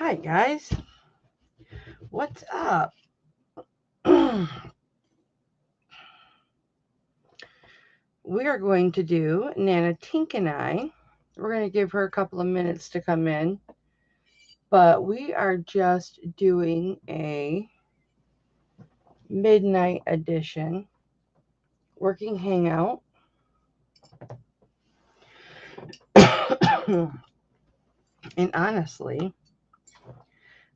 Hi guys, what's up? We are going to do Nana Tink and I. We're going to give her a couple of minutes to come in, but we are just doing a midnight edition working hangout. And honestly,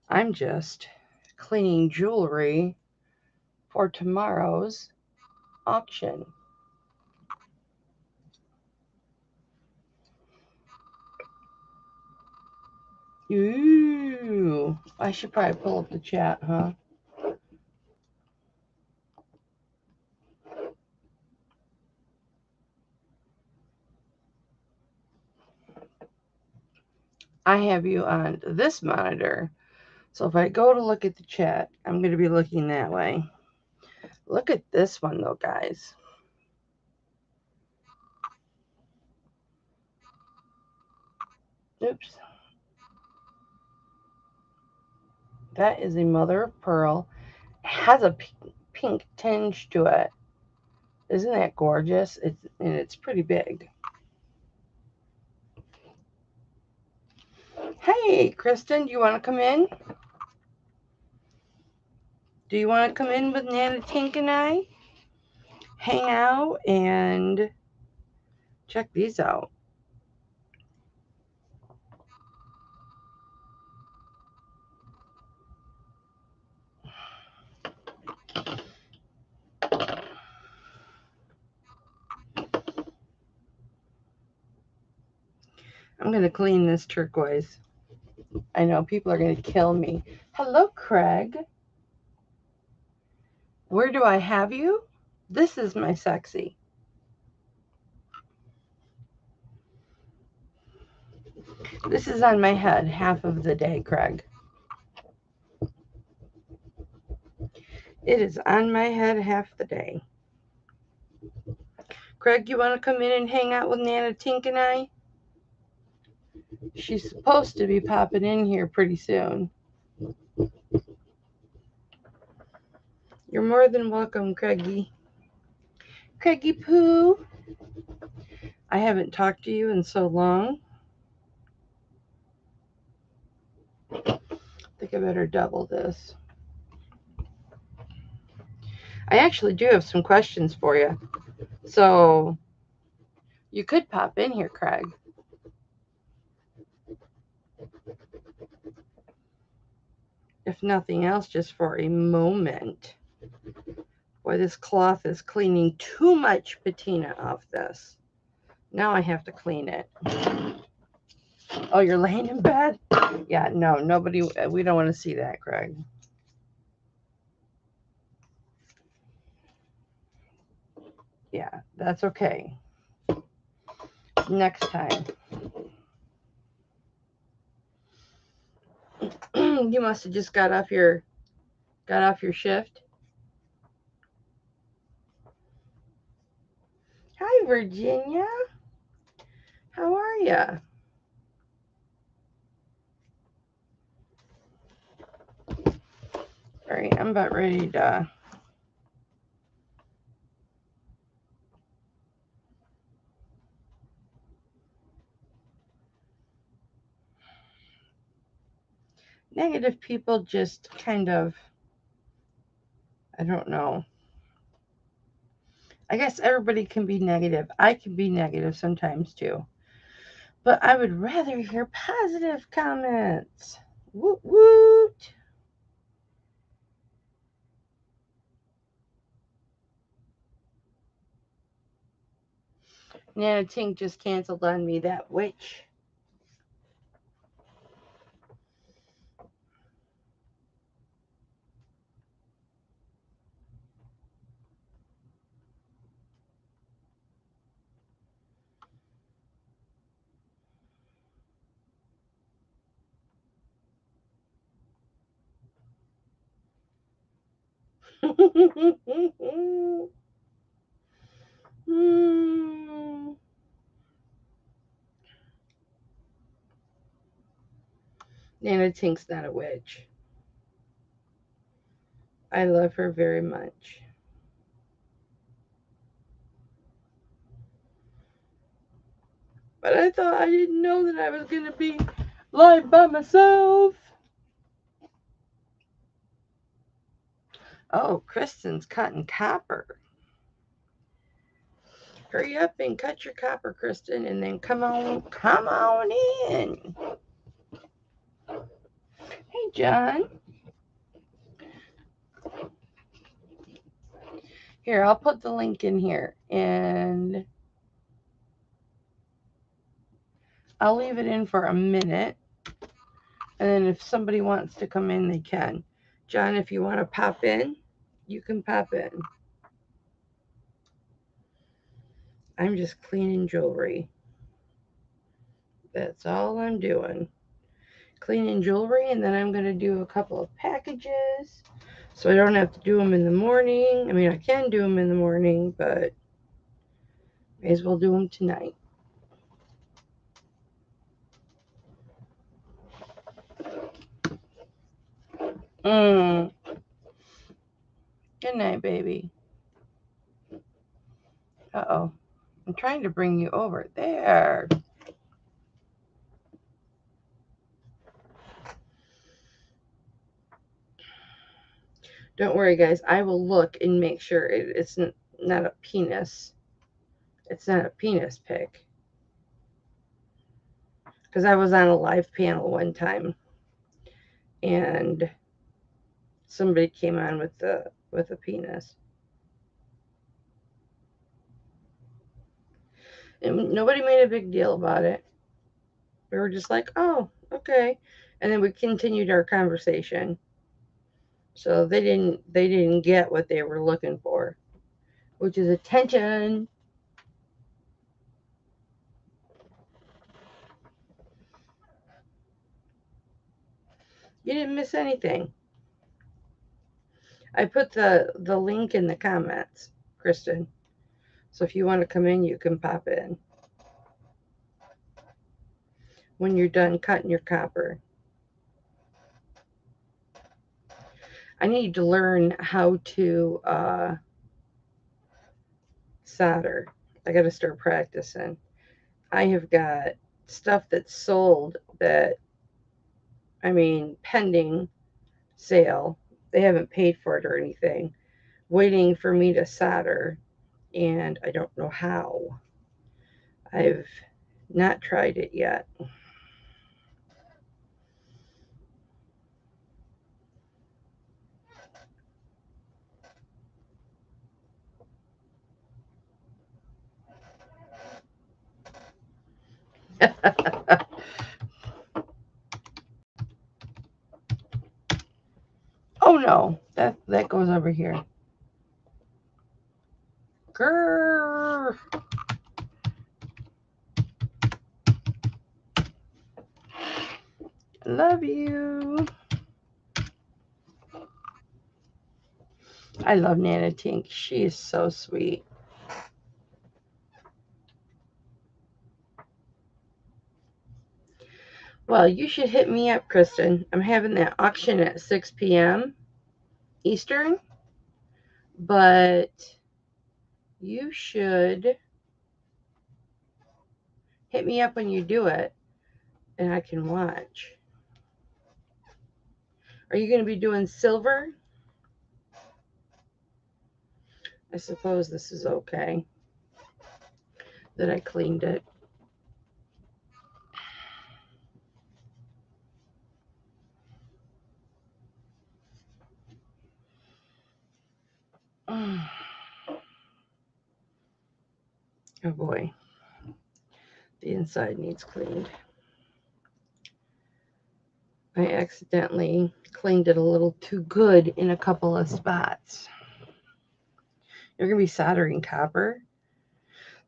I'm just cleaning jewelry for tomorrow's auction. Ooh, I should probably pull up the chat, huh? I have you on this monitor. So if I go to look at the chat, I'm going to be looking that way. Look at this one though, guys. Oops. That is a mother of pearl. It has a pink tinge to it. Isn't that gorgeous? It's pretty big. Hey, Kristen, do you want to come in? Do you want to come in with Nana Tink and I? Hang out and check these out. I'm going to clean this turquoise. I know people are going to kill me. Hello, Craig. Where do I have you? This is my sexy. This is on my head half of the day, Craig. It is on my head half the day. Craig, you want to come in and hang out with Nana Tink and I? She's supposed to be popping in here pretty soon. You're more than welcome, Craigie. Craigie Poo. I haven't talked to you in so long. I think I better double this. I actually do have some questions for you. So you could pop in here, Craig. If nothing else, just for a moment. Boy, this cloth is cleaning too much patina off this. Now I have to clean it. Oh, you're laying in bed? Yeah, no, nobody, we don't want to see that, Craig. Yeah, that's okay. Next time. You must have just got off your shift. Hi, Virginia. How are ya? All right, I'm about ready to. Negative people just kind of, I don't know. I guess everybody can be negative. I can be negative sometimes too. But I would rather hear positive comments. Woot woot. Nana Tink just canceled on me, that witch. Nana Tink's not a witch. I love her very much. But I thought I didn't know that I was going to be live by myself. Oh, Kristen's cutting copper. Hurry up and cut your copper, Kristen, and then come on in. Hey, John. Here, I'll put the link in here, and I'll leave it in for a minute, and then if somebody wants to come in, they can. John, if you want to pop in, you can pop in. I'm just cleaning jewelry. That's all I'm doing. Cleaning jewelry, and then I'm going to do a couple of packages, so I don't have to do them in the morning. I mean, I can do them in the morning, but may as well do them tonight. Good night, baby. Uh-oh. I'm trying to bring you over. There. Don't worry, guys. I will look and make sure it's not a penis. It's not a penis pic. Because I was on a live panel one time, and somebody came on with a penis. And nobody made a big deal about it. We were just like, oh, okay. And then we continued our conversation. So they didn't get what they were looking for, which is attention. You didn't miss anything. I put the link in the comments, Kristen. So if you want to come in, you can pop in when you're done cutting your copper. I need to learn how to solder. I got to start practicing. I have got stuff that's sold that, I mean, pending sale. They haven't paid for it or anything. Waiting for me to solder, and I don't know how. I've not tried it yet. Oh no, that goes over here. Grrr. Love you. I love Nana Tink. She is so sweet. Well, you should hit me up, Kristen. I'm having that auction at 6 p.m. Eastern, but you should hit me up when you do it, and I can watch. Are you going to be doing silver? I suppose this is okay that I cleaned it. Oh boy, the inside needs cleaned. I accidentally cleaned it a little too good in a couple of spots. You're going to be soldering copper?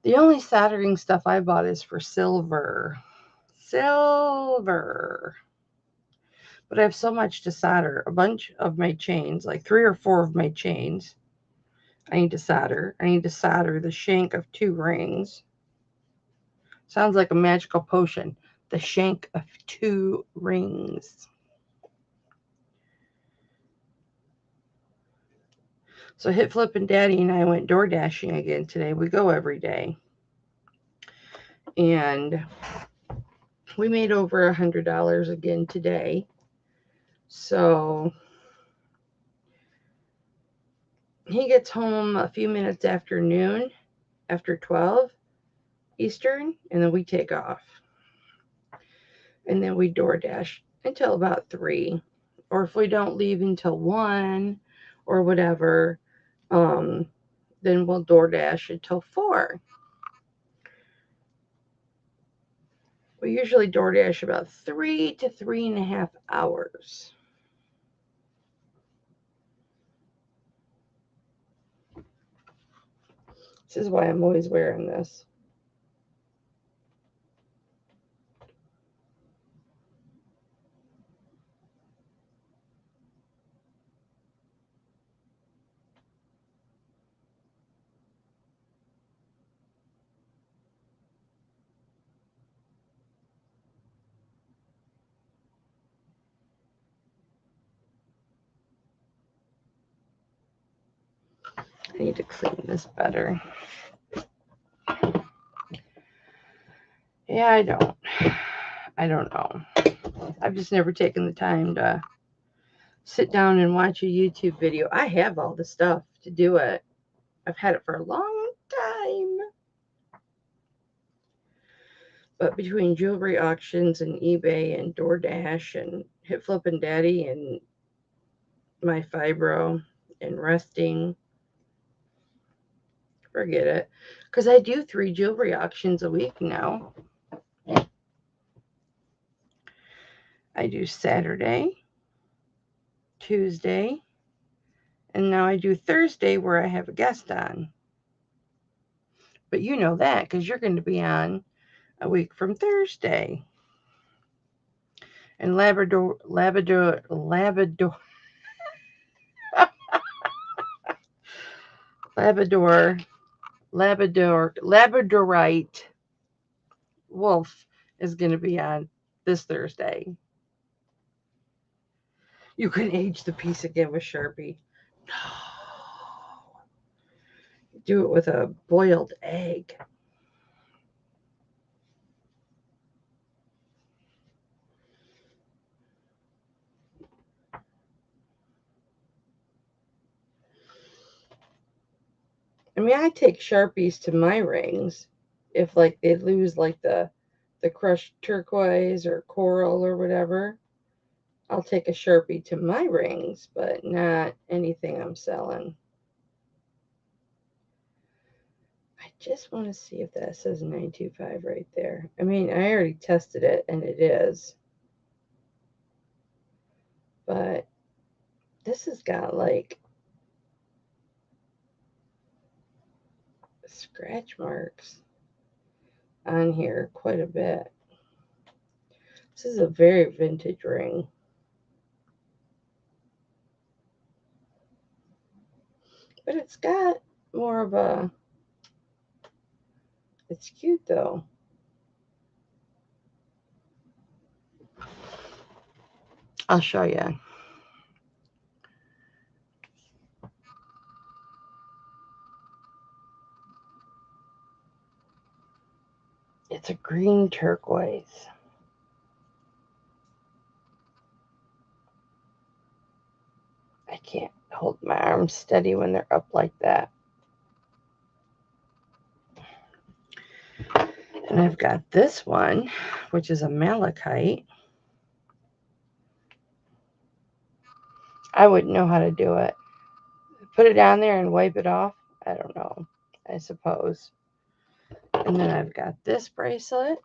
The only soldering stuff I bought is for silver. Silver. But I have so much to solder. A bunch of my chains, like 3 or 4 of my chains, I need to solder. I need to solder the shank of 2 rings. Sounds like a magical potion. The shank of 2 rings. So Hit Flip and Daddy and I went door dashing again today. We go every day. And we made over $100 again today. So he gets home a few minutes after noon, after 12 Eastern, and then we take off. And then we DoorDash until about 3. Or if we don't leave until 1 or whatever, then we'll DoorDash until 4. We usually DoorDash about 3 to 3.5 hours. This is why I'm always wearing this. I need to clean this better. Yeah, I don't know. I've just never taken the time to sit down and watch a YouTube video. I have all the stuff to do it. I've had it for a long time. But between jewelry auctions and eBay and DoorDash and Hit Flip and Daddy and my fibro and resting, forget it. Because I do 3 jewelry auctions a week now. I do Saturday, Tuesday, and now I do Thursday where I have a guest on. But you know that because you're going to be on a week from Thursday. And Labrador, Labradorite Wolf is going to be on this Thursday. You can age the piece again with Sharpie. No. Do it with a boiled egg. I mean, I take Sharpies to my rings if like they lose like the crushed turquoise or coral or whatever. I'll take a Sharpie to my rings, but not anything I'm selling. I just want to see if that says 925 right there. I mean, I already tested it and it is. But this has got like scratch marks on here quite a bit. This is a very vintage ring. But it's got more of a, it's cute though. I'll show you. It's a green turquoise. I can't hold my arms steady when they're up like that. And I've got this one, which is a malachite. I wouldn't know how to do it. Put it on there and wipe it off? I don't know, I suppose. And then I've got this bracelet.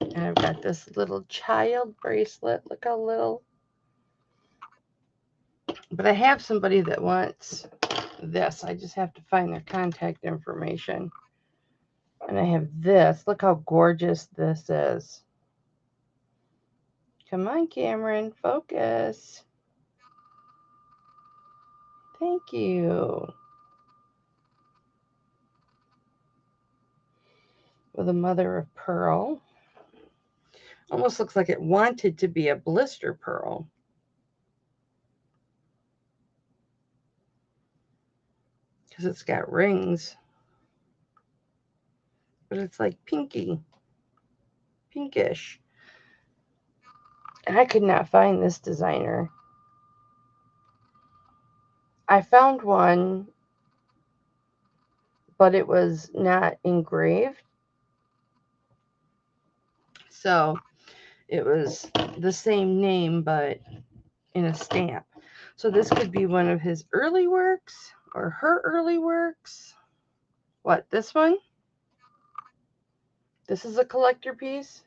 And I've got this little child bracelet. Look how little. But I have somebody that wants this. I just have to find their contact information. And I have this. Look how gorgeous this is. Come on, Cameron, focus. Thank you. With a mother of pearl. Almost looks like it wanted to be a blister pearl. because it's got rings. But it's like pinkish. And I could not find this designer. I found one, but it was not engraved. So it was the same name, but in a stamp. So this could be one of his early works or her early works. What, this one? This is a collector piece.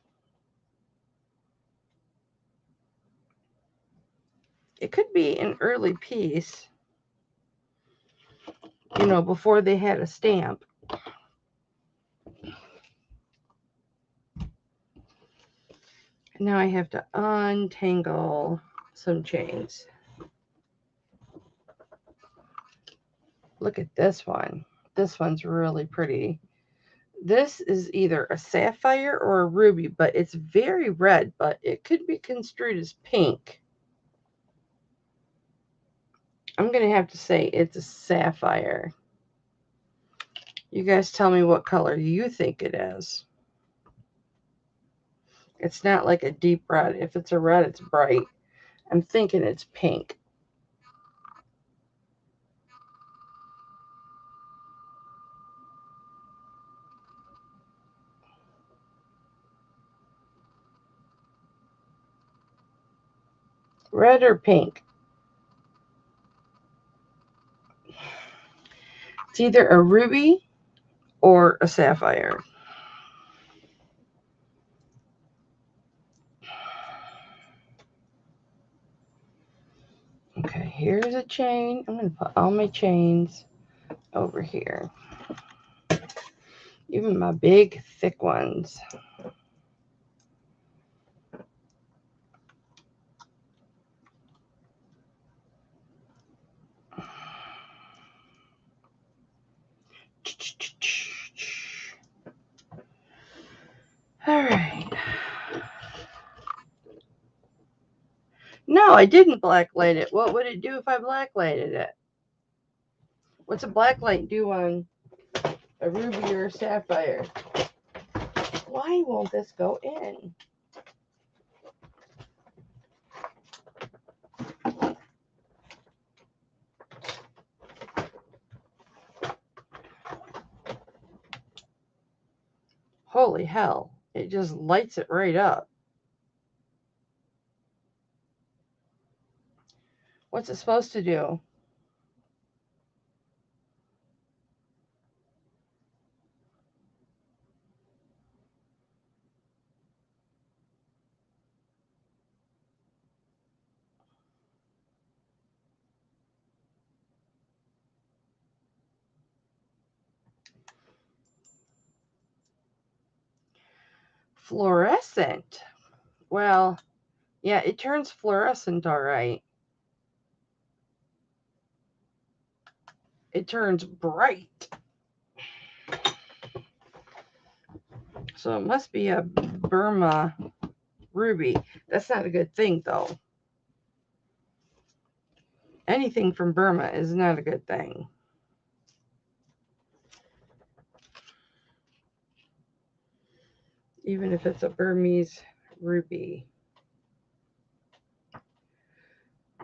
It could be an early piece, you know, before they had a stamp. Now I have to untangle some chains. Look at this one. This one's really pretty. This is either a sapphire or a ruby, but it's very red, but it could be construed as pink. I'm going to have to say it's a sapphire. You guys tell me what color you think it is. It's not like a deep red. If it's a red, it's bright. I'm thinking it's pink. Red or pink? It's either a ruby or a sapphire. Okay, here's a chain. I'm going to put all my chains over here. Even my big, thick ones. All right. No, I didn't blacklight it. What would it do if I blacklighted it? What's a blacklight do on a ruby or a sapphire? Why won't this go in? Holy hell, it just lights it right up. What's it supposed to do? Fluorescent. Well, yeah, it turns fluorescent all right. It turns bright. So it must be a Burma ruby. That's not a good thing, though. Anything from Burma is not a good thing. Even if it's a Burmese ruby.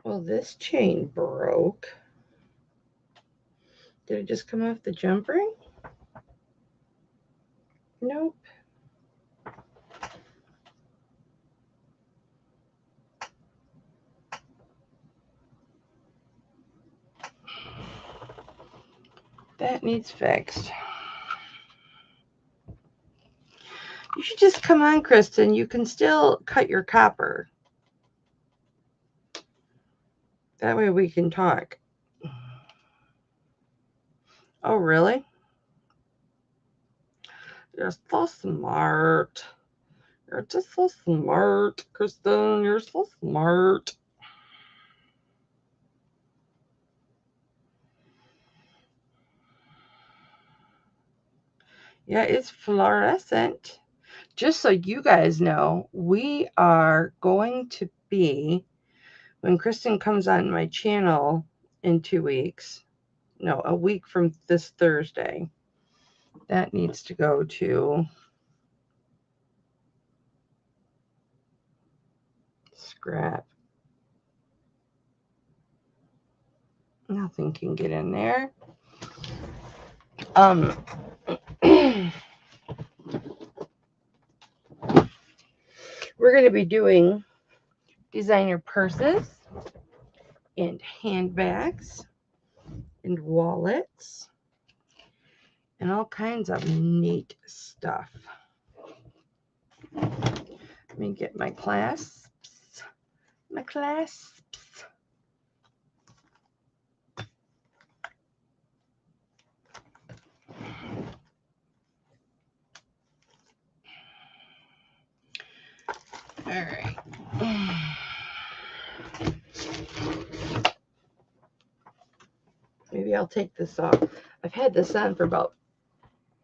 Well, this chain broke. Did it just come off the jump ring? Nope. That needs fixed. You should just come on, Kristen. You can still cut your copper. That way we can talk. Oh, really? You're so smart. You're just so smart, Kristen. You're so smart. Yeah, it's fluorescent. Just so you guys know, we are going to be, when Kristen comes on my channel in 2 weeks, no, a week from this Thursday. That needs to go to scrap. Nothing can get in there. We're going to be doing designer purses and handbags and wallets and all kinds of neat stuff. Let me get my clasps. My clasps. All right. Maybe I'll take this off. I've had this on for about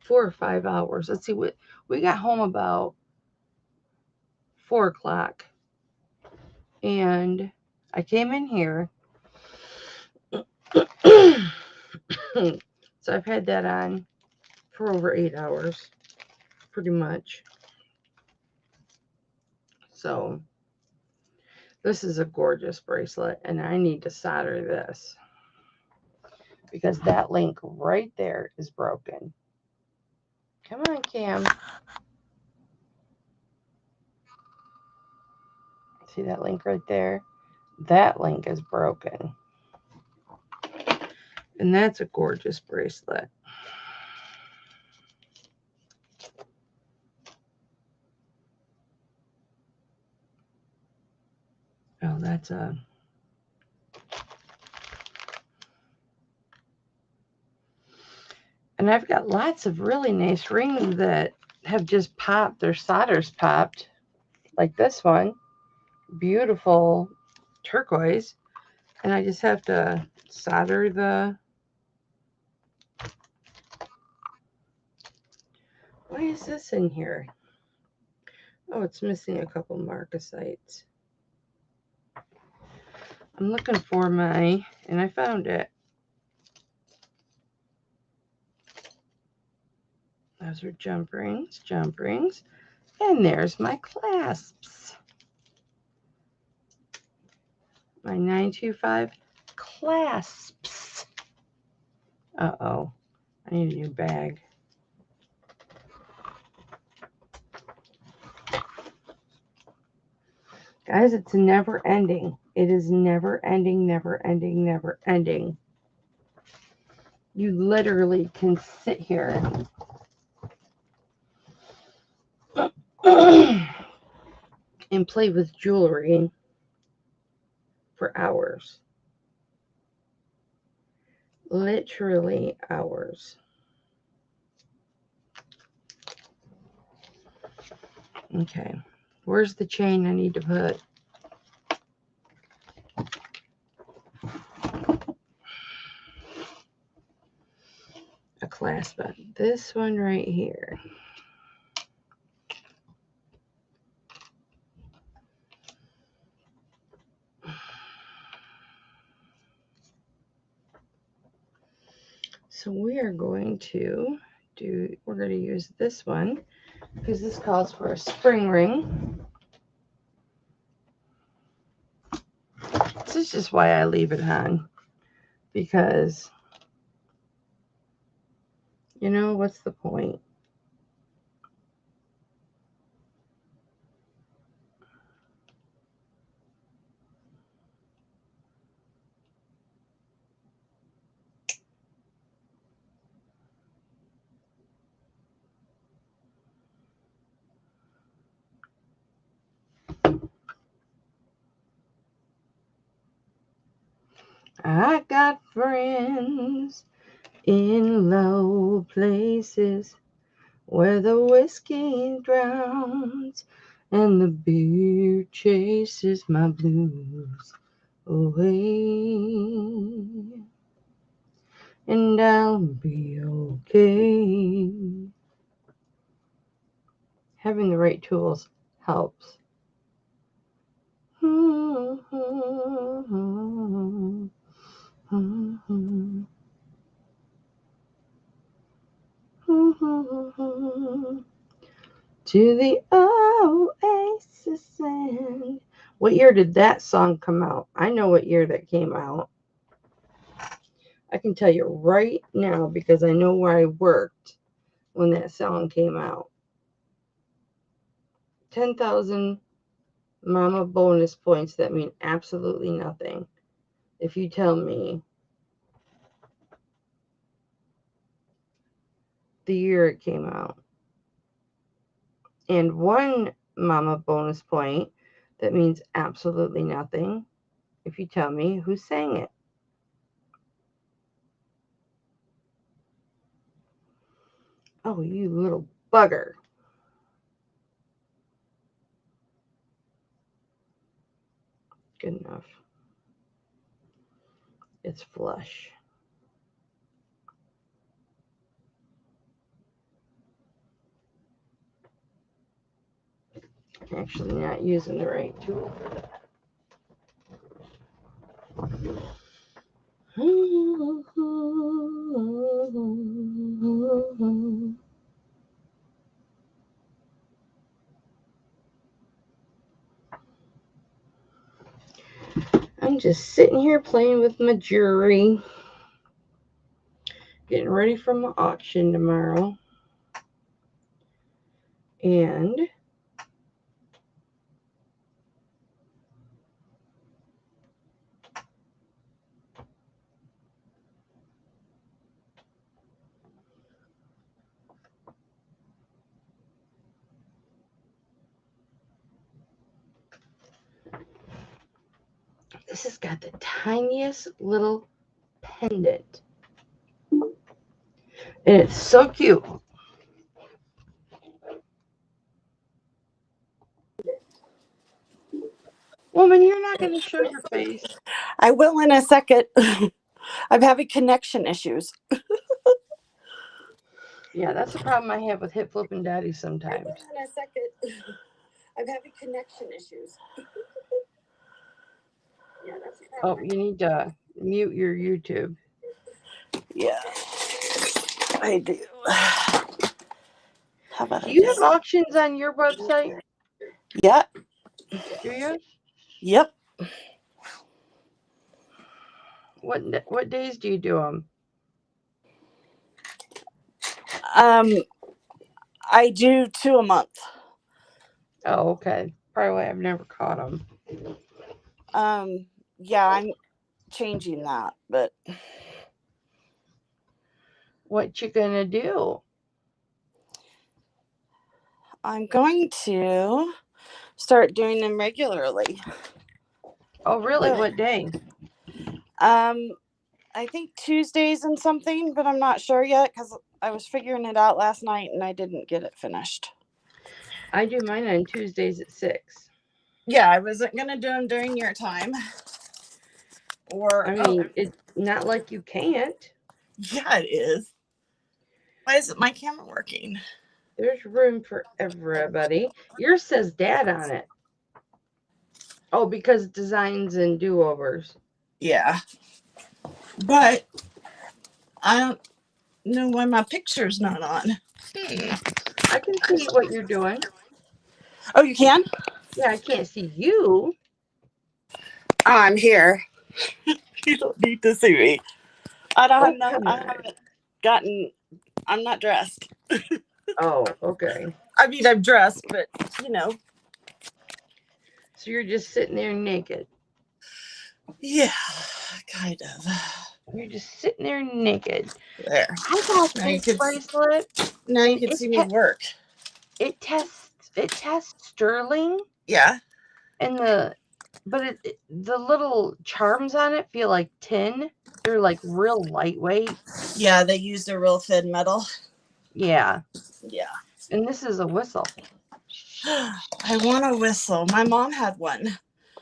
4 or 5 hours. Let's see, what we got home about 4 o'clock. And I came in here. So I've had that on for over 8 hours, pretty much. So this is a gorgeous bracelet, and I need to solder this because that link right there is broken. Come on, Cam. See that link right there? That link is broken. And that's a gorgeous bracelet. Oh, that's a... And I've got lots of really nice rings that have just popped. Their solder's popped. Like this one. Beautiful turquoise. And I just have to solder the... Why is this in here? Oh, it's missing a couple marcasites. I'm looking for my... And I found it. Those are jump rings, jump rings. And there's my clasps. My 925 clasps. Uh-oh. I need a new bag. Guys, it's never ending. It is never ending, never ending, never ending. You literally can sit here and play with jewelry for hours. Literally hours. Okay. Where's the chain I need to put? A clasp on. This one right here. So we are going to we're going to use this one because this calls for a spring ring. This is just why I leave it on, because, you know, what's the point? I got friends in low places where the whiskey drowns and the beer chases my blues away. And I'll be okay. Having the right tools helps. To the oasis end. What year did that song come out? I know what year that came out. I can tell you right now because I know where I worked when that song came out. 10,000 mama bonus points that mean absolutely nothing. If you tell me the year it came out. And 1 mama bonus point that means absolutely nothing if you tell me who sang it. Oh, you little bugger. Good enough. It's flush. Actually not using the right tool for that. I'm just sitting here playing with my jewelry, getting ready for my auction tomorrow. And this has got the tiniest little pendant. And it's so cute. Woman, you're not going to show your face. I will in a second. I'm having connection issues. Yeah, that's the problem I have with hip flipping daddy sometimes. I will in a second. I'm having connection issues. Yeah, that's the problem. Oh, you need to mute your YouTube. Yeah, I do. How about Do you have auctions on your website? Yeah. Do you? Yep. What days do you do them? I do 2 a month. Oh, okay. Probably why I've never caught them. Yeah, I'm changing that, but What you gonna do? I'm going to start doing them regularly. Oh, really? What day? I think Tuesdays and something, but I'm not sure yet because I was figuring it out last night and I didn't get it finished. I do mine on Tuesdays at 6. Yeah, I wasn't gonna do them during your time. Or I mean, it's not like you can't. Yeah, it is. Why isn't my camera working? There's room for everybody. Yours says Dad on it. Oh, because designs and do-overs. Yeah. But I don't know why my picture's not on. I can see what you're doing. Oh, you can? Yeah, I can't see you. I'm here. You don't need to see me. I haven't gotten, I'm not dressed. Oh, okay. I mean, I'm dressed, but, you know. So you're just sitting there naked. Yeah, kind of. You're just sitting there naked. There. I got this bracelet. Now you can see me work. It tests sterling. Yeah. And the little charms on it feel like tin. They're like real lightweight. Yeah, they used a real thin metal. Yeah. Yeah. And this is a whistle. I want a whistle. My mom had one.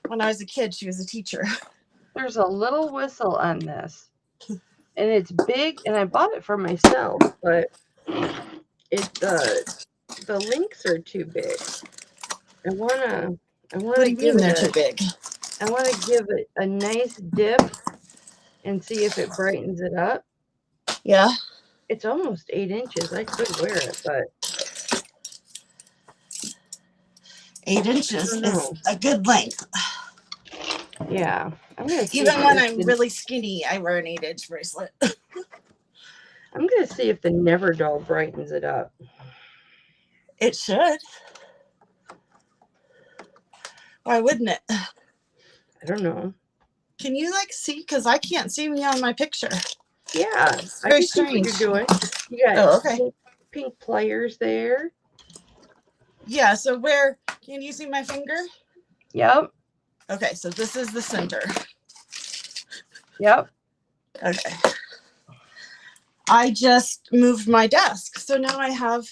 When I was a kid, she was a teacher. There's a little whistle on this. And it's big, and I bought it for myself, but the links are too big. I wanna give it too big? I wanna give it a nice dip and see if it brightens it up. Yeah. It's almost 8 inches. I could wear it, but 8 inches is know. a good length. Yeah. I'm gonna see Even if when this I'm really skinny, I wear an 8-inch bracelet. I'm gonna see if the Never Doll brightens it up. It should. Why wouldn't it? I don't know. Can you like see? Because I can't see me on my picture. Yeah, It's I very can see what strange. you're doing. You got Oh, okay. pink pliers there. Yeah, so where, can you see my finger? Yep. Okay, so this is the center. Yep. Okay. I just moved my desk. So now I have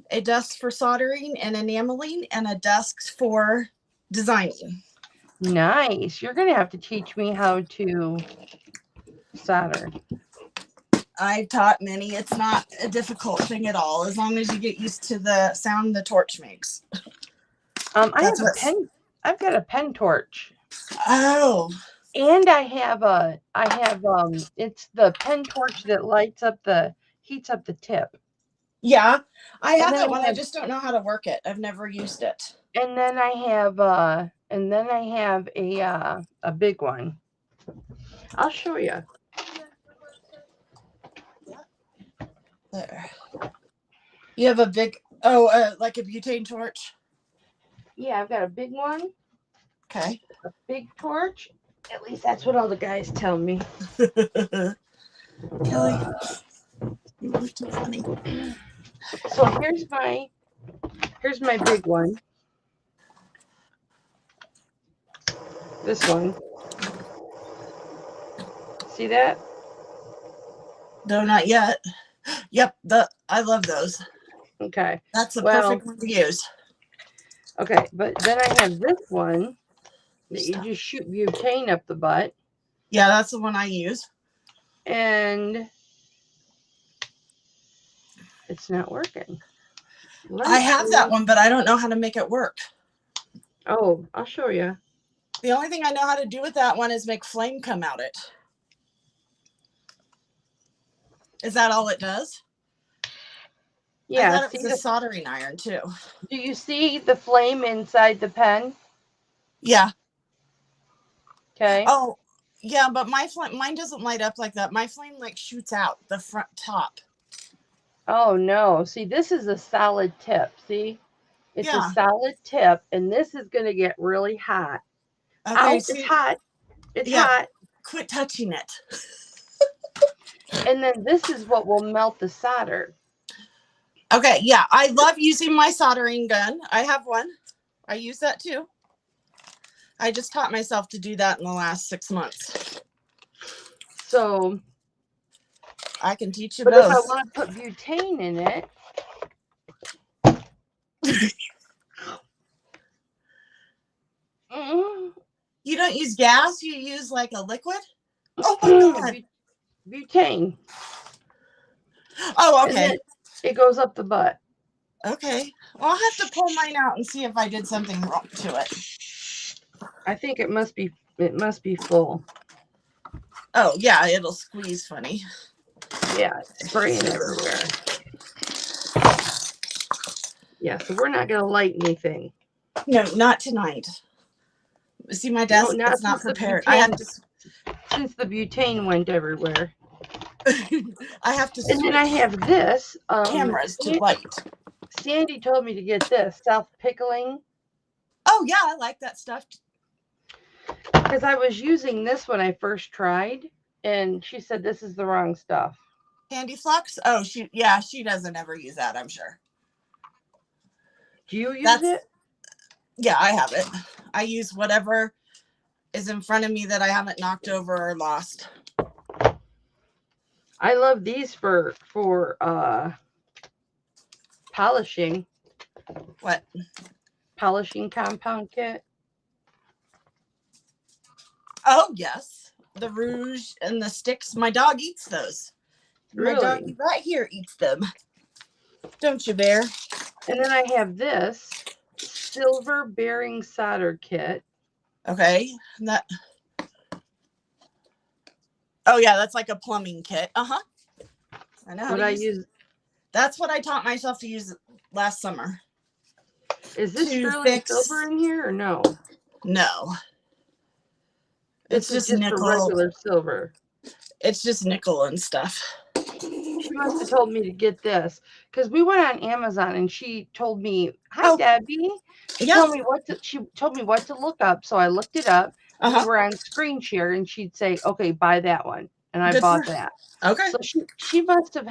a desk for soldering and enameling and a desk for designing. Nice. You're gonna have to teach me how to solder. I've taught many. It's not a difficult thing at all, as long as you get used to the sound the torch makes. I have a pen. I've got a pen torch. Oh. And I have it's the pen torch that heats up the tip. Yeah, I have that one. I just don't know how to work it. I've never used it. And then I have a big one. I'll show you. There. You have a big, like a butane torch? Yeah, I've got a big one. Okay. A big torch. At least that's what all the guys tell me. Kelly, you look too funny. So here's my big one. This one. See that? No, not yet. Yep, I love those. Okay. That's a perfect one to use. Okay, but then I have this one that you just shoot butane up the butt. Yeah, that's the one I use. And it's not working. I have that one, but I don't know how to make it work. Oh, I'll show you. The only thing I know how to do with that one is make flame come out it. Is that all it does? Yeah. I thought it was a soldering iron too. Do you see the flame inside the pen? Yeah. Okay. Oh, yeah, but mine doesn't light up like that. My flame like shoots out the front top. Oh no. See, this is a solid tip. See? It's a solid tip, and this is going to get really hot. Okay, ow, it's hot. It's hot. Quit touching it. And then this is what will melt the solder. Okay, yeah. I love using my soldering gun. I have one. I use that too. I just taught myself to do that in the last 6 months. So I can teach you both. But if I want to put butane in it. You don't use gas, you use like a liquid? Oh my God. Butane. Oh, okay. It goes up the butt. Okay. Well, I'll have to pull mine out and see if I did something wrong to it. I think it must be full. Oh, yeah, it'll squeeze funny. Yeah, it's spraying everywhere. Yeah, so we're not going to light anything. No, not tonight. See, my desk is not prepared. I have to. Since the butane went everywhere. I have to. And then I have this. Cameras to light. Sandy told me to get this, self-pickling. Oh, yeah, I like that stuff. Because I was using this when I first tried, and she said this is the wrong stuff. Candy Flux? Oh, she doesn't ever use that, I'm sure. Do you use it? Yeah, I have it. I use whatever is in front of me that I haven't knocked over or lost. I love these for polishing. What? Polishing compound kit. Oh, yes. The rouge and the sticks. My dog eats those. Really? My doggy right here eats them. Don't you, Bear? And then I have this silver bearing solder kit. Okay. Oh, yeah, that's like a plumbing kit. Uh-huh. I know how What to I use. use. That's what I taught myself to use last summer. Is this To sterling fix. silver in here or no? No. This is just just a nickel. regular silver. It's just nickel and stuff. She must have told me to get this because we went on Amazon and she told me, "Hi, Oh. Debbie." She told me what to look up, so I looked it up. And we were on screen share, and she'd say, "Okay, buy that one," and I bought that. Okay. So she must have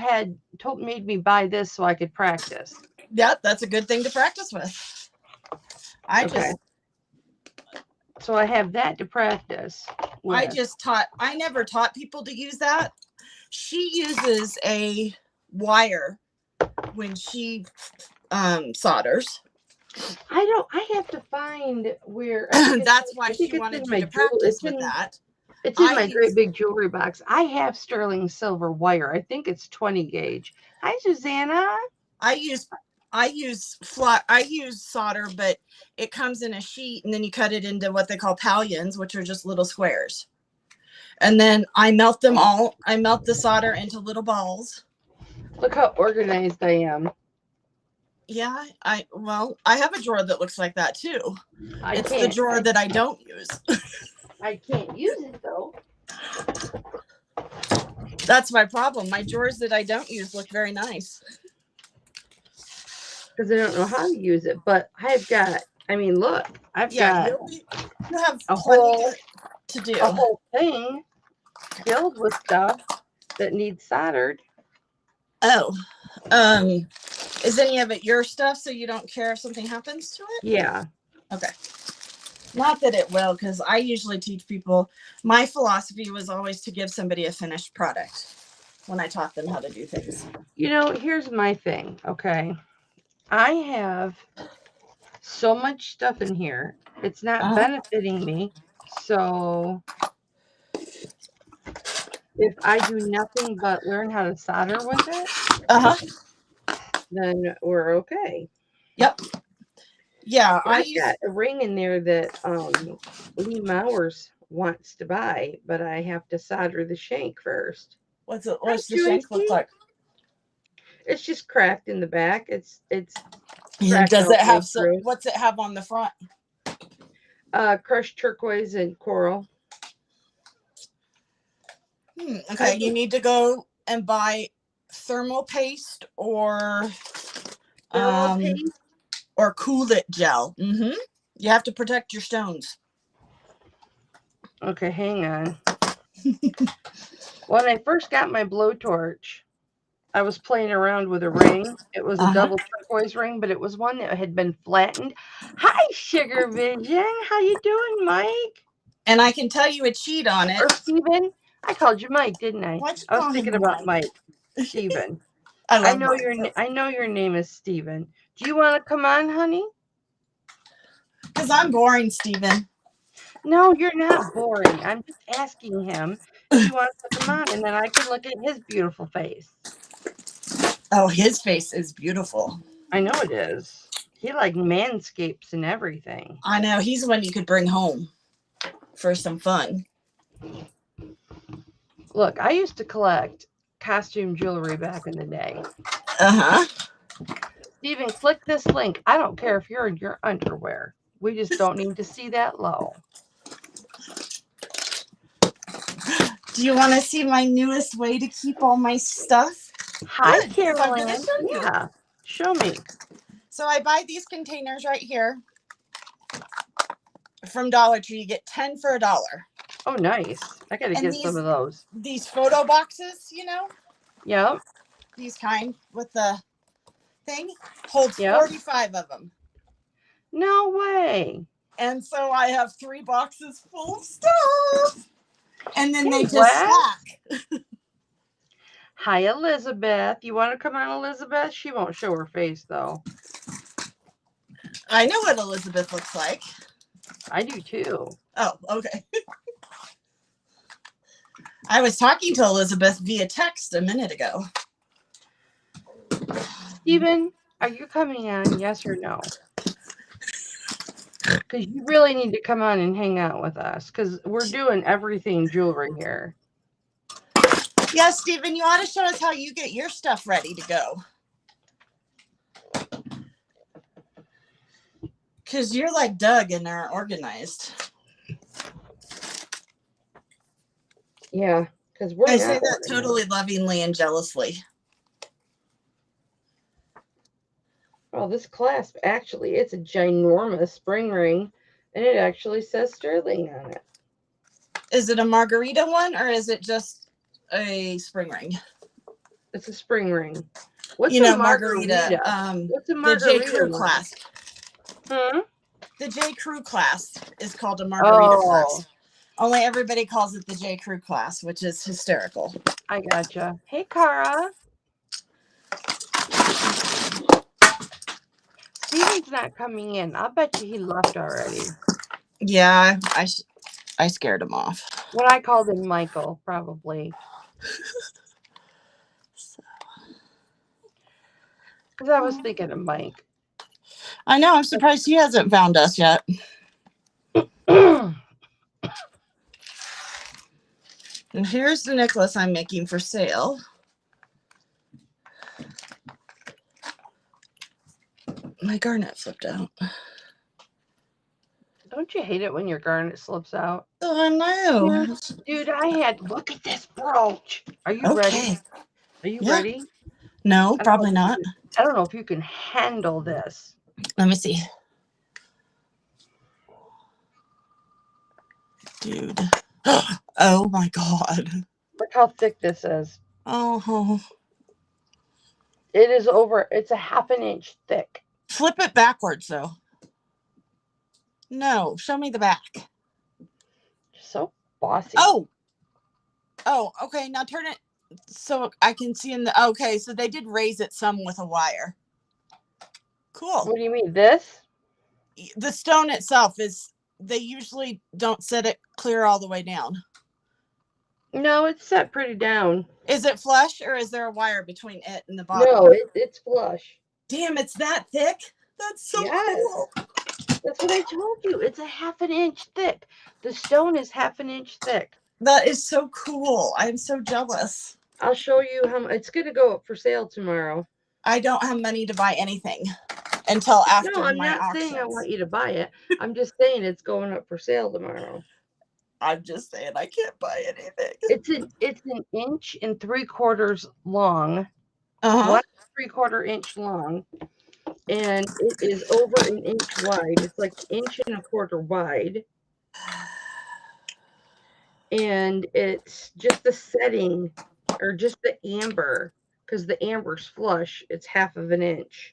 made me buy this so I could practice. Yeah, that's a good thing to practice with. So I have that to practice with. I never taught people to use that. She uses a wire when she solders. I have to find where. That's why she wanted you to practice with that. It's in my great big jewelry box. I have sterling silver wire. I think it's 20 gauge. Hi, Susanna. I use solder, but it comes in a sheet, and then you cut it into what they call pallions, which are just little squares. And then I melt them all. I melt the solder into little balls. Look how organized I am. Yeah, I have a drawer that looks like that too. It's the drawer that I don't use. I can't use it though. That's my problem. My drawers that I don't use look very nice. Because I don't know how to use it, but I've got. Look, I've got. You have a whole to do. A whole thing filled with stuff that needs soldered. Oh, is any of it your stuff, so you don't care if something happens to it? Yeah. Okay. Not that it will, because I usually teach people. My philosophy was always to give somebody a finished product when I taught them how to do things. Here's my thing. Okay. I have so much stuff in here. It's not benefiting me. So if I do nothing but learn how to solder with it, then we're okay. Yep. Yeah, I've got a ring in there that Lee Mowers wants to buy, but I have to solder the shank first. What's the shank look like? It's just cracked in the back. It's does it have what's it have on the front? Crushed turquoise and coral. Okay, you need to go and buy thermal paste or cool it gel. You have to protect your stones. Okay, hang on. When I first got my blowtorch, I was playing around with a ring. It was a double turquoise ring, but it was one that had been flattened. Hi, Sugar Vision. How you doing, Mike? And I can tell you a cheat on it. Or Steven. I called you Mike, didn't I? I was thinking about Mike. Steven. I know your name is Steven. Do you want to come on, honey? Because I'm boring, Steven. No, you're not boring. I'm just asking him if he wants to come on, and then I can look at his beautiful face. Oh, his face is beautiful. I know it is. He manscapes and everything. I know. He's one you could bring home for some fun. Look, I used to collect costume jewelry back in the day. Steven, click this link. I don't care if you're in your underwear. We just don't need to see that low. Do you want to see my newest way to keep all my stuff? Hi, Carolyn. Yeah, show me. So I buy these containers right here from Dollar Tree. You get 10 for $1. Oh, nice. I got to get some of those. These photo boxes, Yep. These kind with the thing holds 45 of them. No way. And so I have 3 boxes full of stuff. And then they just stack. Hi, Elizabeth. You want to come on, Elizabeth? She won't show her face, though. I know what Elizabeth looks like. I do, too. Oh, okay. I was talking to Elizabeth via text a minute ago. Steven, are you coming on? Yes or no? Because you really need to come on and hang out with us. Because we're doing everything jewelry here. Yeah, Stephen, you ought to show us how you get your stuff ready to go. Because you're like Doug and are organized. Yeah, because we're I say not that organized. totally lovingly and jealously. Well, this clasp, actually, it's a ginormous spring ring, and it actually says sterling on it. Is it a margarita one, or is it just a spring ring? It's a spring ring. What's You know, a margarita? What's a margarita? The J. Crew clasp. Hmm? The J. Crew clasp is called a margarita clasp. Oh, Only everybody calls it the J. Crew clasp, which is hysterical. I gotcha. Hey, Cara. Steven's not coming in. I'll bet you he left already. Yeah, I scared him off. What I called him Michael, probably. Because I was thinking of Mike. I know. I'm surprised he hasn't found us yet. And here's the necklace I'm making for sale. My garnet flipped out. Don't you hate it when your garnet slips out? Oh, I know. Dude, look at this brooch. Are you ready? Are you ready? No, probably not. I don't know if you can handle this. Let me see. Dude. Oh my God. Look how thick this is. Oh. It is it's a half an inch thick. Flip it backwards though. No, show me the back. So bossy. Oh, okay. Now turn it so I can see in the. Okay, so they did raise it some with a wire. Cool. What do you mean, this? The stone itself is. They usually don't set it clear all the way down. No, it's set pretty down. Is it flush or is there a wire between it and the bottom? No, it's flush. Damn, it's that thick? That's so cool. That's what I told you. It's a half an inch thick. The stone is half an inch thick. That is so cool. I'm so jealous. I'll show you how it's going to go up for sale tomorrow. I don't have money to buy anything until after my auction. No, I'm not saying I want you to buy it. I'm just saying it's going up for sale tomorrow. I'm just saying I can't buy anything. It's an inch and 3/4 long. 1 3/4 inch long. And it is over an inch wide. It's like 1 1/4 wide. And it's just the setting, or just the amber, because the amber's flush. It's half of an inch.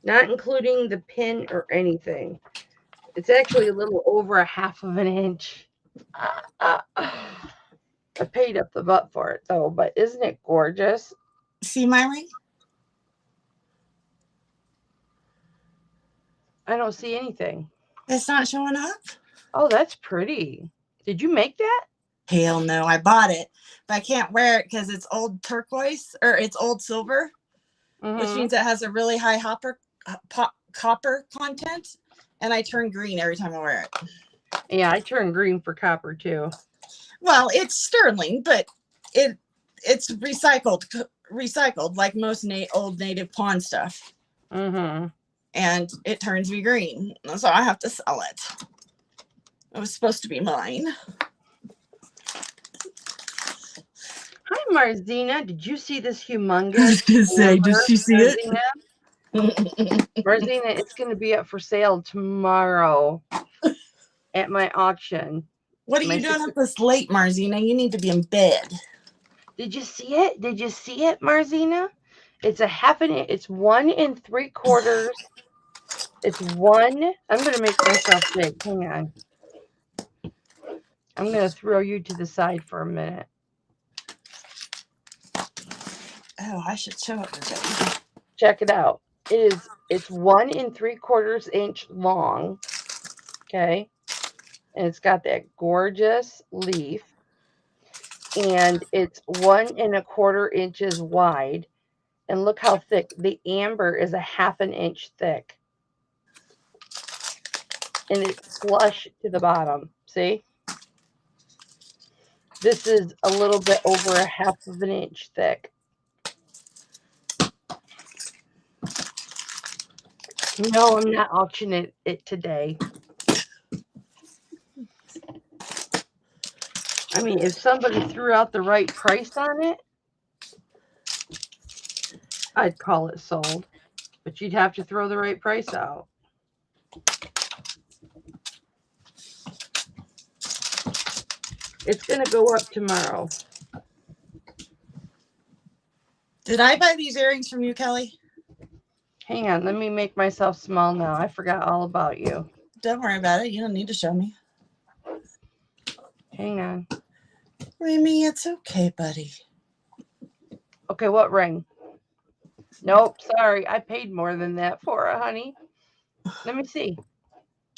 Not including the pin or anything. It's actually a little over a half of an inch. I paid up the butt for it, though. But isn't it gorgeous? See my ring? I don't see anything. It's not showing up? Oh, that's pretty. Did you make that? Hell no, I bought it. But I can't wear it because it's old turquoise, or it's old silver, which means it has a really high copper content. And I turn green every time I wear it. Yeah, I turn green for copper, too. Well, it's sterling, but it's recycled like most old native pawn stuff. And it turns me green, so I have to sell it. It was supposed to be mine. Hi, Marzina. Did you see this humongous? I was gonna say, did she see Marzina? Marzina, it's going to be up for sale tomorrow at my auction. What are you doing up this late, Marzina? You need to be in bed. Did you see it? Did you see it, Marzina? It's a half an inch. It's 1 3/4. It's one. I'm going to make myself big. Hang on. I'm going to throw you to the side for a minute. Oh, I should show everybody. Check it out. It's 1 3/4 inch long. Okay. And it's got that gorgeous leaf. And it's 1 1/4 inches wide. And look how thick. The amber is a half an inch thick. And it's flush to the bottom. See? This is a little bit over a 1/2 inch thick. No, I'm not auctioning it today. I mean, if somebody threw out the right price on it, I'd call it sold. But you'd have to throw the right price out. It's going to go up tomorrow. Did I buy these earrings from you, Kelly? Hang on, let me make myself small now. I forgot all about you. Don't worry about it. You don't need to show me. Hang on. Remy, it's okay, buddy. Okay, what ring? Nope, sorry. I paid more than that for it, honey. Let me see.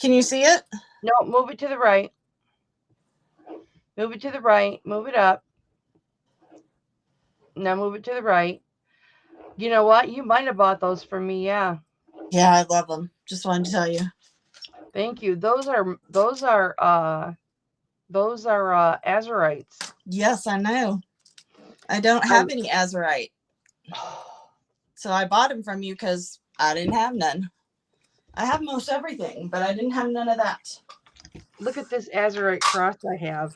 Can you see it? No, move it to the right. Move it to the right. Move it up. Now move it to the right. You know what? You might have bought those for me, yeah. Yeah, I love them. Just wanted to tell you. Thank you. Those are Azerites. Yes, I know. I don't have any Azerite. So I bought them from you because I didn't have none. I have most everything, but I didn't have none of that. Look at this Azerite cross I have.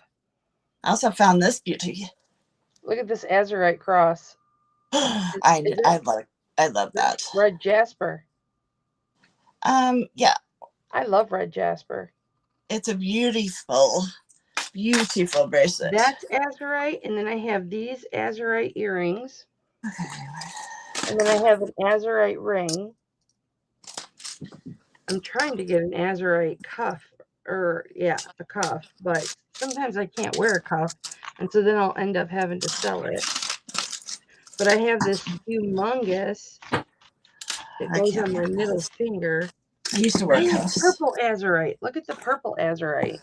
I also found this beauty. Look at this Azerite cross. I love that. Red Jasper. Yeah. I love red Jasper. It's a beautiful bracelet. That's Azerite, and then I have these Azerite earrings. Okay. And then I have an Azerite ring. I'm trying to get an Azerite cuff, a cuff, but sometimes I can't wear a cuff, and so then I'll end up having to sell it. But I have this humongous that goes on my middle finger. I used to wear cuffs. Purple Azerite. Look at the purple Azerite.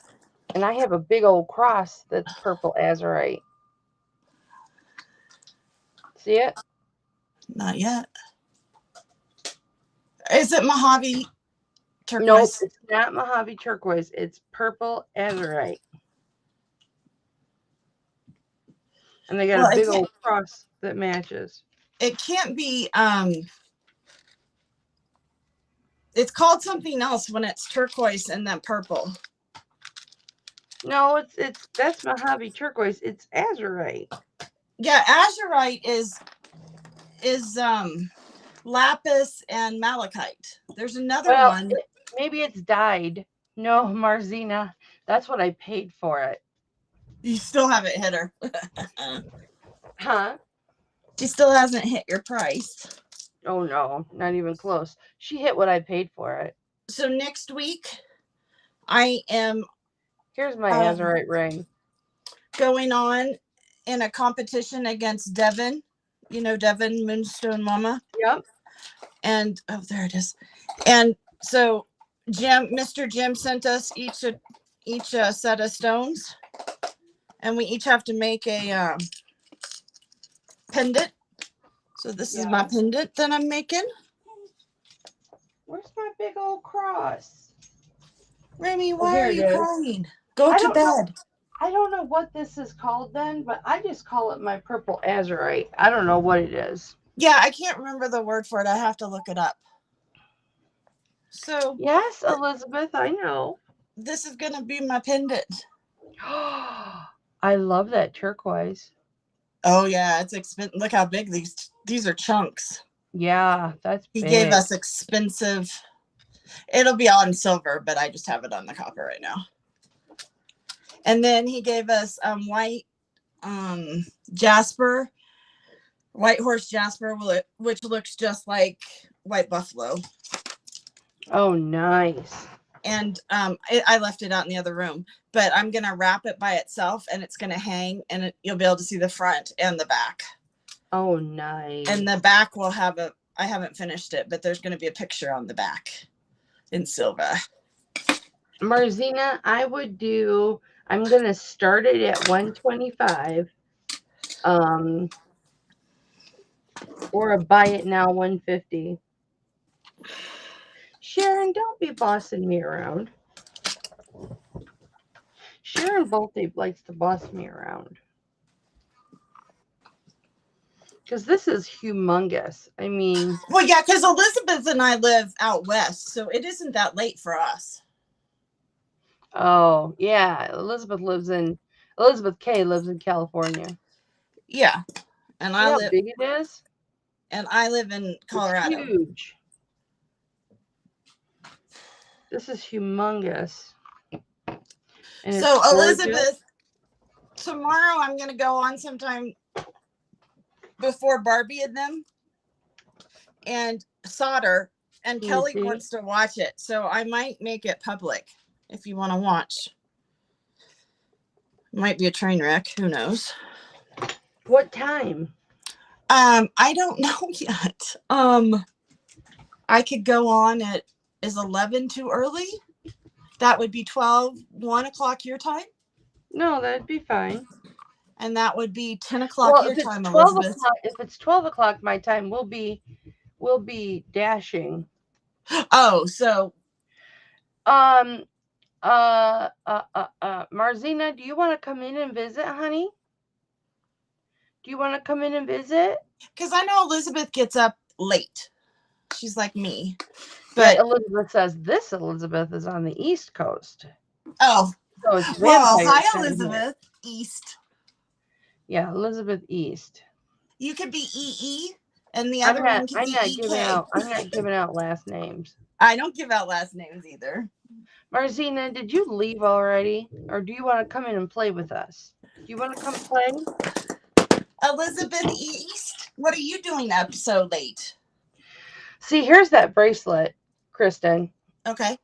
And I have a big old cross that's purple Azerite. See it? Not yet. Is it Mojave turquoise? Nope, it's not Mojave turquoise. It's purple Azerite. And they got a big old cross that matches. It can't be, it's called something else when it's turquoise and then purple. No, that's Mojave turquoise. It's Azerite. Yeah, Azerite is lapis and malachite. There's another one. Maybe it's dyed. No, Marzina. That's what I paid for it. You still haven't hit her. Huh? She still hasn't hit your price. Oh, no. Not even close. She hit what I paid for it. So next week, I am... Here's my Azerite ring. Going on in a competition against Devin. You know Devin, Moonstone Mama? Yep. And, oh, there it is. And so Mr. Jim sent us each a set of stones. And we each have to make a pendant. So this is my pendant that I'm making. Where's my big old cross? Remy, why are you crying? Go to bed. I don't know what this is called then, but I just call it my purple Azerite. I don't know what it is. Yeah, I can't remember the word for it. I have to look it up. So yes, Elizabeth, I know. This is going to be my pendant. I love that turquoise. Oh yeah, it's expensive. Look how big these are chunks. Yeah, that's big. He gave us expensive. It'll be on silver, but I just have it on the copper right now. And then he gave us white Jasper, white horse Jasper, which looks just like white buffalo. Oh, nice. And I left it out in the other room, but I'm going to wrap it by itself and it's going to hang and you'll be able to see the front and the back. Oh, nice. And the back will have I haven't finished it, but there's going to be a picture on the back in silver. Marzina, I'm going to start it at 125. Or a buy it now 150. Sharon, don't be bossing me around. Sharon Bolte likes to boss me around. Because this is humongous. I mean... Well, yeah, because Elizabeth and I live out west, so it isn't that late for us. Oh, yeah. Elizabeth K lives in California. Yeah. And See how big it is? And I live in Colorado. It's huge. This is humongous. And so it's Elizabeth, tomorrow I'm going to go on sometime before Barbie and them and solder, and Kelly wants to watch it, so I might make it public if you want to watch. Might be a train wreck, who knows. What time? I don't know yet. I could go on at, is 11 too early? That would be 1 o'clock your time? No, that'd be fine. And that would be 10 o'clock your time, Elizabeth. If it's 12 o'clock my time, we'll be dashing. Oh, so Marzina, do you want to come in and visit, honey? Do you want to come in and visit? Because I know Elizabeth gets up late. She's like me. But yeah, Elizabeth says this Elizabeth is on the East Coast. Oh. So it's well, hi, Elizabeth. East. Yeah, Elizabeth East. You could be EE, and the other one could be EK. I'm not giving out last names. I don't give out last names either. Marzina, did you leave already? Or do you want to come in and play with us? Do you want to come play? Elizabeth East, what are you doing up so late? See, here's that bracelet, Kristen. Okay.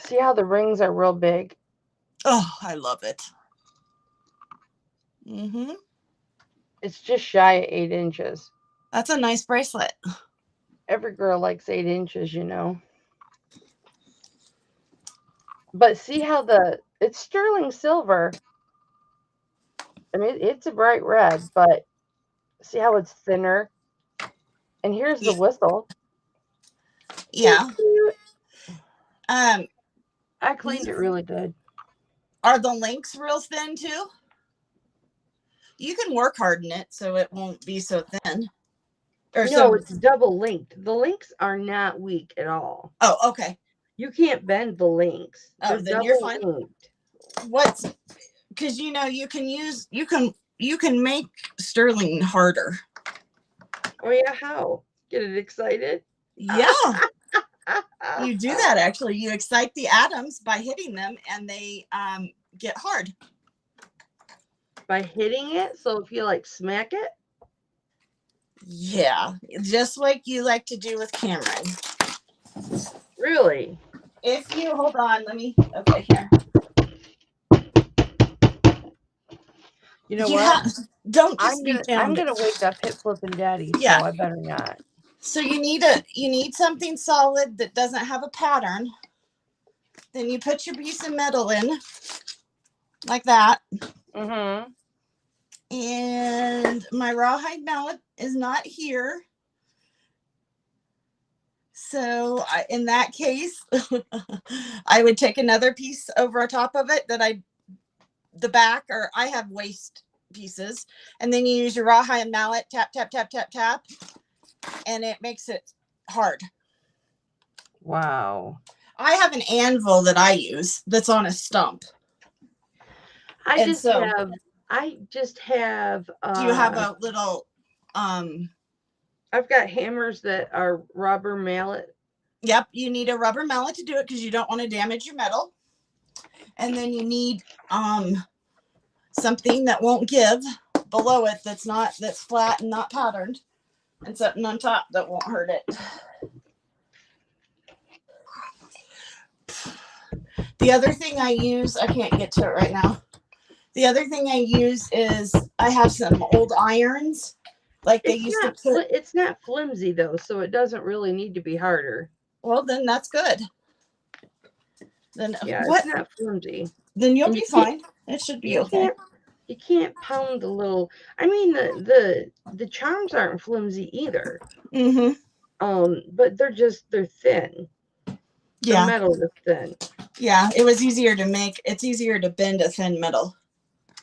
See how the rings are real big? Oh, I love it. Mm-hmm. It's just shy of 8 inches. That's a nice bracelet. Every girl likes 8 inches, you know. But see how it's sterling silver. I mean, it's a bright red, but see how it's thinner? And here's the whistle. Yeah. I cleaned it really good. Are the links real thin too? You can work harden it so it won't be so thin. No, it's double linked. The links are not weak at all. Oh, okay. You can't bend the links. Oh, then you're fine. Linked. Because you can make sterling harder. Oh yeah, how? Get it excited? Yeah. You do that actually. You excite the atoms by hitting them, and they get hard. By hitting it? So if you like smack it? Yeah, just like you like to do with Cameron. Really? If you hold on, okay, here. You know what? Don't just I'm gonna wake up hip flipping daddy, so I better not. So you need something solid that doesn't have a pattern. Then you put your piece of metal in like that. Mm-hmm. And my rawhide mallet is not here. So in that case, I would take another piece over top of it the back, or I have waist pieces. And then you use your rawhide mallet, tap, tap, tap, tap, tap. And it makes it hard. Wow. I have an anvil that I use that's on a stump. I just have do you have a little I've got hammers that are rubber mallet. Yep, you need a rubber mallet to do it because you don't want to damage your metal. And then you need something that won't give below it, that's flat and not patterned, and something on top that won't hurt it. The other thing I use, I can't get to it right now. The other thing I use is I have some old irons. Like they used to put. It's not flimsy though, so it doesn't really need to be harder. Well, then that's good. Then yeah, it's not flimsy. Then you'll be fine. It should be okay. You can't pound the little. I mean, the charms aren't flimsy either. Mm-hmm. But they're thin. Yeah. The metal is thin. Yeah, it was easier to make. It's easier to bend a thin metal.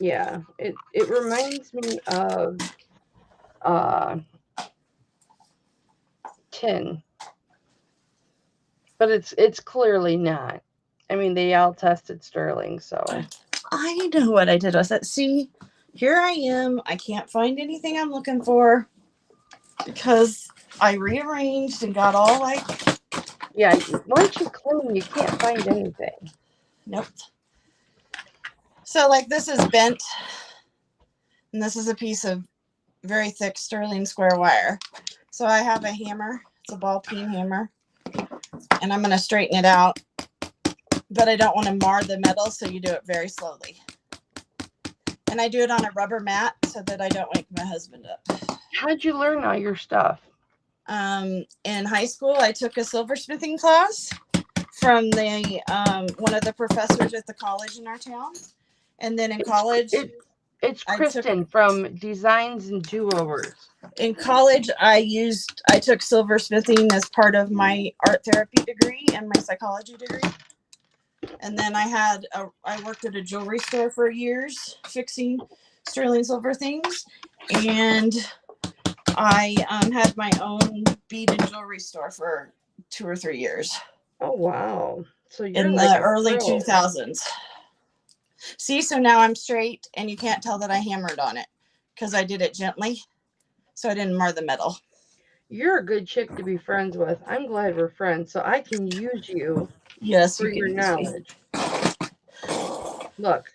Yeah, it reminds me of tin, but it's clearly not. I mean, they all tested sterling, so I know what I did with it. See, here I am. I can't find anything I'm looking for because I rearranged and got all like. yeah. Once you clean, you can't find anything. Nope. So like this is bent, and this is a piece of very thick sterling square wire. So I have a hammer. It's a ball peen hammer, and I'm going to straighten it out. But I don't want to mar the metal, so you do it very slowly. And I do it on a rubber mat so that I don't wake my husband up. How'd you learn all your stuff? In high school, I took a silversmithing class from the one of the professors at the college in our town. And then in college, it's Kristen from Designs and Do-Overs. In college, I took silversmithing as part of my art therapy degree and my psychology degree. And then I worked at a jewelry store for years fixing sterling silver things. And I had my own bead and jewelry store for 2 or 3 years. Oh, wow. So you're in like the early 2000s. See, so now I'm straight and you can't tell that I hammered on it because I did it gently. So I didn't mar the metal. You're a good chick to be friends with. I'm glad we're friends, so I can use you. Yes, for your knowledge. Look,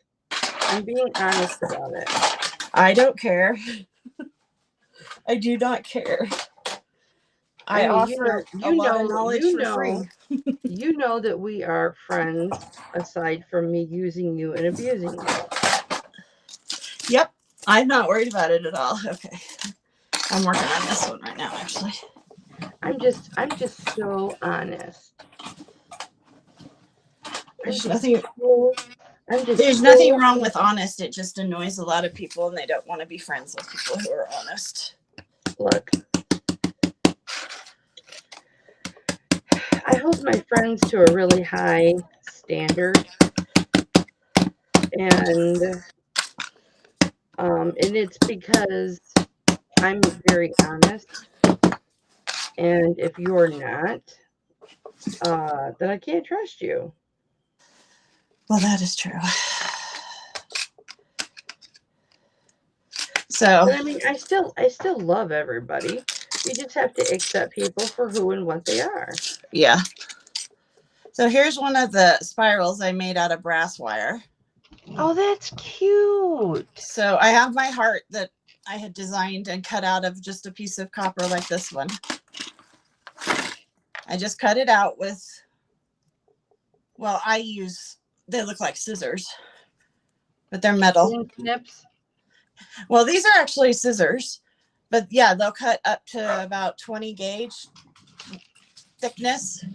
I'm being honest about it. I don't care. I do not care. I offer a lot of knowledge for free. You know that we are friends aside from me using you and abusing you. Yep. I'm not worried about it at all. Okay. I'm working on this one right now, actually. I'm just so honest. There's nothing wrong with honest. It just annoys a lot of people and they don't want to be friends with people who are honest. Look, I hold my friends to a really high standard, and it's because I'm very honest, and if you're not, then I can't trust you. Well, that is true. So, but I mean, I still love everybody. You just have to accept people for who and what they are. Yeah. So here's one of the spirals I made out of brass wire. Oh, that's cute. So I have my heart that I had designed and cut out of just a piece of copper like this one. I just cut it out with, well, they look like scissors, but they're metal. Snips. Well, these are actually scissors, but yeah, they'll cut up to about 20 gauge thickness.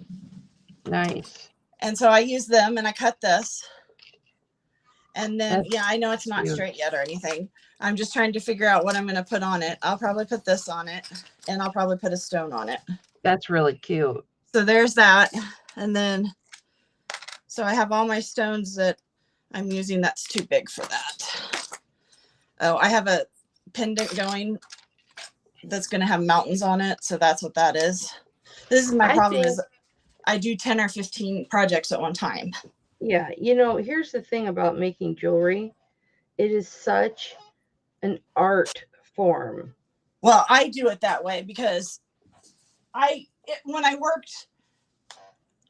Nice. And so I use them and I cut this. And then, That's I know it's not cute. Straight yet or anything. I'm just trying to figure out what I'm going to put on it. I'll probably put this on it and I'll probably put a stone on it. That's really cute. So there's that. And then, so I have all my stones that I'm using. That's too big for that. Oh, I have a pendant going that's going to have mountains on it. So that's what that is. This is my problem is I do 10 or 15 projects at one time. Yeah. Here's the thing about making jewelry. It is such an art form. Well, I do it that way because when I worked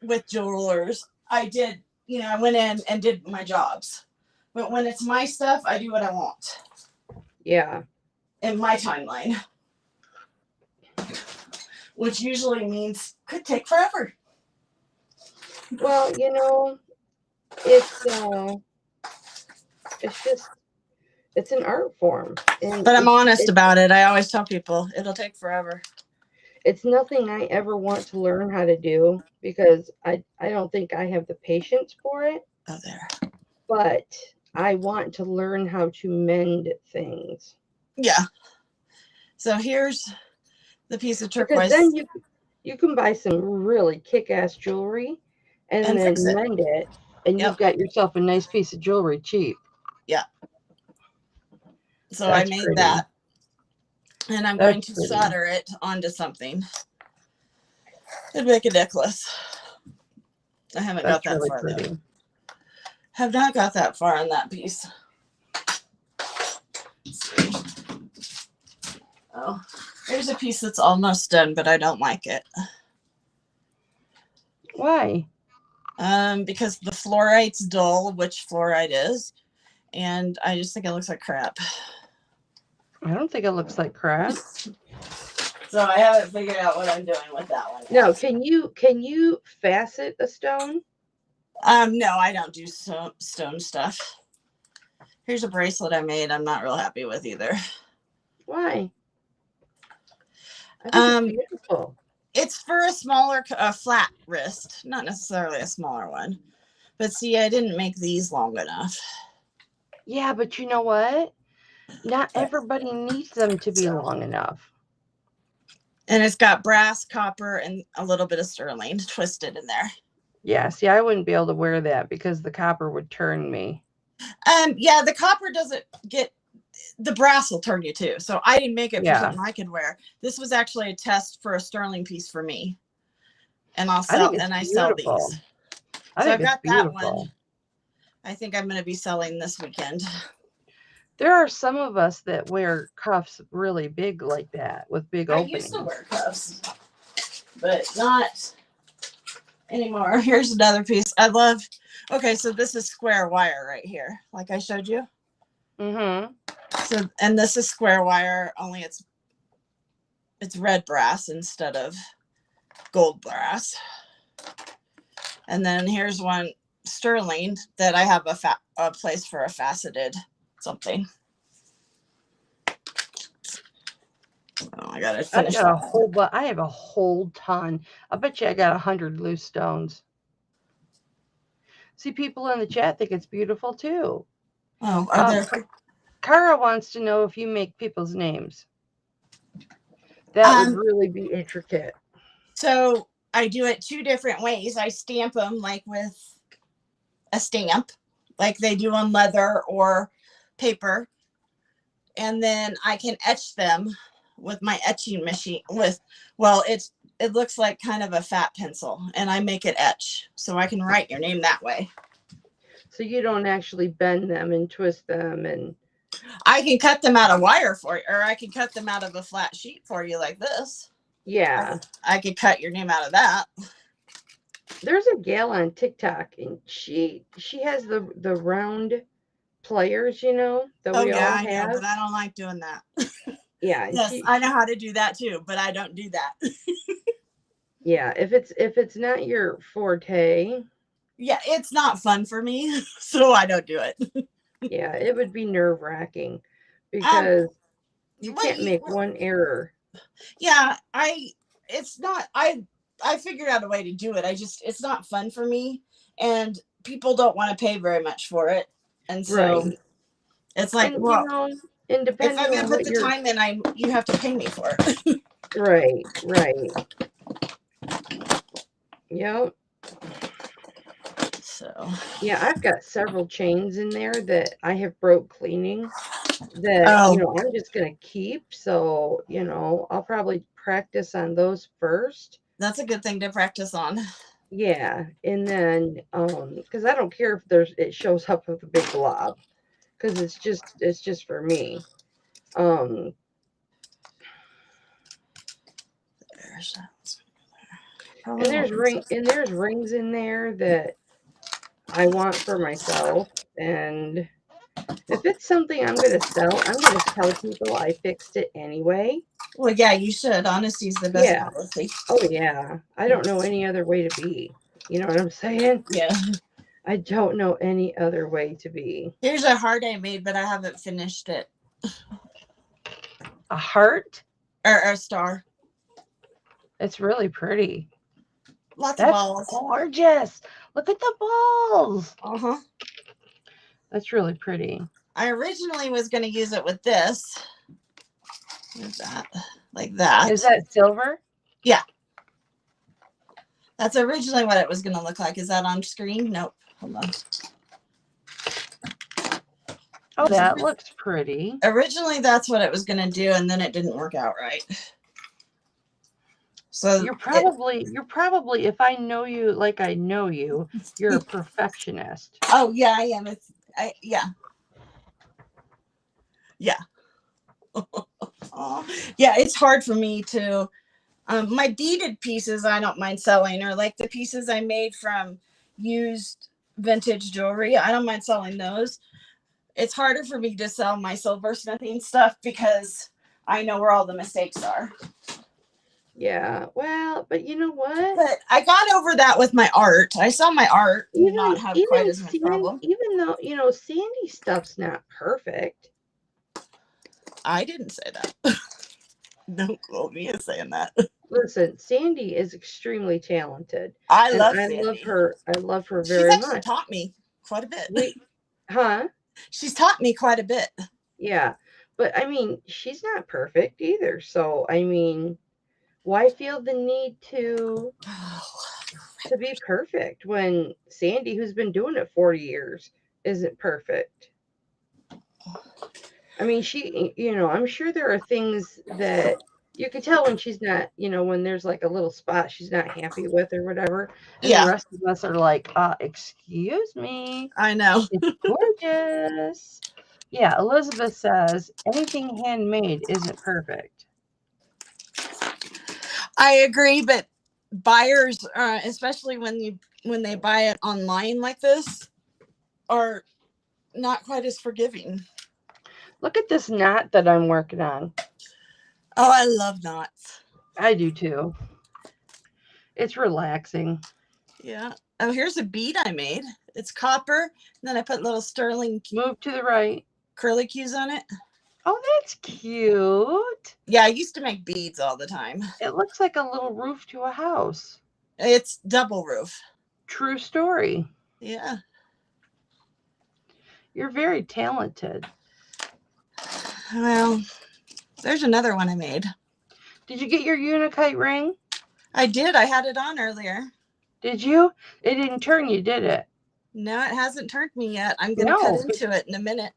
with jewelers, I did, I went in and did my jobs. But when it's my stuff, I do what I want. Yeah. In my timeline. Which usually means could take forever. Well, it's an art form. But I'm honest about it. I always tell people it'll take forever. It's nothing I ever want to learn how to do because I don't think I have the patience for it. Oh, there. But I want to learn how to mend things. Yeah. So here's the piece of turquoise. Because then you can buy some really kick-ass jewelry and then mend it And you've got yourself a nice piece of jewelry cheap. Yeah. So That's I made pretty. that. And I'm going to solder it onto something and make a necklace. I haven't got that far though. Have not got that far on that piece. Let's see. Oh, there's a piece that's almost done, but I don't like it. Why? Because the fluorite's dull, which fluorite is, and I just think it looks like crap. I don't think it looks like crap. So I haven't figured out what I'm doing with that one. No, can you facet a stone? No, I don't do stone stuff. Here's a bracelet I made. I'm not real happy with either. Why? I think it's beautiful. It's for a smaller, flat wrist, not necessarily a smaller one. But see, I didn't make these long enough. Yeah, but you know what? Not everybody needs them to be long enough. And it's got brass, copper, and a little bit of sterling twisted in there. Yeah, see, I wouldn't be able to wear that because the copper would turn me. Yeah, the copper doesn't get, the brass will turn you too. So I didn't make it for something I could wear. This was actually a test for a sterling piece for me. And I'll sell, and I sell these. So I've got that one. I think I'm going to be selling this weekend. There are some of us that wear cuffs really big like that with big openings. I used to wear cuffs, but not anymore. Here's another piece. I love, okay, so this is square wire right here, like I showed you. Mm-hmm. So, and this is square wire, only it's red brass instead of gold brass. And then here's one sterling that I have a place for a faceted something. Oh, I gotta finish. I have a whole ton. I bet you I got 100 loose stones. See, people in the chat think it's beautiful too. Oh, are there? Kara wants to know if you make people's names. That would really be intricate. So I do it two different ways. I stamp them like with a stamp, like they do on leather or paper. And then I can etch them with my etching machine it looks like kind of a fat pencil, and I make it etch so I can write your name that way. So you don't actually bend them and twist them, and I can cut them out of wire for you, or I can cut them out of a flat sheet for you like this. Yeah. I could cut your name out of that. There's a gal on TikTok, and she has the round pliers, you know, that we all have. I know, but I don't like doing that. Yeah. Yes, I know how to do that too, but I don't do that. Yeah, if it's not your forte. Yeah, it's not fun for me, so I don't do it. Yeah, it would be nerve-wracking because you can't make one error. Yeah, I figured out a way to do it. It's not fun for me, and people don't want to pay very much for it. And so it's like, and, well, you know, independent if I'm gonna put the time in, you have to pay me for it. Right. Yep. So yeah, I've got several chains in there that I have broke cleaning that you know I'm just gonna keep. So you know I'll probably practice on those first. That's a good thing to practice on. Yeah, and then because I don't care if it shows up with a big blob, because it's just for me. And there's rings in there that I want for myself, and if it's something I'm going to sell, I'm going to tell people I fixed it anyway. Well, yeah, you should. Honesty is the best policy. Oh, yeah. I don't know any other way to be. You know what I'm saying? Yeah. I don't know any other way to be. Here's a heart I made, but I haven't finished it. A heart? Or a star. It's really pretty. Lots of balls. Gorgeous. Look at the balls. Uh-huh. That's really pretty. I originally was going to use it with this. There's that. Like that. Is that silver? Yeah. That's originally what it was going to look like. Is that on screen? Nope. Hold on. Oh, that looks pretty. Originally, that's what it was going to do, and then it didn't work out right. So you're probably, if I know you like I know you, you're a perfectionist. Oh yeah, I am. Yeah. Yeah, it's hard for me to. My beaded pieces I don't mind selling, or like the pieces I made from used vintage jewelry. I don't mind selling those. It's harder for me to sell my silversmithing stuff because I know where all the mistakes are. Yeah, well, but you know what? But I got over that with my art. I saw my art not have quite as much problem. Even though, Sandy stuff's not perfect. I didn't say that. Don't quote me as saying that. Listen, Sandy is extremely talented. I love her. I love her very much. She's actually taught me quite a bit. She's taught me quite a bit. Yeah, but I mean, she's not perfect either. So I mean, why feel the need to be perfect when Sandy, who's been doing it 40 years, isn't perfect? I mean, she, I'm sure there are things that you could tell when she's not, when there's like a little spot she's not happy with or whatever. And the rest of us are like, excuse me. I know. It's gorgeous. Yeah, Elizabeth says anything handmade isn't perfect. I agree, but buyers, especially when they buy it online like this, are not quite as forgiving. Look at this knot that I'm working on. Oh, I love knots. I do too. It's relaxing. Yeah. Oh, here's a bead I made. It's copper. And then I put little sterling. Move to the right. Curly cues on it. Oh, that's cute. Yeah, I used to make beads all the time. It looks like a little roof to a house. It's double roof. True story. Yeah. You're very talented. Well, there's another one I made. Did you get your Untitled ring? I did. I had it on earlier. Did you? It didn't turn you, did it? No, it hasn't turned me yet. I'm going to cut into it in a minute.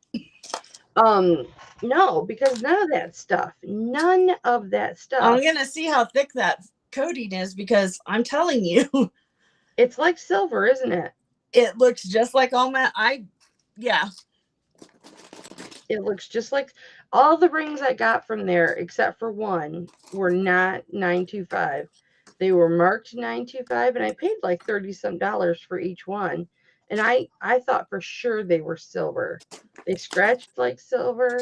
No, because none of that stuff. I'm going to see how thick that coating is because I'm telling you. It's like silver, isn't it? It looks just like yeah. It looks just like all the rings I got from there, except for one, were not 925. They were marked 925, and I paid like $30-some for each one. And I thought for sure they were silver. They scratched like silver.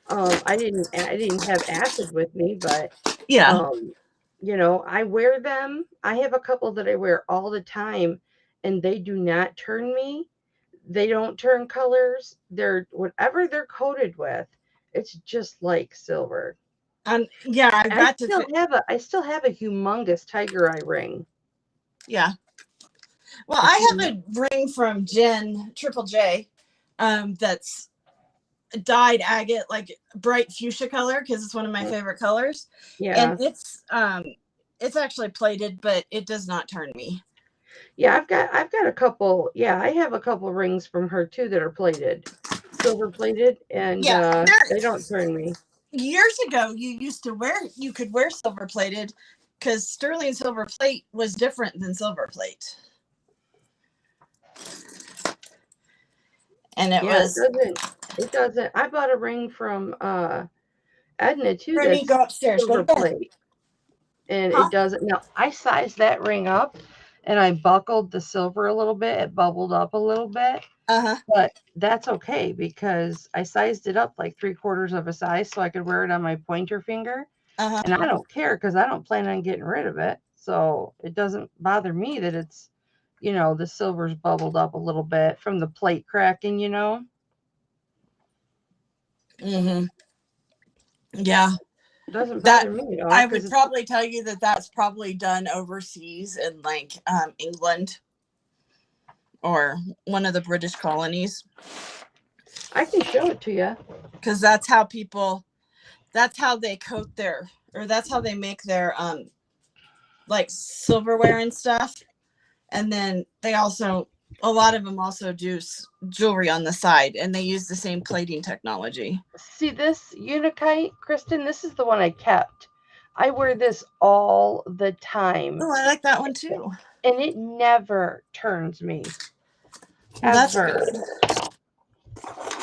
I didn't have acid with me, but yeah. I wear them. I have a couple that I wear all the time, and they do not turn me. They don't turn colors. They're whatever they're coated with. It's just like silver. Yeah, I still have a humongous tiger eye ring. Yeah. Well, I have a ring from Triple J, that's dyed agate, like bright fuchsia color, because it's one of my favorite colors. Yeah. And it's actually plated, but it does not turn me. Yeah, I've got a couple. Yeah, I have a couple rings from her too that are plated, silver plated, and they don't turn me. Years ago, you could wear silver plated because sterling silver plate was different than silver plate. And it doesn't. I bought a ring from Edna too. Brittany, go upstairs. Silver plate. And it doesn't. Now, I sized that ring up and I buckled the silver a little bit. It bubbled up a little bit. But that's okay because I sized it up like 3/4 of a size so I could wear it on my pointer finger. And I don't care because I don't plan on getting rid of it. So it doesn't bother me that it's, the silver's bubbled up a little bit from the plate cracking, Yeah. Doesn't bother me at all. I would probably tell you that that's probably done overseas in like England or one of the British colonies. I can show it to you. Because that's how they coat that's how they make their like silverware and stuff. And then they also, a lot of them also do jewelry on the side, and they use the same plating technology. See this Unikite, Kristen? This is the one I kept. I wear this all the time. Oh, I like that one too. And it never turns me. Well, that's Ever. good.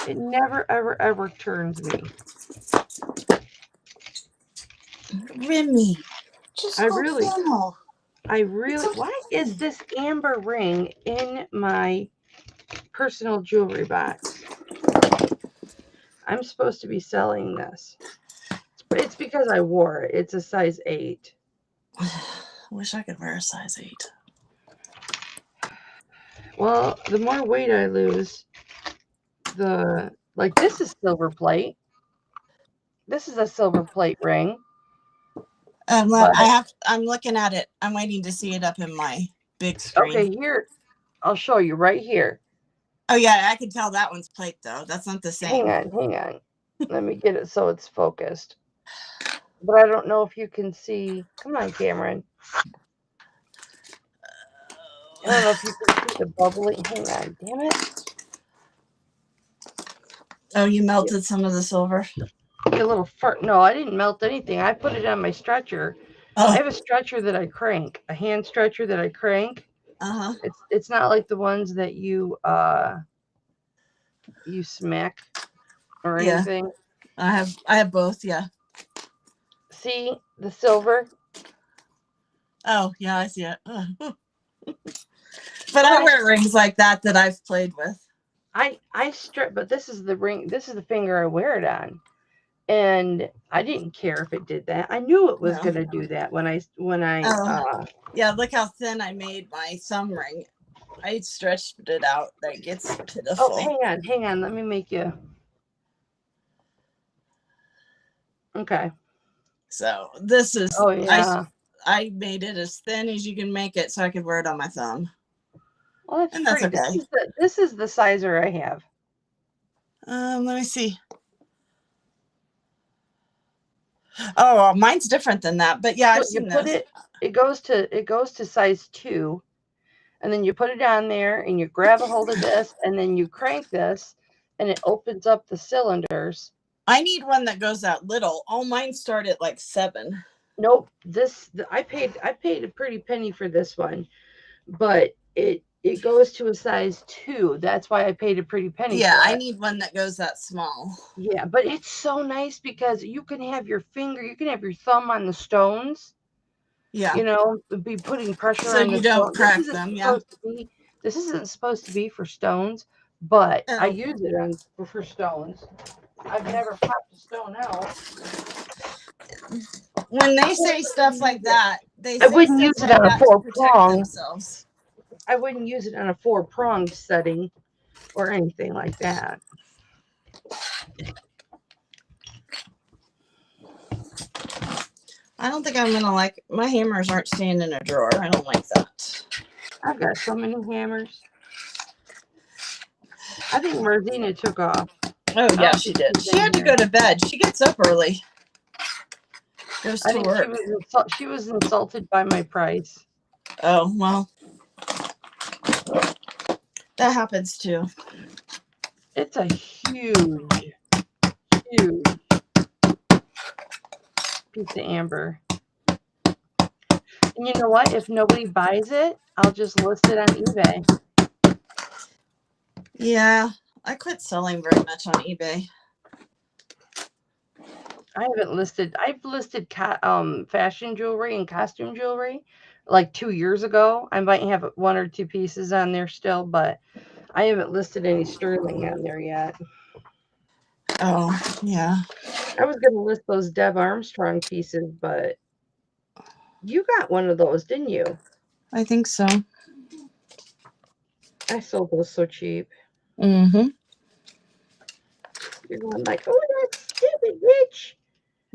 It never, ever, ever turns me. Remy, just I go really, camel. Why is this amber ring in my personal jewelry box? I'm supposed to be selling this. It's because I wore it. It's a size 8. Wish I could wear a size 8. Well, the more weight I lose, like this is silver plate. This is a silver plate ring. I'm looking at it. I'm waiting to see it up in my big screen. Okay, here. I'll show you right here. Oh yeah, I can tell that one's plate though. That's not the same. Hang on. Let me get it so it's focused. But I don't know if you can see. Come on, Cameron. I don't know if you can see the bubbling. Hang on, damn it. Oh, you melted some of the silver? A little fart. No, I didn't melt anything. I put it on my stretcher. Oh. I have a stretcher that I crank, a hand stretcher that I crank. Uh-huh. It's not like the ones that you smack or anything. I have both, yeah. See the silver? Oh, yeah, I see it. But I wear rings like that I've played with. I strip, but this is the ring. This is the finger I wear it on, and I didn't care if it did that. I knew it was gonna do that when I. Yeah, look how thin I made my thumb ring. I stretched it out. That gets pitiful. Oh, hang on. Let me make you. Okay. So this is. Oh yeah. I made it as thin as you can make it, so I could wear it on my thumb. Well, that's pretty. Okay. This is the sizer I have. Let me see. Oh, well, mine's different than that, but yeah, I've seen this. It goes to size 2, and then you put it on there, and you grab a hold of this, and then you crank this, and it opens up the cylinders. I need one that goes that little. All mine start at like 7. Nope. I paid a pretty penny for this one, but it goes to a size 2. That's why I paid a pretty penny. Yeah, I need one that goes that small. Yeah, but it's so nice because you can have your finger, you can have your thumb on the stones. Yeah. You know, be putting pressure so on the you don't crack them. Yeah. This isn't supposed to be for stones, but I use it for stones. I've never popped a stone out. When they say stuff like that, I wouldn't use it on a 4-prong. I wouldn't use it on a 4-pronged setting or anything like that. I don't think I'm gonna like my hammers aren't staying in a drawer. I don't like that. I've got so many hammers. I think Marzina took off. Oh yeah, she did. She had to go to bed. She gets up early. Goes to work. She was insulted by my price. Oh well, that happens too. It's a huge piece of amber. And you know what? If nobody buys it, I'll just list it on eBay. Yeah, I quit selling very much on eBay. I've listed fashion jewelry and costume jewelry like 2 years ago. I might have 1 or 2 pieces on there still, but I haven't listed any sterling on there yet. Oh, yeah. I was going to list those Deb Armstrong pieces, but you got one of those, didn't you? I think so. I sold those so cheap. Mm-hmm. You're going like, oh, that's stupid, bitch.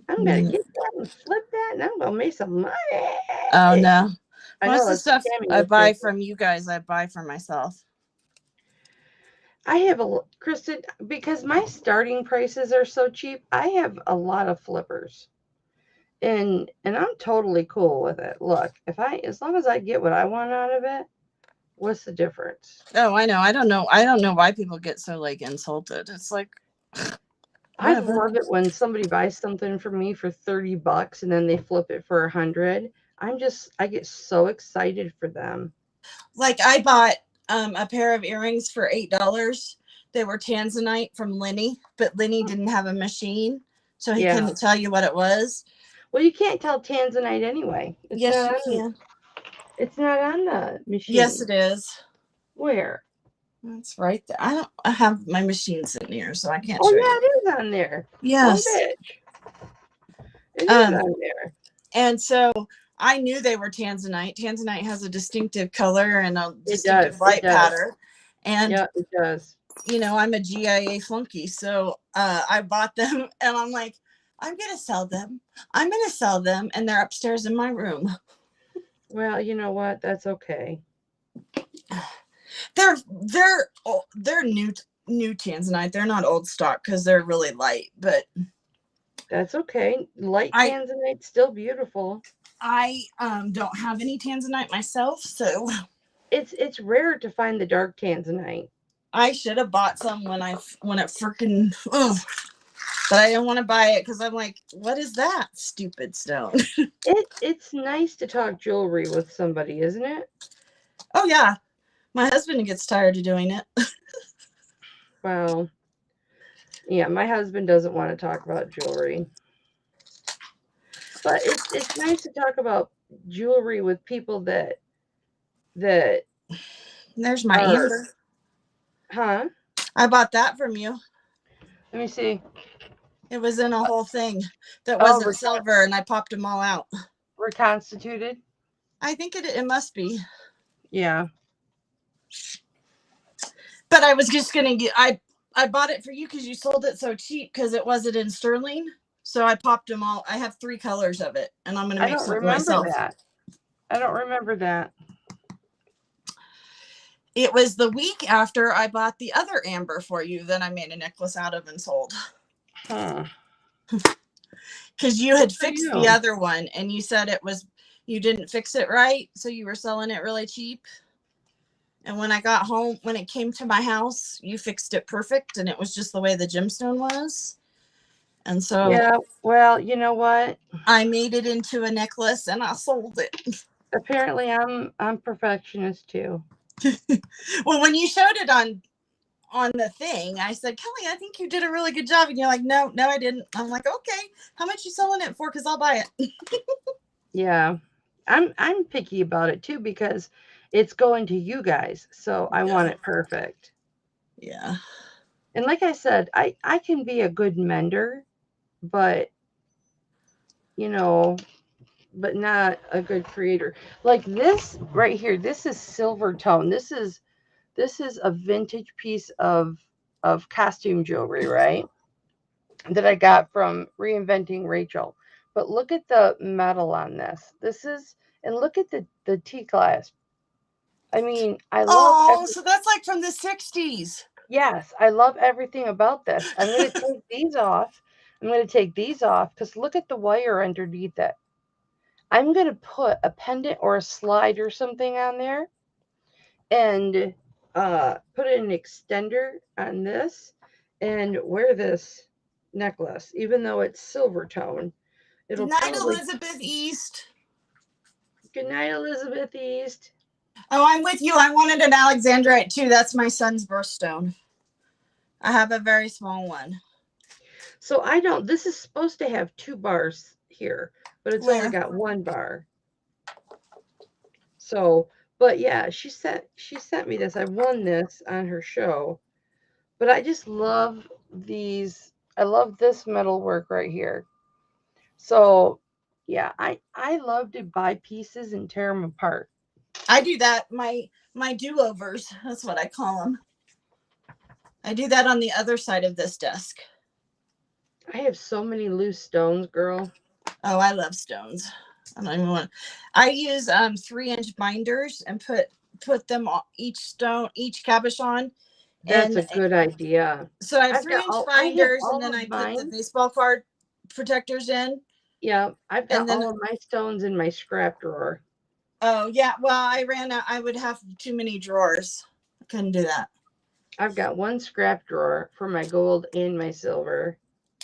I'm going to get that and flip that, and I'm going to make some money. Oh, no. Most of the stuff I buy from you guys, I buy for myself. I have Kristen, because my starting prices are so cheap, I have a lot of flippers. And I'm totally cool with it. Look, as long as I get what I want out of it, what's the difference? Oh, I know. I don't know why people get so like insulted. It's like, I whatever. love it when somebody buys something from me for $30 and then they flip it for $100. I get so excited for them. Like I bought a pair of earrings for $8. They were Tanzanite from Lenny, but Lenny didn't have a machine, so he couldn't tell you what it was. Well, you can't tell Tanzanite anyway. Yes, you can. It's not on the machine. Yes, it is. Where? It's right there. I have my machines in here, so I can't Oh show yeah, you. it is on there. Yes. It is on there. And so I knew they were Tanzanite. Tanzanite has a distinctive color and a distinctive light pattern. And yeah, it does. You know, I'm a GIA flunky, so I bought them, and I'm like, I'm gonna sell them. And they're upstairs in my room. Well, you know what? That's okay. They're new Tanzanite. They're not old stock because they're really light, but that's okay. Light Tanzanite's still beautiful. I don't have any Tanzanite myself, so it's rare to find the dark Tanzanite. I should have bought some when it freaking but I didn't want to buy it because I'm like, what is that stupid stone? It's nice to talk jewelry with somebody, isn't it? Oh yeah, my husband gets tired of doing it. Well, yeah, my husband doesn't want to talk about jewelry, but it's nice to talk about jewelry with people that there's my amber. Huh? I bought that from you. Let me see. It was in a whole thing that wasn't silver, and I popped them all out. Reconstituted? I think it must be. Yeah. But I was just gonna get. I bought it for you because you sold it so cheap because it wasn't in sterling. So I popped them all. I have 3 colors of it, and I'm gonna make some myself. I don't remember that. It was the week after I bought the other amber for you that I made a necklace out of and sold. Huh. Because you had fixed the other one, and you said you didn't fix it right, so you were selling it really cheap. And when I got home, when it came to my house, you fixed it perfect, and it was just the way the gemstone was. And so yeah, well, you know what? I made it into a necklace and I sold it. Apparently I'm perfectionist too. Well, when you showed it on the thing, I said, Kelly, I think you did a really good job. And you're like, no, I didn't. I'm like, okay, how much you selling it for? Because I'll buy it. Yeah. I'm picky about it too because it's going to you guys. So I want it perfect. Yeah. And like I said, I can be a good mender, but but not a good creator. Like this right here, this is silver tone. This is a vintage piece of costume jewelry, right? That I got from Reinventing Rachel. But look at the metal on this. And look at the T-clasp. I mean, I love so that's like from the 60s. Yes, I love everything about this. I'm going to take these off. Because look at the wire underneath it. I'm going to put a pendant or a slide or something on there and put an extender on this and wear this necklace, even though it's silver tone. Good night, Elizabeth East. Good night, Elizabeth East. Oh, I'm with you. I wanted an Alexandrite too. That's my son's birthstone. I have a very small one. So this is supposed to have 2 bars here, but it's only got 1 bar. So, but yeah, she sent me this. I won this on her show. But I just love these. I love this metal work right here. So, yeah, I love to buy pieces and tear them apart. I do that. My do-overs, that's what I call them. I do that on the other side of this desk. I have so many loose stones, girl. Oh, I love stones. I don't even want. I use 3-inch binders and put them on each cabochon. That's a good idea. So I have 3-inch binders, and then I put the baseball card protectors in, Yeah, I've got And then, all of my stones in my scrap drawer. oh yeah, well, I ran out. I would have too many drawers. I couldn't do that. I've got one scrap drawer for my gold and my silver.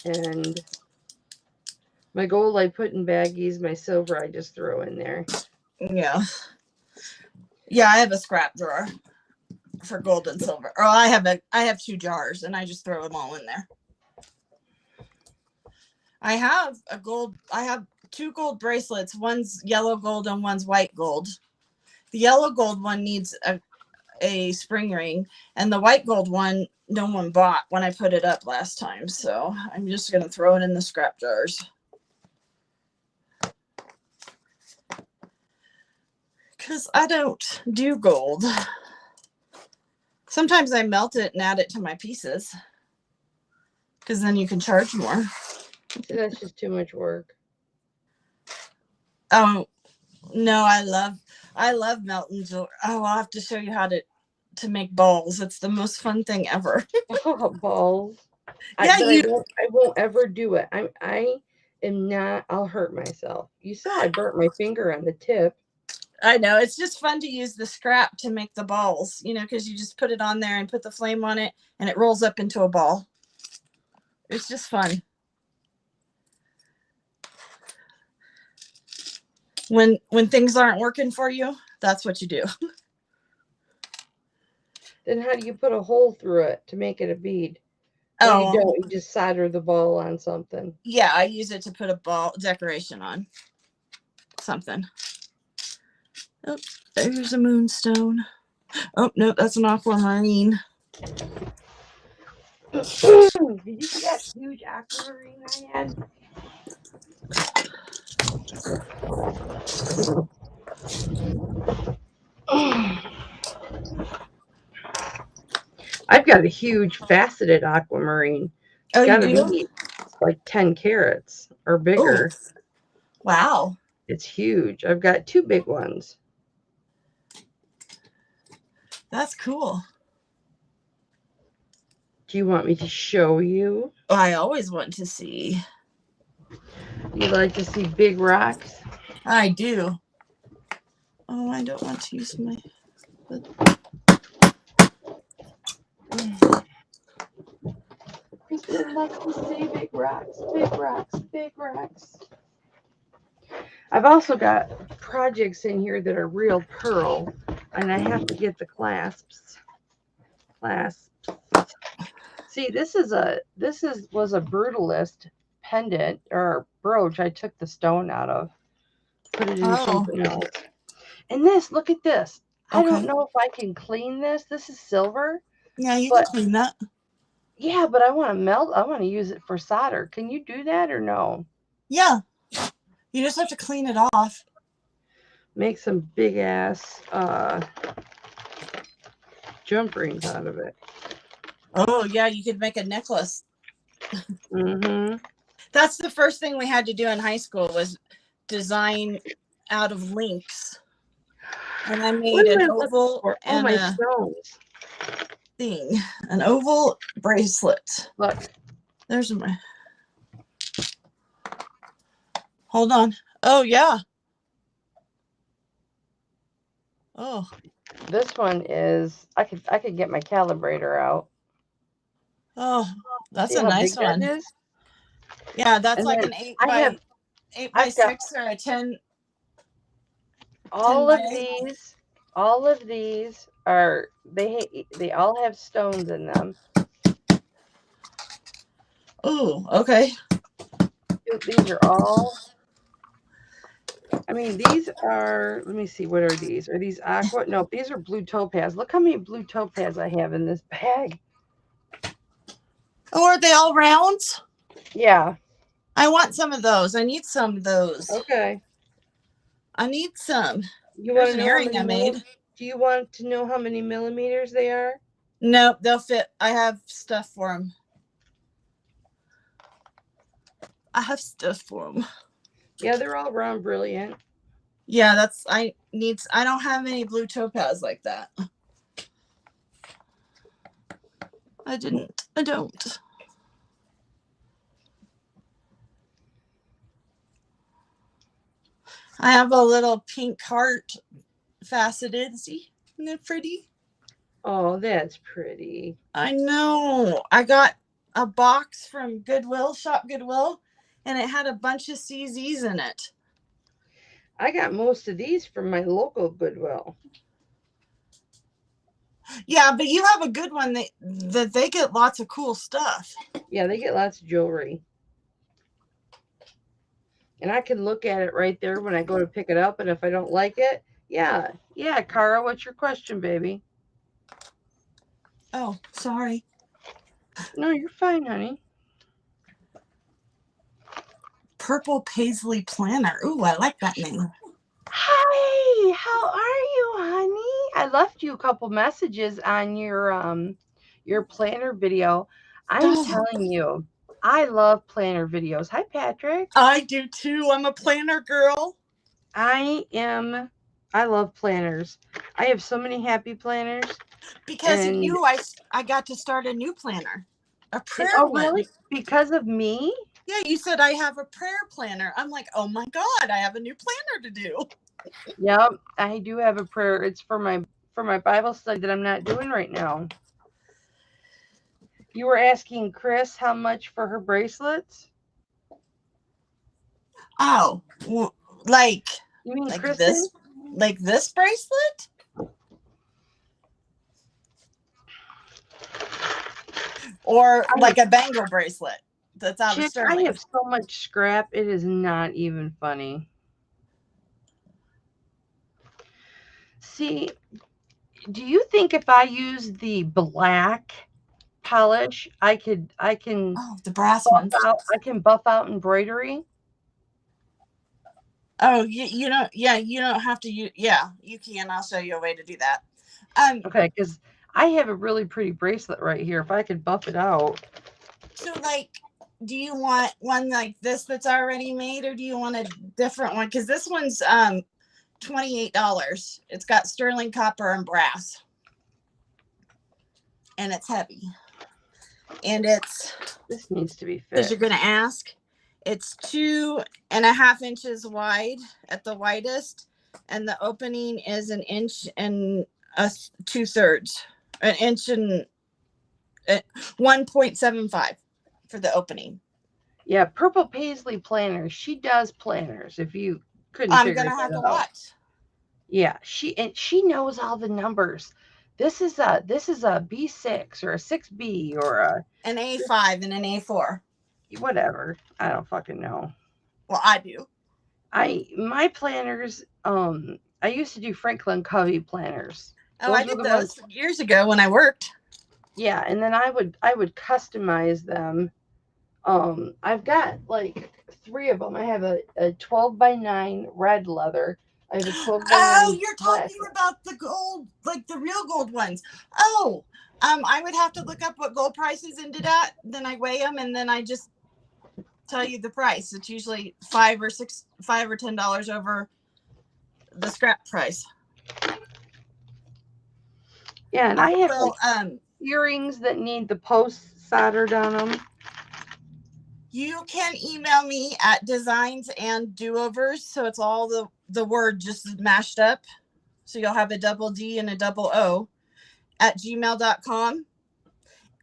And my gold I put in baggies, my silver I just throw in there. Yeah. Yeah, I have a scrap drawer for gold and silver. Or I have 2 jars and I just throw them all in there. I have 2 gold bracelets. One's yellow gold and one's white gold. The yellow gold one needs a spring ring, and the white gold one no one bought when I put it up last time. So I'm just gonna throw it in the scrap jars. Because I don't do gold. Sometimes I melt it and add it to my pieces. Because then you can charge more. See, that's just too much work. Oh no, I love melting jewelry. Oh, I'll have to show you how to make balls. It's the most fun thing ever. Oh, balls. Yeah, I won't ever do it. I am not. I'll hurt myself. You saw I burnt my finger on the tip. I know. It's just fun to use the scrap to make the balls, because you just put it on there and put the flame on it and it rolls up into a ball. It's just fun. When things aren't working for you, that's what you do. Then how do you put a hole through it to make it a bead? Oh, you don't. You just solder the ball on something. Yeah, I use it to put a ball decoration on something. Oh, there's a moonstone. Oh, no, that's an aquamarine. Did you see that huge aquamarine I had? I've got a huge faceted aquamarine. Oh, It's you got to do? be like 10 carats or bigger. Oh, wow. It's huge. I've got 2 big ones. That's cool. Do you want me to show you? I always want to see. You like to see big rocks? I do. Oh, I don't want to use my... Kristen likes to see big rocks, big rocks, big rocks. I've also got projects in here that are real pearl, and I have to get the clasps. See, this was a brutalist pendant or brooch. I took the stone out of, put it in something else. And this, look at this. Okay. I don't know if I can clean this. This is silver. Yeah, you can clean that. Yeah, but I want to melt. I want to use it for solder. Can you do that or no? Yeah. You just have to clean it off. Make some big ass jump rings out of it. Oh, yeah, you could make a necklace. Mm-hmm. That's the first thing we had to do in high school was design out of links. And I made an oval and a stones. thing. An oval bracelet. Look. There's my... Hold on. Oh, yeah. Oh. This one is... I could get my calibrator out. Oh, that's a nice one. That is? Yeah, that's like an 8 by 6 or a 10. All of these are... They all have stones in them. Oh, okay. These are all... I mean, these are... Let me see. What are these? Are these aqua? No, these are blue topaz. Look how many blue topaz I have in this bag. Oh, are they all rounds? Yeah. I want some of those. I need some of those. Okay. I need some. You want an earring I made. Do you want to know how many millimeters they are? Nope, they'll fit. I have stuff for them. Yeah, they're all round brilliant. Yeah, I don't have any blue topaz like that. I don't. I have a little pink heart faceted. See, isn't it pretty? Oh, that's pretty. I know. I got a box from Goodwill, Shop Goodwill, and it had a bunch of CZs in it. I got most of these from my local Goodwill. Yeah, but you have a good one that they get lots of cool stuff. Yeah, they get lots of jewelry. And I can look at it right there when I go to pick it up, and if I don't like it, yeah, Cara, what's your question, baby? Oh, sorry. No, you're fine, honey. Purple Paisley Planner. Ooh, I like that name. Hi, how are you, honey? I left you a couple messages on your planner video. I'm telling you, I love planner videos. Hi, Patrick. I do too. I'm a planner girl. I love planners. I have so many happy planners. Because of you, I got to start a new planner. A prayer one. Really? Because of me? Yeah, you said I have a prayer planner. I'm like, oh my God, I have a new planner to do. Yep, I do have a prayer. It's for my Bible study that I'm not doing right now. You were asking Chris how much for her bracelets? Oh, like you mean like Kristen? this bracelet? Or like a bangle bracelet that's out of sterling. I have so much scrap, it is not even funny. See, do you think if I use the black polish, I can the brass one. I can buff out embroidery? Oh, you know, yeah, you don't have to use, yeah, you can. I'll show you a way to do that. Okay, because I have a really pretty bracelet right here. If I could buff it out. So, like, do you want one like this that's already made, or do you want a different one? Because this one's $28. It's got sterling copper and brass, and it's heavy. And this needs to be fixed. Because you're gonna ask, it's 2.5 inches wide at the widest, and the opening is 1 inch and 2/3, 1 inch and 1.75 for the opening. Yeah, Purple Paisley Planner. She does planners. If you couldn't, I'm gonna have to watch. Yeah, she knows all the numbers. This is a B6 or a 6B or an A5 and an A4. Whatever. I don't fucking know. Well, I do. My planners. I used to do Franklin Covey planners. Oh, I did those years ago when I worked. Yeah, and then I would customize them. I've got like 3 of them. I have a 12x9 red leather. I have a 12x9. Oh, you're talking about the gold, like the real gold ones. Oh, I would have to look up what gold prices ended at. Then I weigh them, and then I just tell you the price. It's usually $5 or $10 over the scrap price. Yeah, and I have earrings that need the posts soldered on them. You can email me at designs and do-overs. So it's all the word just mashed up. So you'll have a double D and a double O at gmail.com.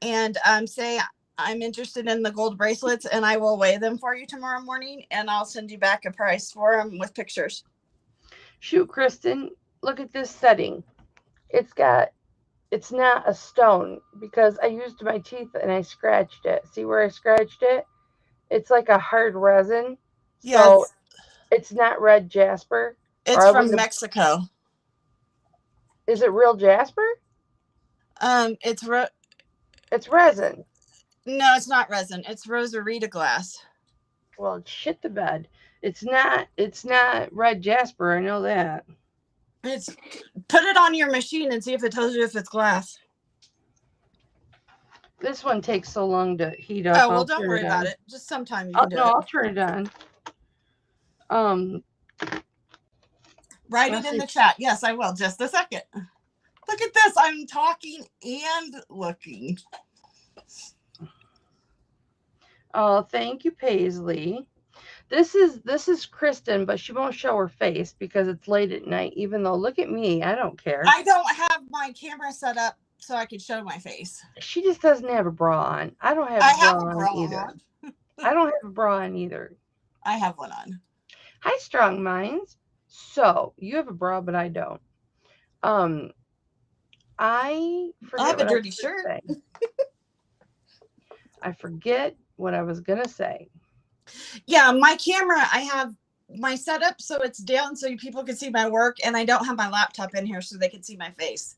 And say I'm interested in the gold bracelets, and I will weigh them for you tomorrow morning, and I'll send you back a price for them with pictures. Shoot, Kristen, look at this setting. It's not a stone because I used my teeth and I scratched it. See where I scratched it? It's like a hard resin. Yes. So it's not red Jasper. It's from Mexico. Is it real Jasper? It's resin. No, it's not resin. It's Rosarita glass. Well, shit the bed. It's not red Jasper. I know that. Put it on your machine and see if it tells you if it's glass. This one takes so long to heat up. Oh, well, don't worry about it. Just sometime you can do it. I'll turn it on. Write it in the chat. Yes, I will. Just a second. Look at this. I'm talking and looking. Oh, thank you, Paisley. This is Kristen, but she won't show her face because it's late at night. Even though, look at me, I don't care. I don't have my camera set up so I can show my face. She just doesn't have a bra on. I don't have I a bra have a bra on either. on. I don't have a bra on either. I have one on. Hi, Strong Minds. So you have a bra, but I don't. I forget have a what I dirty was shirt. gonna say. I forget what I was gonna say. Yeah, my camera, I have my setup so it's down so people can see my work, and I don't have my laptop in here so they can see my face.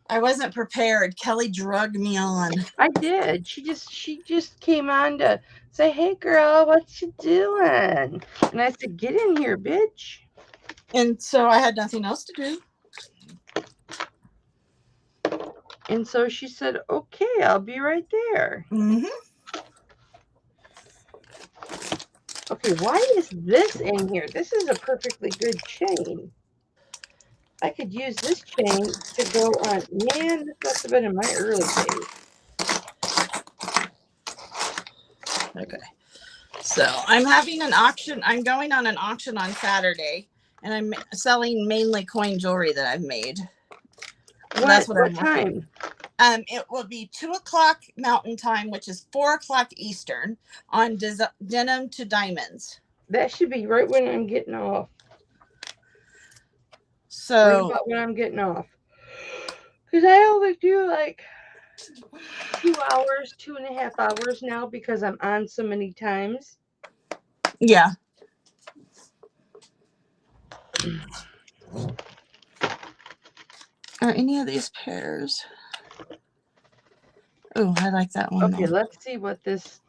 I wasn't prepared. Kelly drugged me on. I did. She just came on to say, "Hey, girl, what you doing?" And I said, "Get in here, bitch." And so I had nothing else to do. And so she said, "Okay, I'll be right there." Mm-hmm. Okay, why is this in here? This is a perfectly good chain. I could use this chain to go on. Man, this must have been in my early days. Okay. So I'm having an auction. I'm going on an auction on Saturday, and I'm selling mainly coin jewelry that I've made. That's what time? It will be 2:00 Mountain Time, which is 4:00 Eastern, on Denim to Diamonds. That should be right when I'm getting off. So right about when I'm getting off. Because I only do like 2 hours, 2.5 hours now because I'm on so many times. Yeah. Are any of these pairs? Oh, I like that one. Okay, let's see what this.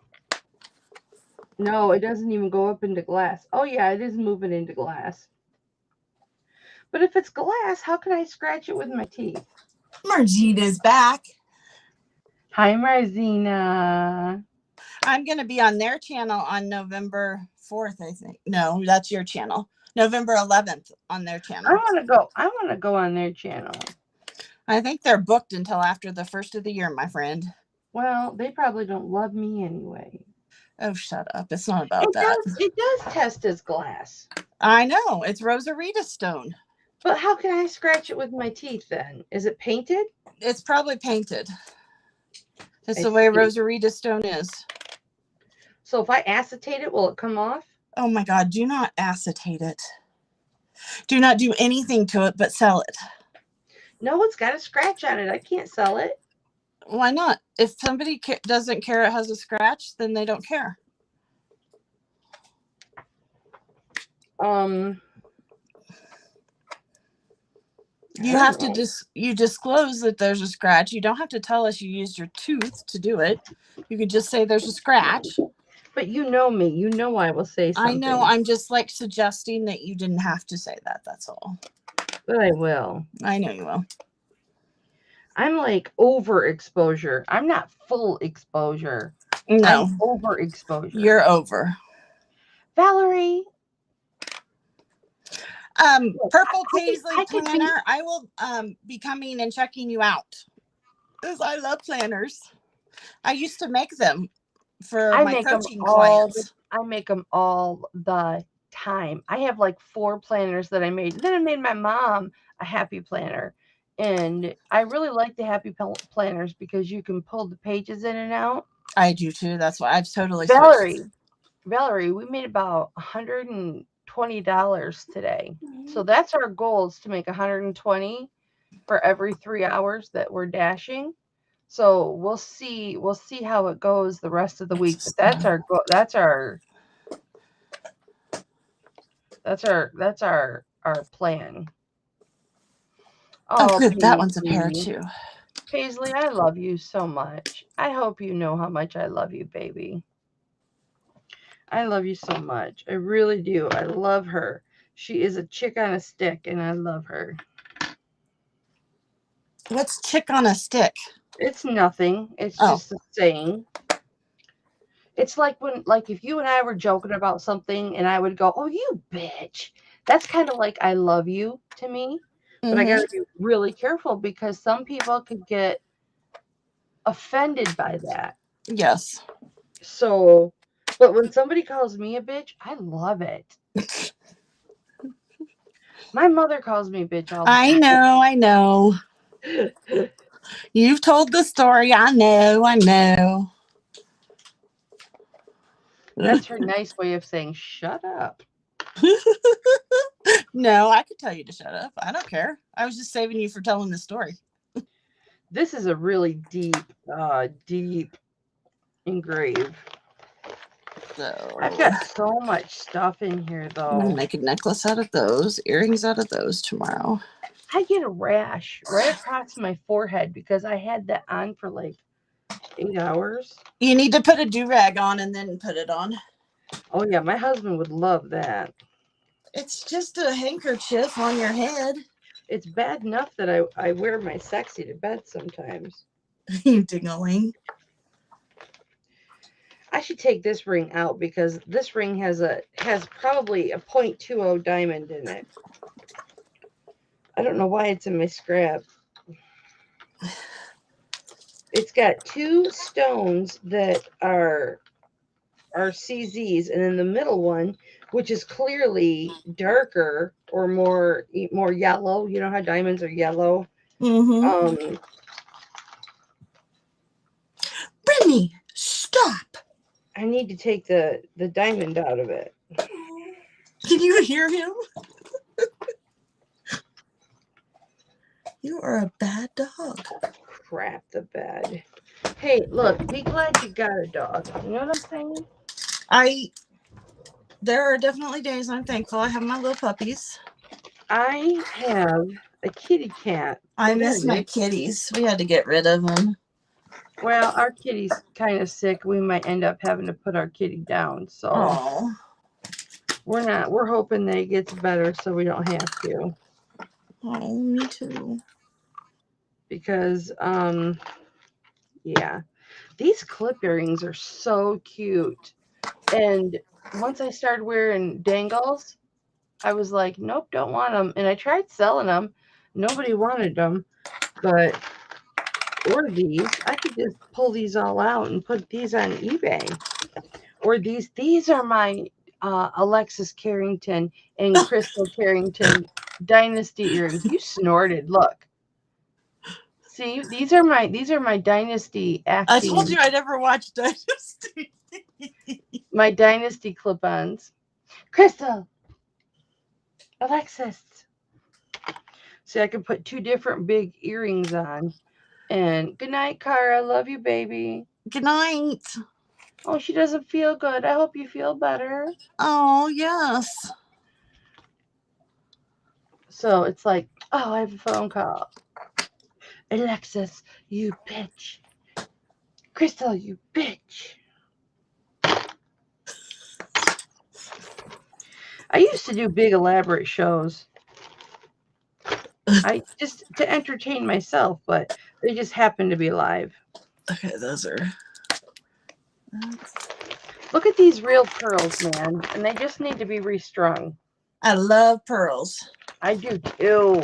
No, it doesn't even go up into glass. Oh, yeah, it is moving into glass. But if it's glass, how can I scratch it with my teeth? Margina's back. Hi, Marzina. I'm going to be on their channel on November 4th, I think. No, that's your channel. November 11th on their channel. I want to go on their channel. I think they're booked until after the first of the year, my friend. Well, they probably don't love me anyway. Oh, shut up. It's not about that. It does test as glass. I know. It's Rosarita stone. But how can I scratch it with my teeth then? Is it painted? It's probably painted. That's the way Rosarita stone is. So if I acetate it, will it come off? Oh my God, do not acetate it. Do not do anything to it but sell it. No, it's got a scratch on it. I can't sell it. Why not? If somebody doesn't care it has a scratch, then they don't care. You have to you disclose that there's a scratch. You don't have to tell us you used your tooth to do it. You could just say there's a scratch. But you know me. You know I will say something. I know. I'm just like suggesting that you didn't have to say that. That's all. But I will. I know you will. I'm like overexposure. I'm not full exposure. No. I'm overexposure. You're over. Valerie. Purple Paisley planner. I will be coming and checking you out. Because I love planners. I used to make them for my coaching clients. I make them all the time. I have like 4 planners that I made. Then I made my mom a happy planner. And I really like the happy planners because you can pull the pages in and out. I do too. That's why I've totally Valerie, we made about $120 today. So that's our goal, is to make $120 for every 3 hours that we're dashing. So we'll see how it goes the rest of the week. But that's our plan. Oh, good. That one's a pair too. Paisley, I love you so much. I hope you know how much I love you, baby. I love you so much. I really do. I love her. She is a chick on a stick, and I love her. What's chick on a stick? It's nothing. It's just a saying. It's like if you and I were joking about something, and I would go, "Oh, you bitch." That's kind of like I love you to me. But I got to be really careful because some people could get offended by that. Yes. So, but when somebody calls me a bitch, I love it. My mother calls me a bitch all the I know. time. You've told the story. I know. That's her nice way of saying shut up. No, I could tell you to shut up. I don't care. I was just saving you for telling the story. This is a really deep engrave. So I've got so much stuff in here, I'm though. gonna make a necklace out of those, earrings out of those tomorrow. I get a rash right across my forehead because I had that on for like 8 hours. You need to put a do-rag on and then put it on. Oh yeah, my husband would love that. It's just a handkerchief on your head. It's bad enough that I wear my sexy to bed sometimes. You ding-a-ling. I should take this ring out because this ring has probably a 0.20 diamond in it. I don't know why it's in my scrap. It's got 2 stones that are CZs, and then the middle one, which is clearly darker or more yellow. You know how diamonds are yellow. Mm-hmm. Brittany, stop! I need to take the diamond out of it. Can you hear him? You are a bad dog. Crap the bed. Hey, look, be glad you got a dog. You know what I'm saying? There are definitely days I'm thankful I have my little puppies. I have a kitty cat. I miss my kitties. We had to get rid of them. Well, our kitty's kind of sick. We might end up having to put our kitty down. So Aww. We're hoping that it gets better so we don't have to. Oh, me too. Because, yeah. These clip earrings are so cute. And once I started wearing dangles, I was like, nope, don't want them. And I tried selling them. Nobody wanted them. But, or these, I could just pull these all out and put these on eBay. Or these are my Alexis Carrington and Crystal Carrington Dynasty earrings. You snorted. Look. See, these are my Dynasty acting. I told you I never watched Dynasty. My Dynasty clip-ons. Crystal. Alexis. See, I can put 2 different big earrings on. And good night, Cara. Love you, baby. Good night. Oh, she doesn't feel good. I hope you feel better. Oh, yes. So it's like, oh, I have a phone call. Alexis, you bitch. Crystal, you bitch. I used to do big elaborate shows. I just to entertain myself, but they just happen to be live. Okay, those are. Look at these real pearls, man, and they just need to be restrung. I love pearls. I do too.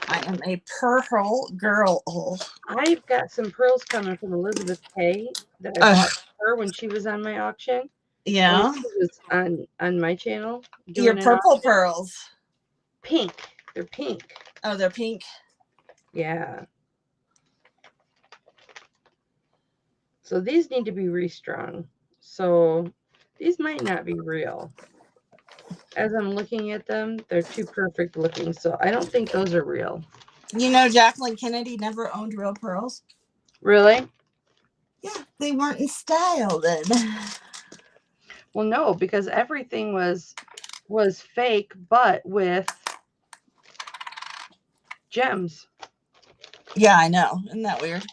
I am a pearl girl. I've got some pearls coming from Elizabeth K that I bought her when she was on my auction. Yeah. When she was on my channel. Your purple pearls. Pink. They're pink. Oh, they're pink? Yeah. So these need to be restrung. So these might not be real. As I'm looking at them, they're too perfect looking. So I don't think those are real. You know, Jacqueline Kennedy never owned real pearls. Really? Yeah, they weren't in style then. Well, no, because everything was fake, but with gems. Yeah, I know. Isn't that weird?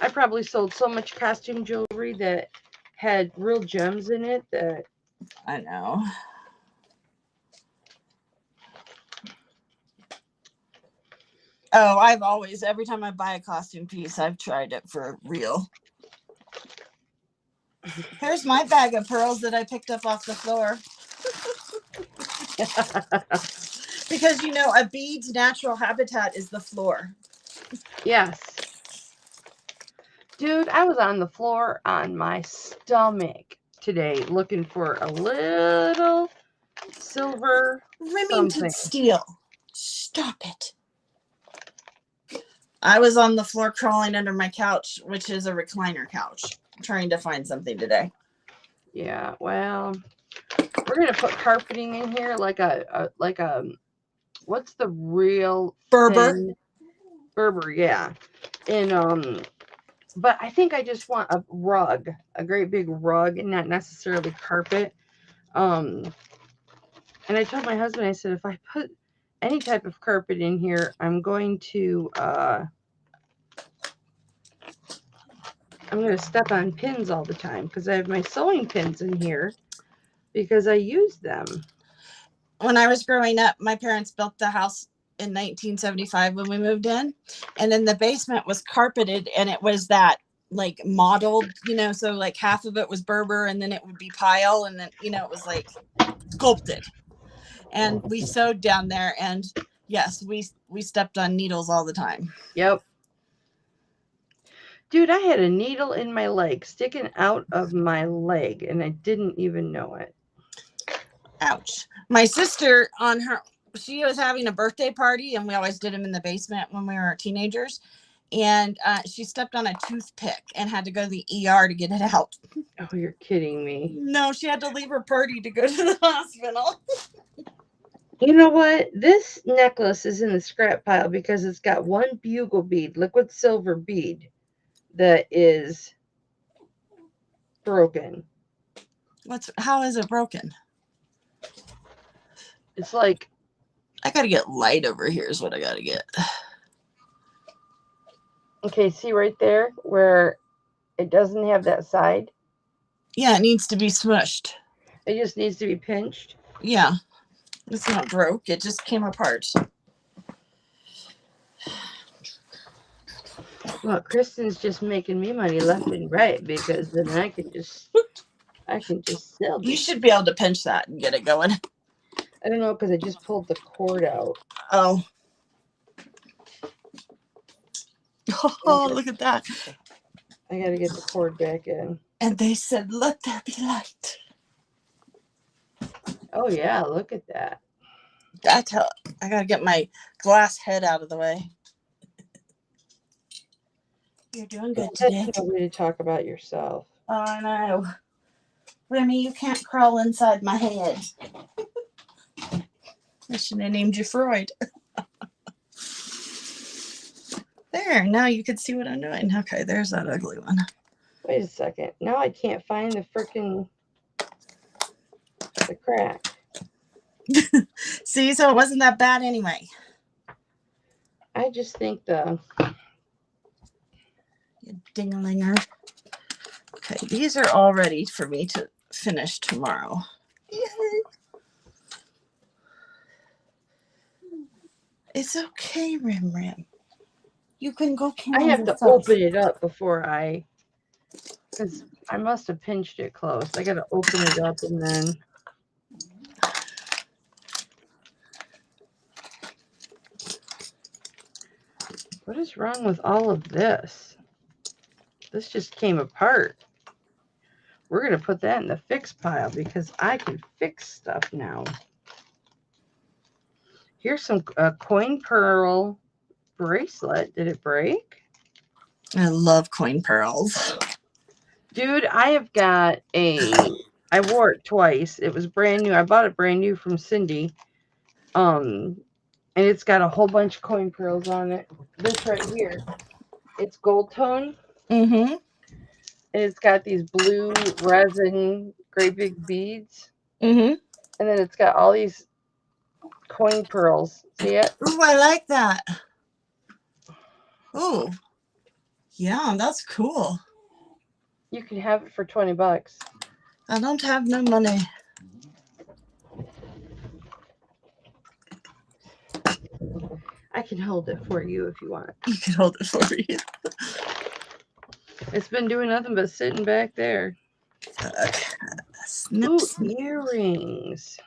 I probably sold so much costume jewelry that had real gems in it that I know. Oh, I've always, every time I buy a costume piece, I've tried it for real. Here's my bag of pearls that I picked up off the floor. Because, you know, a bead's natural habitat is the floor. Yes. Dude, I was on the floor on my stomach today looking for a little silver Remington something. steel. Stop it. I was on the floor crawling under my couch, which is a recliner couch, trying to find something today. Yeah, well, we're gonna put carpeting in here like a what's the real Berber. thin Berber, yeah. And but I think I just want a rug, a great big rug, and not necessarily carpet. And I told my husband, I said, if I put any type of carpet in here, I'm going to step on pins all the time because I have my sewing pins in here because I use them. When I was growing up, my parents built the house in 1975 when we moved in, and then the basement was carpeted, and it was that like modeled, so like half of it was Berber, and then it would be pile, and then it was like sculpted. And we sewed down there, and yes, we stepped on needles all the time. Yep. Dude, I had a needle in my leg sticking out of my leg, and I didn't even know it. Ouch. My sister, she was having a birthday party, and we always did them in the basement when we were teenagers. And she stepped on a toothpick and had to go to the ER to get it out. Oh, you're kidding me. No, she had to leave her party to go to the hospital. You know what? This necklace is in the scrap pile because it's got one bugle bead, liquid silver bead, that is broken. How is it broken? It's like, I gotta get light over here is what I gotta get. okay, see right there where it doesn't have that side? Yeah, it needs to be smushed. It just needs to be pinched. Yeah. It's not broke. It just came apart. Well, Kristen's just making me money left and right because then I can just sell these. You should be able to pinch that and get it going. I don't know because I just pulled the cord out. Oh. Oh, look at that. I got to get the cord back in. And they said, let there be light. Oh, yeah, look at that. I got to get my glass head out of the way. You're doing good today. That's no way to talk about yourself. Oh, I know. Remy, you can't crawl inside my head. I should have named you Freud. There, now you can see what I'm doing. Okay, there's that ugly one. Wait a second. Now I can't find the crack. See, so it wasn't that bad anyway. I just think You ding-a-linger. Okay, these are all ready for me to finish tomorrow. Yay. It's okay, Rim. You can go I have to open it up before because I must have pinched it close. I got to open it up and then. What is wrong with all of this? This just came apart. We're going to put that in the fix pile because I can fix stuff now. Here's some coin pearl bracelet. Did it break? I love coin pearls. Dude, I wore it twice. It was brand new. I bought it brand new from Cindy. And it's got a whole bunch of coin pearls on it. This right here, it's gold tone. Mm-hmm. And it's got these blue resin, great big beads. Mm-hmm. And then it's got all these coin pearls. See it? Ooh, I like that. Ooh. Yeah, that's cool. You can have it for $20. I don't have no money. I can hold it for you if you want. You can hold it for me. It's been doing nothing but sitting back there. Snip, Ooh, snip. earrings.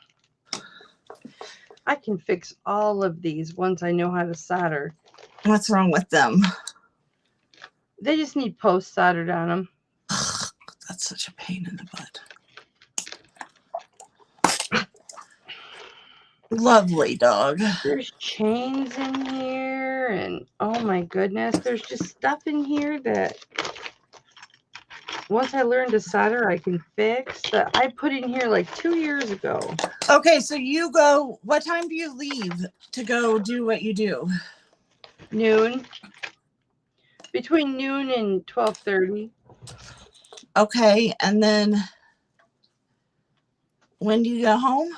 I can fix all of these once I know how to solder. What's wrong with them? They just need posts soldered on them. That's such a pain in the butt. Lovely dog. There's chains in here, and oh my goodness, there's just stuff in here that once I learn to solder, I can fix, that I put in here like 2 years ago. Okay, so you go, what time do you leave to go do what you do? Noon. Between noon and 12:30. Okay, and then when do you go home?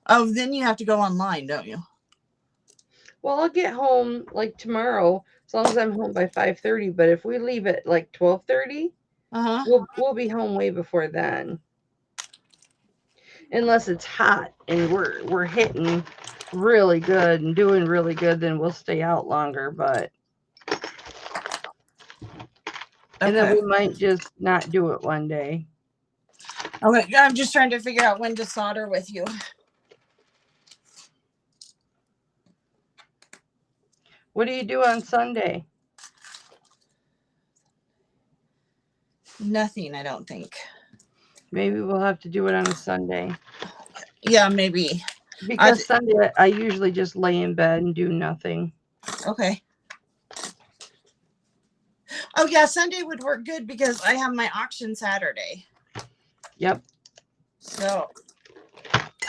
Oh, then you have to go online, don't you? Well, I'll get home like tomorrow, as long as I'm home by 5:30. But if we leave at like 12:30, we'll be home way before then. Unless it's hot and we're hitting really good and doing really good, then we'll stay out longer. But and then we might just not do it one day. Okay, I'm just trying to figure out when to solder with you. What do you do on Sunday? Nothing, I don't think. Maybe we'll have to do it on a Sunday. Yeah, maybe. Because Sunday I usually just lay in bed and do nothing. Okay. Oh yeah, Sunday would work good because I have my auction Saturday. Yep. So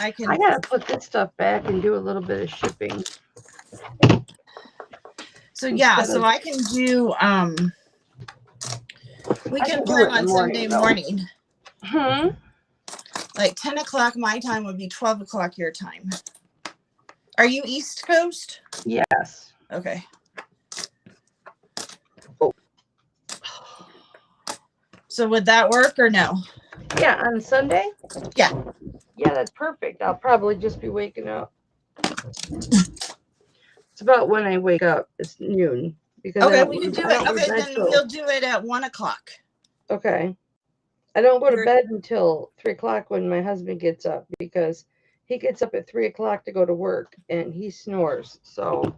I gotta put this stuff back and do a little bit of shipping. So yeah, so I can do we can plan on Sunday morning. Like 10 o'clock my time would be 12 o'clock your time. Are you East Coast? Yes. Okay. Oh. So would that work or no? Yeah, on Sunday? Yeah. Yeah, that's perfect. I'll probably just be waking up. It's about when I wake up. It's noon. Because okay, we can do it. Okay, then we'll do it at 1 o'clock. Okay. I don't go to bed until 3 o'clock when my husband gets up, because he gets up at 3 o'clock to go to work and he snores. So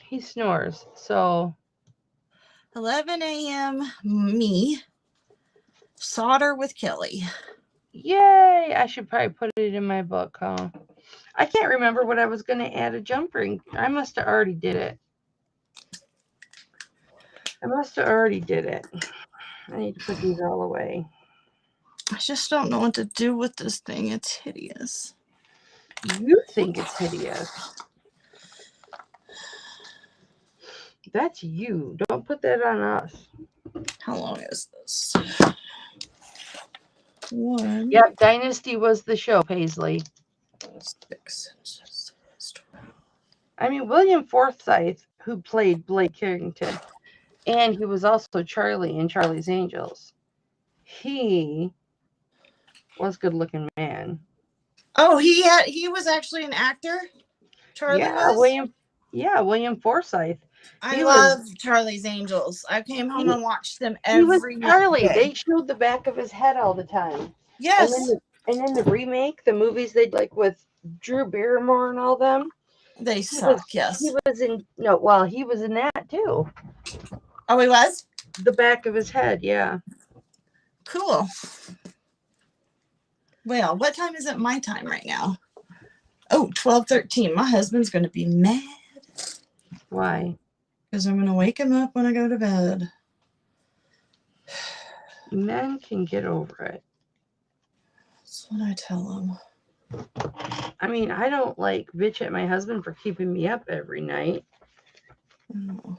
he snores. So 11 a.m. me. Solder with Kelly. Yay! I should probably put it in my book, huh? I can't remember what I was going to add a jump ring. I must have already did it. I need to put these all away. I just don't know what to do with this thing. It's hideous. You think it's hideous. That's you. Don't put that on us. How long is this? 1. Yep, Dynasty was the show, Paisley. 6. I mean, William Forsythe, who played Blake Carrington, and he was also Charlie in Charlie's Angels. He was a good-looking man. Oh, he was actually an actor? Charlie was? William Forsythe. I love Charlie's Angels. I came home and watched them every night. Charlie. They showed the back of his head all the time. Yes. And then the remake, the movies they like with Drew Barrymore and all them. They suck, yes. He was in that too. Oh, he was? The back of his head, yeah. Cool. Well, what time is it my time right now? Oh, 12:13. My husband's going to be mad. Why? Because I'm going to wake him up when I go to bed. Men can get over it. That's what I tell them. I mean, I don't like bitch at my husband for keeping me up every night. No.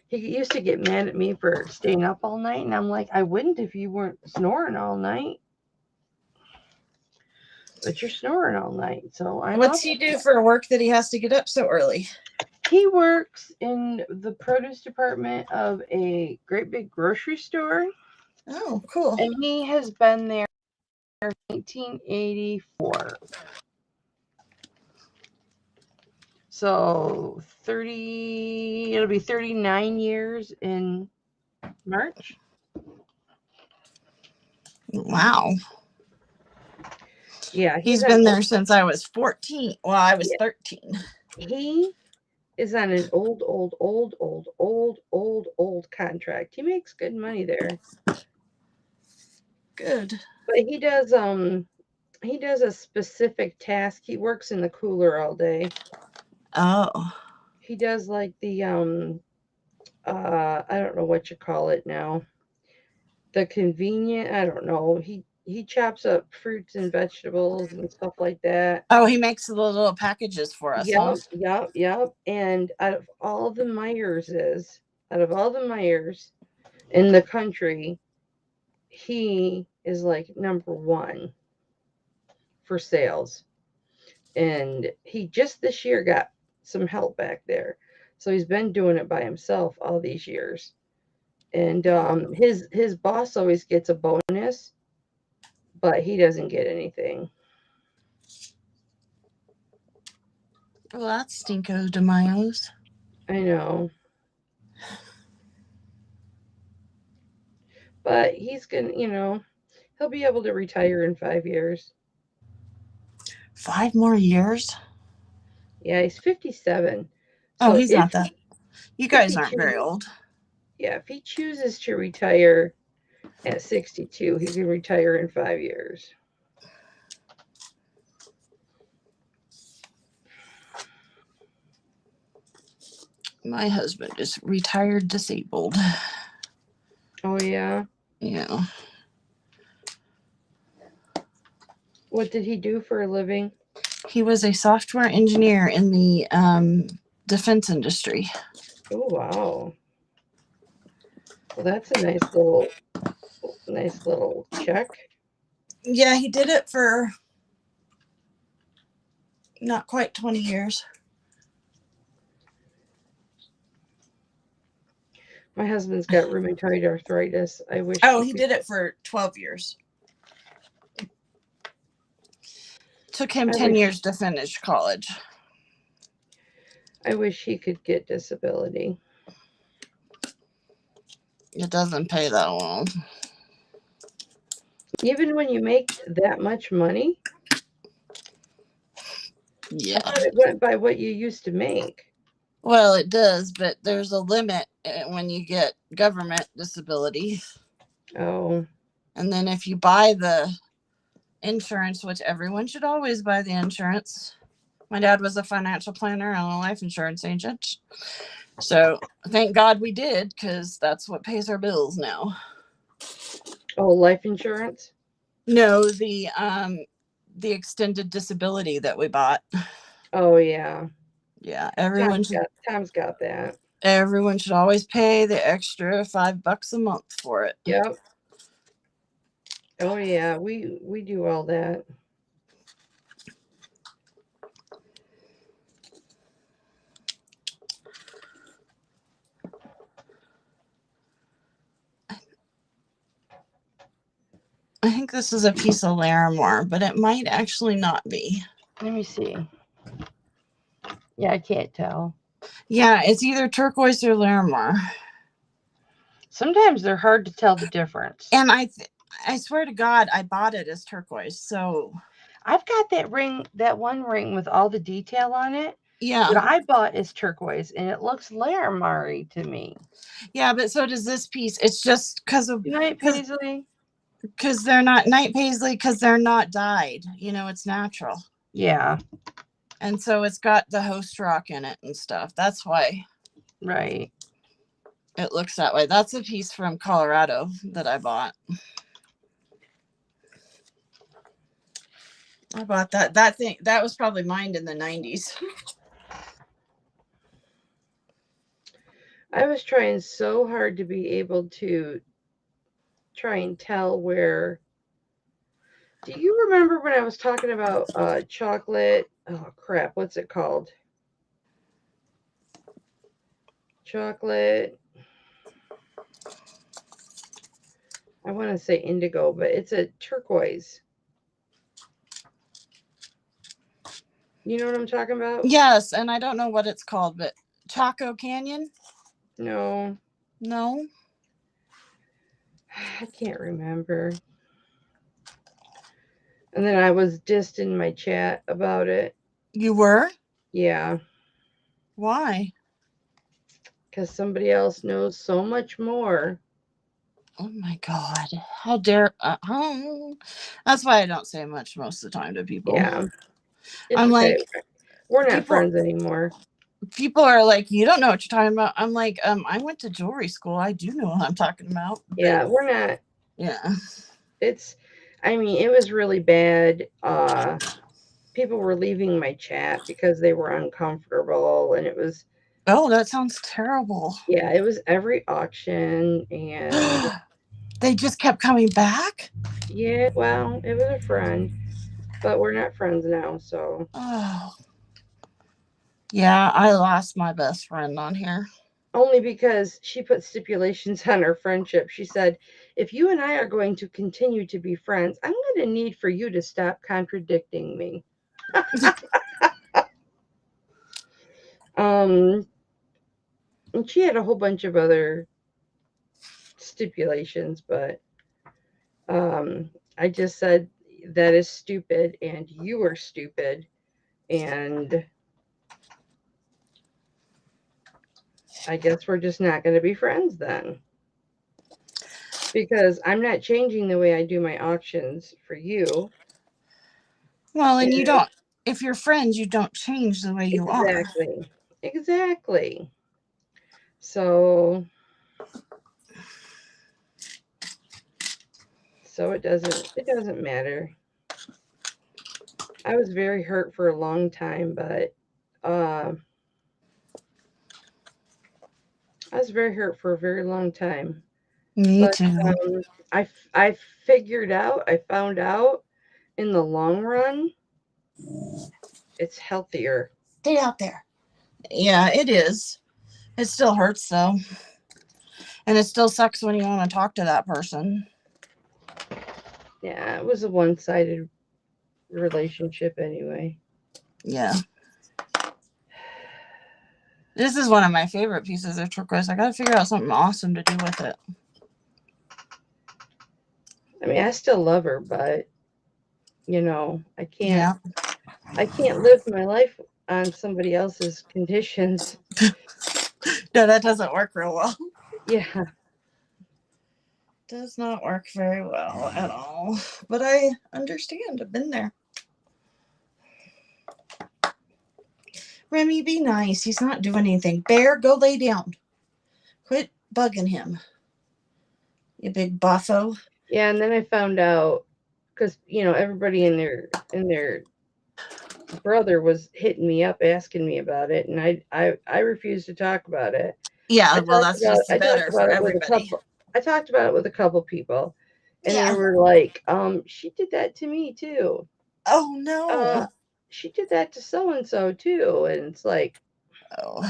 He used to get mad at me for staying up all night, and I'm like, I wouldn't if you weren't snoring all night. But you're snoring all night, so I'm. What's he do for work that he has to get up so early? He works in the produce department of a great big grocery store. Oh, cool. And he has been there since 1984. So it'll be 39 years in March. Wow. Yeah, he's been there since I was 14. Well, I was 13. He is on an old contract. He makes good money there. Good. But he does a specific task. He works in the cooler all day. Oh. He does like the I don't know what you call it now. The convenient, I don't know. He chops up fruits and vegetables and stuff like that. Oh, he makes the little packages for us, huh? Yep. And out of all the Myers in the country, he is like number one for sales. And he just this year got some help back there. So he's been doing it by himself all these years. And his boss always gets a bonus, but he doesn't get anything. Well, that's Stinko de Mayo's. I know. But he's gonna, he'll be able to retire in 5 years. 5 more years? Yeah, he's 57. Oh, So he's not that. You if guys he aren't very chooses, old. yeah, if he chooses to retire at 62, he can retire in 5 years. My husband is retired disabled. Oh yeah. Yeah. What did he do for a living? He was a software engineer in the defense industry. Oh wow. Well, that's a nice little check. Yeah, he did it for not quite 20 years. My husband's got rheumatoid arthritis. I wish. Oh, he did it for 12 years. Took him 10 years to finish college. I wish he could get disability. It doesn't pay that well. Even when you make that much money? Yeah. I thought it went by what you used to make. Well, it does, but there's a limit when you get government disability. Oh. And then if you buy the insurance, which everyone should always buy the insurance. My dad was a financial planner and a life insurance agent. So thank God we did, because that's what pays our bills now. Oh, life insurance? No, the extended disability that we bought. Oh yeah. Yeah, everyone Tom's got that. Everyone should always pay the extra $5 a month for it. Yep. Oh yeah, we do all that. I think this is a piece of Larimar, but it might actually not be. Let me see. Yeah, I can't tell. Yeah, it's either turquoise or Larimar. Sometimes they're hard to tell the difference. And I swear to God, I bought it as turquoise. So I've got that one ring with all the detail on it. Yeah. What I bought is turquoise, and it looks Larimar to me. Yeah, but so does this piece. It's just because of Night paisley. Because they're not night paisley, because they're not dyed. It's natural. Yeah. And so it's got the host rock in it and stuff. That's why. Right. It looks that way. That's a piece from Colorado that I bought. I bought that thing. That was probably mined in the 90s. I was trying so hard to be able to try and tell where. Do you remember when I was talking about chocolate? Oh crap, what's it called? Chocolate. I want to say indigo, but it's a turquoise. You know what I'm talking about? Yes, and I don't know what it's called, but Chaco Canyon? No. No? I can't remember. And then I was dissed in my chat about it. You were? Yeah. Why? Because somebody else knows so much more. Oh my God. How dare. That's why I don't say much most of the time to people. Yeah. It's I'm okay. like, We're not people friends anymore. people are like, you don't know what you're talking about. I'm like, I went to jewelry school. I do know what I'm talking about. Yeah, we're not. Yeah. It was really bad. People were leaving my chat because they were uncomfortable, and it was, Oh, that sounds terrible. yeah, it was every auction, and They just kept coming back? yeah, well, it was a friend, but we're not friends now, so. Oh. Yeah, I lost my best friend on here. Only because she put stipulations on our friendship. She said, if you and I are going to continue to be friends, I'm going to need for you to stop contradicting me. And she had a whole bunch of other stipulations, but I just said, that is stupid, and you are stupid, and I guess we're just not going to be friends then. Because I'm not changing the way I do my auctions for you. Well, and And you don't, if you're friends, you don't change the way you are. exactly. So it doesn't matter. I was very hurt for a long time, but I was very hurt for a very long time. Me But too. I I found out in the long run, it's healthier. Stay out there. Yeah, it is. It still hurts though. And it still sucks when you want to talk to that person. Yeah, it was a one-sided relationship anyway. Yeah. This is one of my favorite pieces of turquoise. I gotta figure out something awesome to do with it. I still love her, but I can't. Yeah. I can't live my life on somebody else's conditions. No, that doesn't work real well. Yeah. Does not work very well at all. But I understand. I've been there. Remy, be nice. He's not doing anything. Bear, go lay down. Quit bugging him. You big boffo. Yeah, and then I found out, because everybody and their brother was hitting me up asking me about it, and I refused to talk about it. Yeah, well, that's just I talked better about for it with a everybody. couple. I talked about it with a couple people, and they Yeah. were like, she did that to me too. Oh, no. She did that to so and so too, and it's like, Oh,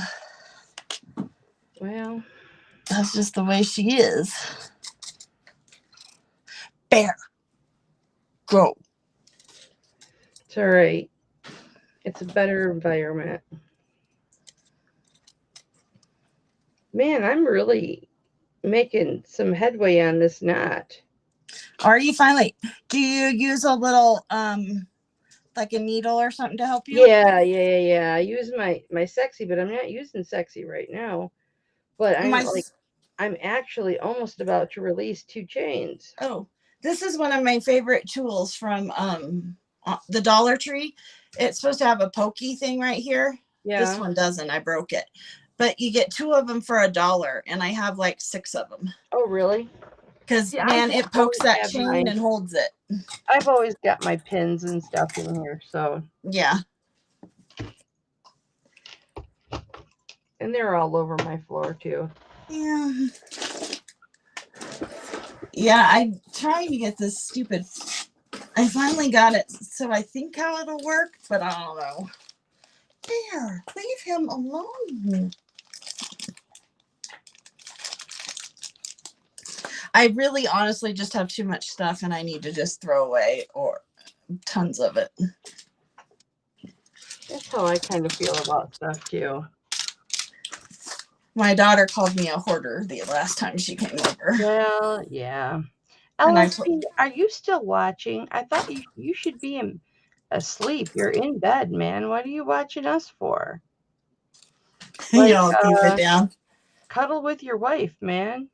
well, that's just the way she is. Bear, go. it's all right. It's a better environment. Man, I'm really making some headway on this knot. Are you finally? Do you use a little like a needle or something to help you? Yeah. I use my sexy, but I'm not using sexy right now. But My I'm actually almost about to release 2 chains. Oh, this is one of my favorite tools from the Dollar Tree. It's supposed to have a pokey thing right here. This Yeah. one doesn't. I broke it. But you get 2 of them for $1, and I have like 6 of them. Oh, really? Because, See, I man, just it pokes always that have chain and holds it. I've always got my pins and stuff in here, so. Yeah. And they're all over my floor too. Yeah. Yeah, I'm trying to get this stupid. I finally got it, so I think how it'll work, but I don't know. There, leave him alone. I really honestly just have too much stuff and I need to just throw away or tons of it. That's how I kind of feel about stuff too. My daughter called me a hoarder the last time she came over. Well, yeah. And LSP, are you still watching? I thought you should be asleep. You're in bed, man. What are you watching us for? Like, Y'all keep it down. Cuddle with your wife, man.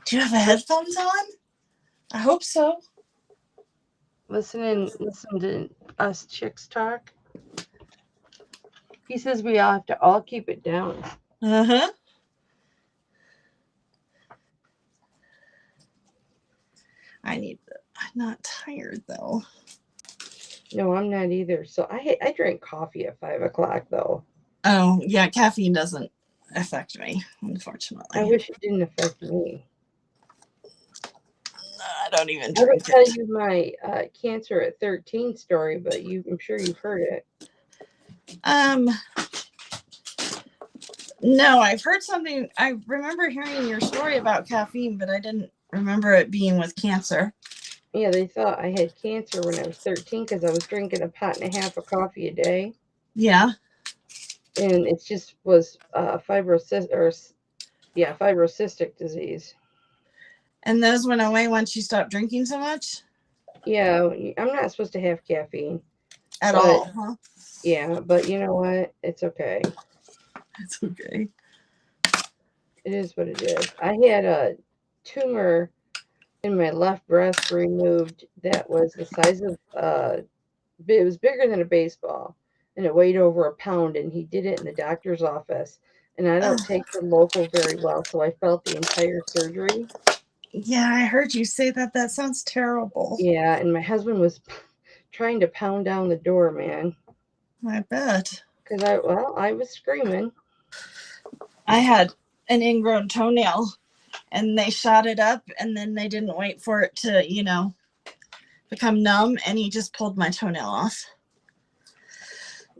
Do you have headphones on? I hope so. Listen to us chicks talk. He says we all have to all keep it down. Uh-huh. I'm not tired though. No, I'm not either. So I drink coffee at 5 o'clock though. Oh yeah, caffeine doesn't affect me, unfortunately. I wish it didn't affect me. I don't even I would drink tell it. you my cancer at 13 story, but I'm sure you've heard it. No, I've heard something. I remember hearing your story about caffeine, but I didn't remember it being with cancer. Yeah, they thought I had cancer when I was 13 because I was drinking a pot and a half of coffee a day. Yeah. And it just was fibrocystic disease. And those went away once you stopped drinking so much? Yeah, I'm not supposed to have caffeine. At all, huh? Yeah, but you know what? It's okay. It's okay. It is what it is. I had a tumor in my left breast removed that was the size of it was bigger than a baseball, and it weighed over a pound, and he did it in the doctor's office, and I don't take the local very well, so I felt the entire surgery. Yeah, I heard you say that. That sounds terrible. Yeah, and my husband was trying to pound down the door, man. I bet. Because I was screaming. I had an ingrown toenail and they shot it up and then they didn't wait for it to, become numb, and he just pulled my toenail off.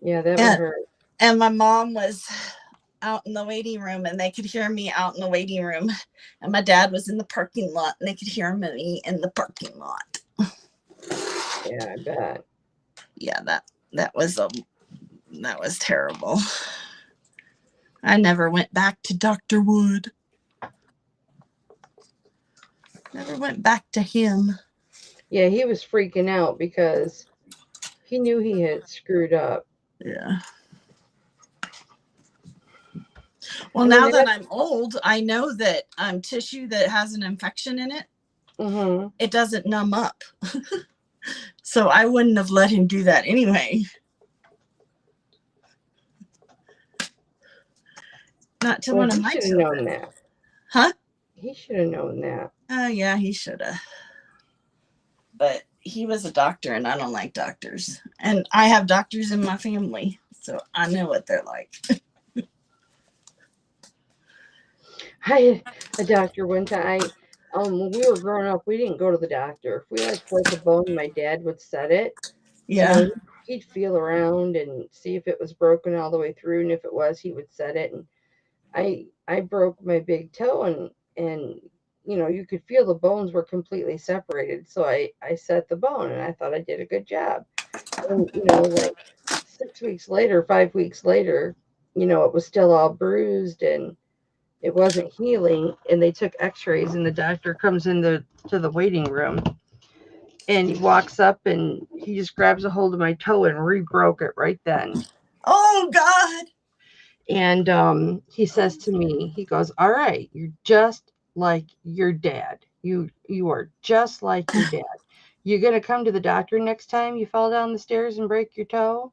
Yeah, that would hurt. And my mom was out in the waiting room and they could hear me out in the waiting room. And my dad was in the parking lot and they could hear me in the parking lot. Yeah, I bet. Yeah, that was terrible. I never went back to Dr. Wood. Never went back to him. Yeah, he was freaking out because he knew he had screwed up. Yeah. Well, now that I'm old, I know that tissue that has an infection in it, it doesn't numb up. So I wouldn't have let him do that anyway. Not to one of my children. He should have known that. Huh? He should have known that. Oh, yeah, he should have. But he was a doctor, and I don't like doctors. And I have doctors in my family, so I know what they're like. I had a doctor one time. When we were growing up, we didn't go to the doctor. If we broke a bone, my dad would set it. Yeah. He'd feel around and see if it was broken all the way through, and if it was, he would set it. And I broke my big toe, and you could feel the bones were completely separated. So I set the bone, and I thought I did a good job. And like 6 weeks later, 5 weeks later, it was still all bruised and it wasn't healing. And they took X-rays, and the doctor comes to the waiting room, and he walks up and he just grabs a hold of my toe and re-broke it right then. Oh God. And he says to me, he goes, "All right, you're just like your dad. You are just like your dad. You gonna come to the doctor next time you fall down the stairs and break your toe?"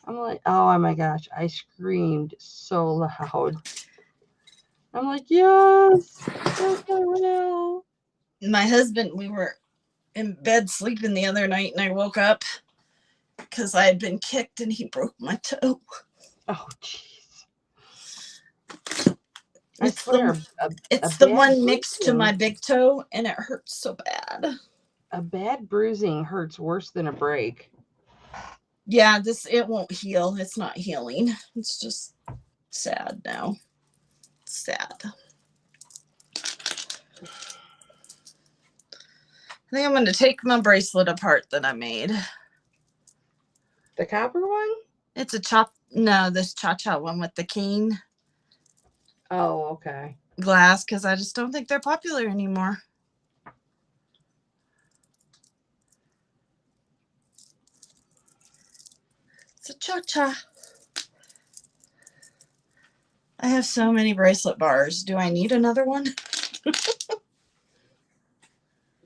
I'm like, oh my gosh, I screamed so loud. I'm like, yes, I will. My husband, we were in bed sleeping the other night, and I woke up because I had been kicked and he broke my toe. Oh, jeez. It's the one next to my big toe, and it hurts so bad. A bad bruising hurts worse than a break. Yeah, it won't heal. It's not healing. It's just sad now. Sad. I think I'm going to take my bracelet apart that I made. The copper one? It's this cha-cha one with the cane. Oh, okay. Glass, because I just don't think they're popular anymore. It's a cha-cha. I have so many bracelet bars. Do I need another one?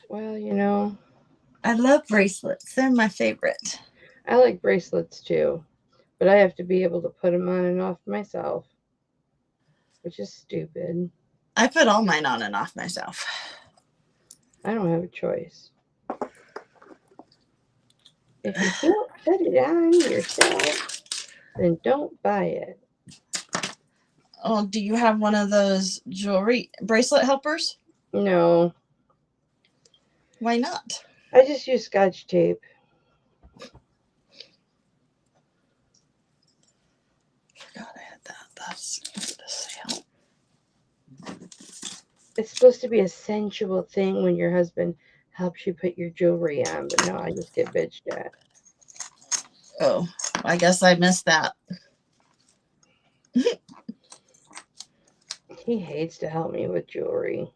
Well, you know, I love bracelets. They're my favorite. I like bracelets too, but I have to be able to put them on and off myself, which is stupid. I put all mine on and off myself. I don't have a choice. If you can't put it on yourself, then don't buy it. Oh, do you have one of those jewelry bracelet helpers? No, Why not? I just use Scotch tape. Forgot I had that. That's a sale. It's supposed to be a sensual thing when your husband helps you put your jewelry on, but no, I just get bitched at. Oh, I guess I missed that. He hates to help me with jewelry.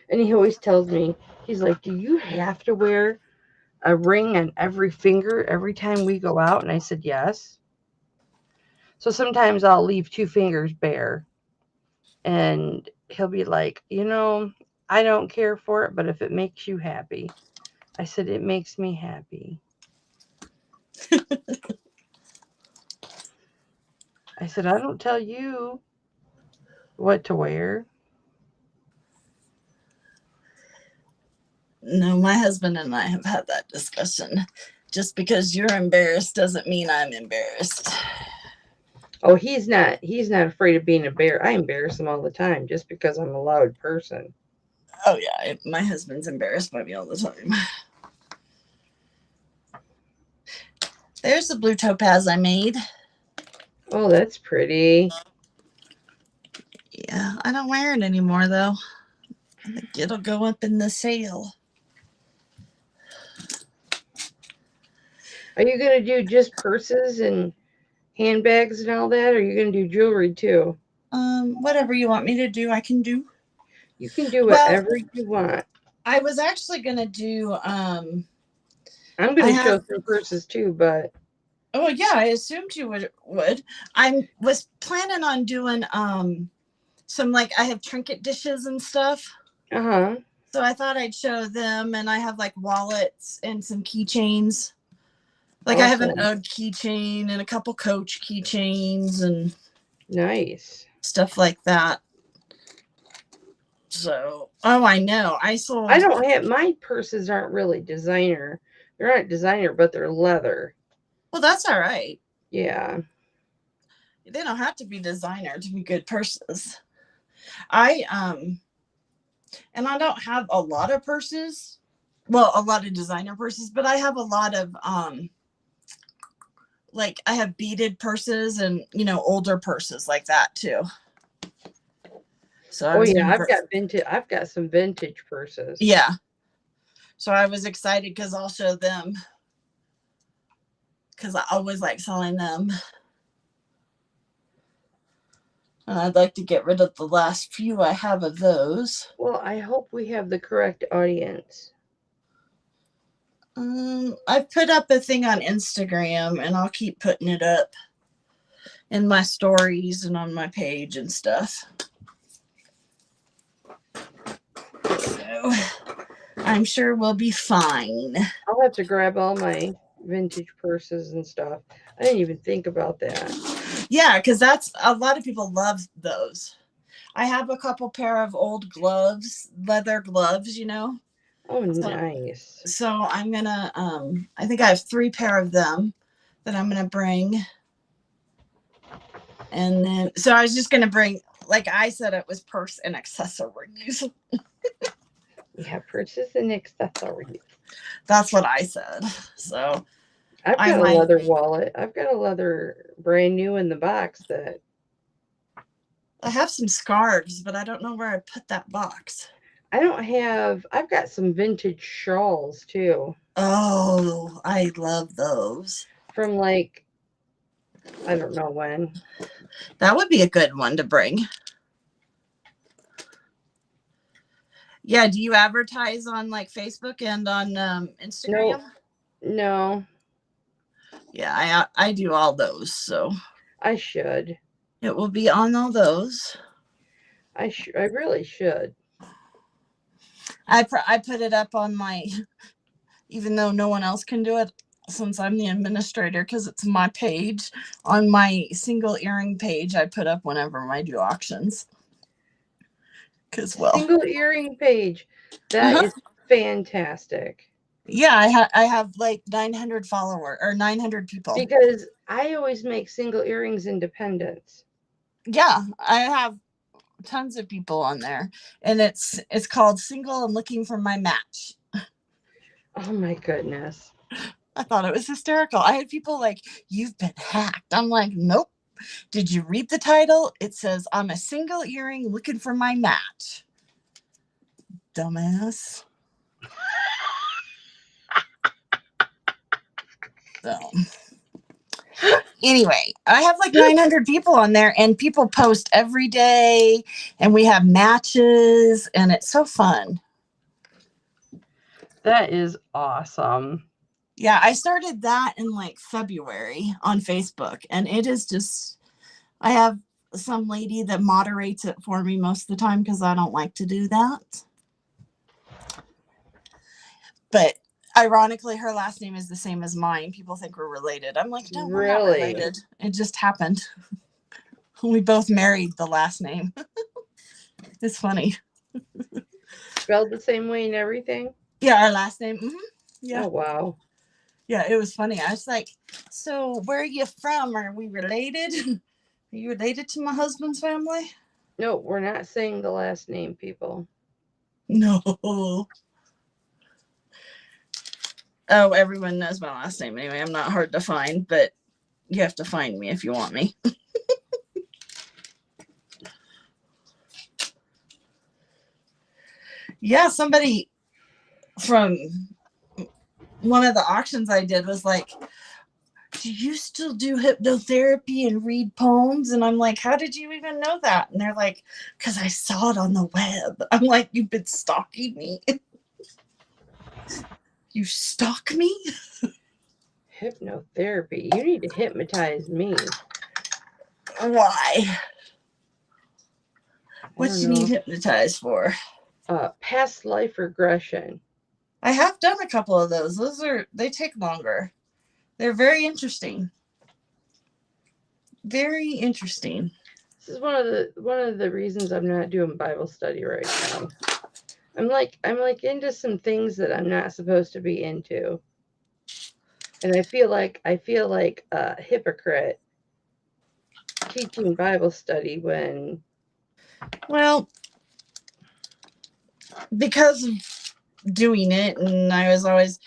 And he always tells me, he's like, do you have to wear a ring on every finger every time we go out? And I said, yes. So sometimes I'll leave 2 fingers bare. And he'll be like, you know, I don't care for it, but if it makes you happy. I said, it makes me happy. I said, I don't tell you what to wear. No, my husband and I have had that discussion. Just because you're embarrassed doesn't mean I'm embarrassed. Oh, he's not afraid of being embarrassed. I embarrass him all the time just because I'm a loud person. Oh yeah, my husband's embarrassed by me all the time. There's the blue topaz I made. Oh, that's pretty. Yeah, I don't wear it anymore though. I think it'll go up in the sale. Are you going to do just purses and handbags and all that, or are you going to do jewelry too? Whatever you want me to do, I can do. You can do Well, whatever you want. I was actually gonna do. I'm going to show some purses too, but. Oh yeah, I assumed you would. I was planning on doing some, like, I have trinket dishes and stuff. Uh-huh. So I thought I'd show them, and I have like wallets and some keychains. Like awesome. I have an UGG keychain and a couple Coach keychains and nice stuff like that. So, oh, I know. I don't have, my purses aren't really designer. They're not designer, but they're leather. Well, that's all right. Yeah. They don't have to be designer to be good purses. And I don't have a lot of purses. Well, a lot of designer purses, but I have a lot of like I have beaded purses and, you know, older purses like that too. So I've got some vintage purses. Yeah. So I was excited because I'll show them, because I always like selling them. And I'd like to get rid of the last few I have of those. Well, I hope we have the correct audience. I've put up a thing on Instagram, and I'll keep putting it up in my stories and on my page and stuff. So I'm sure we'll be fine. I'll have to grab all my vintage purses and stuff. I didn't even think about that. Yeah, because that's a lot of people love those. I have a couple pair of old gloves, leather gloves, you know. Oh, nice. So I'm gonna I think I have 3 pair of them that I'm gonna bring. And then so I was just gonna bring, like I said, it was purse and accessories. Yeah, purses and accessories. That's what I said. So I've got a leather wallet. I've got a leather brand new in the box that I have some scarves, but I don't know where I put that box. I've got some vintage shawls too. Oh, I love those. From like, I don't know when. That would be a good one to bring. Yeah, do you advertise on like Facebook and on Instagram? No. Yeah, I do all those, so I should. it will be on all those. I really should. I put it up on my, even though no one else can do it, since I'm the administrator, because it's my page, on my single earring page, I put up whenever I do auctions. Because, well, single earring page. That is fantastic. Yeah, I have like 900 followers or 900 people. Because I always make single earrings independents. Yeah, I have tons of people on there, and it's called Single and Looking for My Match. Oh my goodness. I thought it was hysterical. I had people like, "You've been hacked." I'm like, "Nope. Did you read the title? It says I'm a single earring looking for my match." Dumbass. So anyway, I have like 900 people on there, and people post every day, and we have matches, and it's so fun. That is awesome. Yeah, I started that in like February on Facebook, and it is just, I have some lady that moderates it for me most of the time because I don't like to do that. But ironically, her last name is the same as mine. People think we're related. I'm like, no, we're not related. It just happened. We both married the last name. It's funny. Spelled the same way and everything? Yeah, our last name. Mm-hmm. Yeah. Oh, wow. Yeah, it was funny. I was like, so where are you from? Are we related? Are you related to my husband's family? No, we're not saying the last name, people. No. Oh, everyone knows my last name anyway. I'm not hard to find, but you have to find me if you want me. Yeah, somebody from one of the auctions I did was like, do you still do hypnotherapy and read poems? And I'm like, how did you even know that? And they're like, because I saw it on the web. I'm like, you've been stalking me? You stalk me? Hypnotherapy. You need to hypnotize me. Why? What you need hypnotized for? Past life regression. I have done a couple of those. They take longer. They're very interesting. Very interesting. This is one of the reasons I'm not doing Bible study right now. I'm like into some things that I'm not supposed to be into. And I feel like a hypocrite teaching Bible study when, well, because of doing it, and I was always,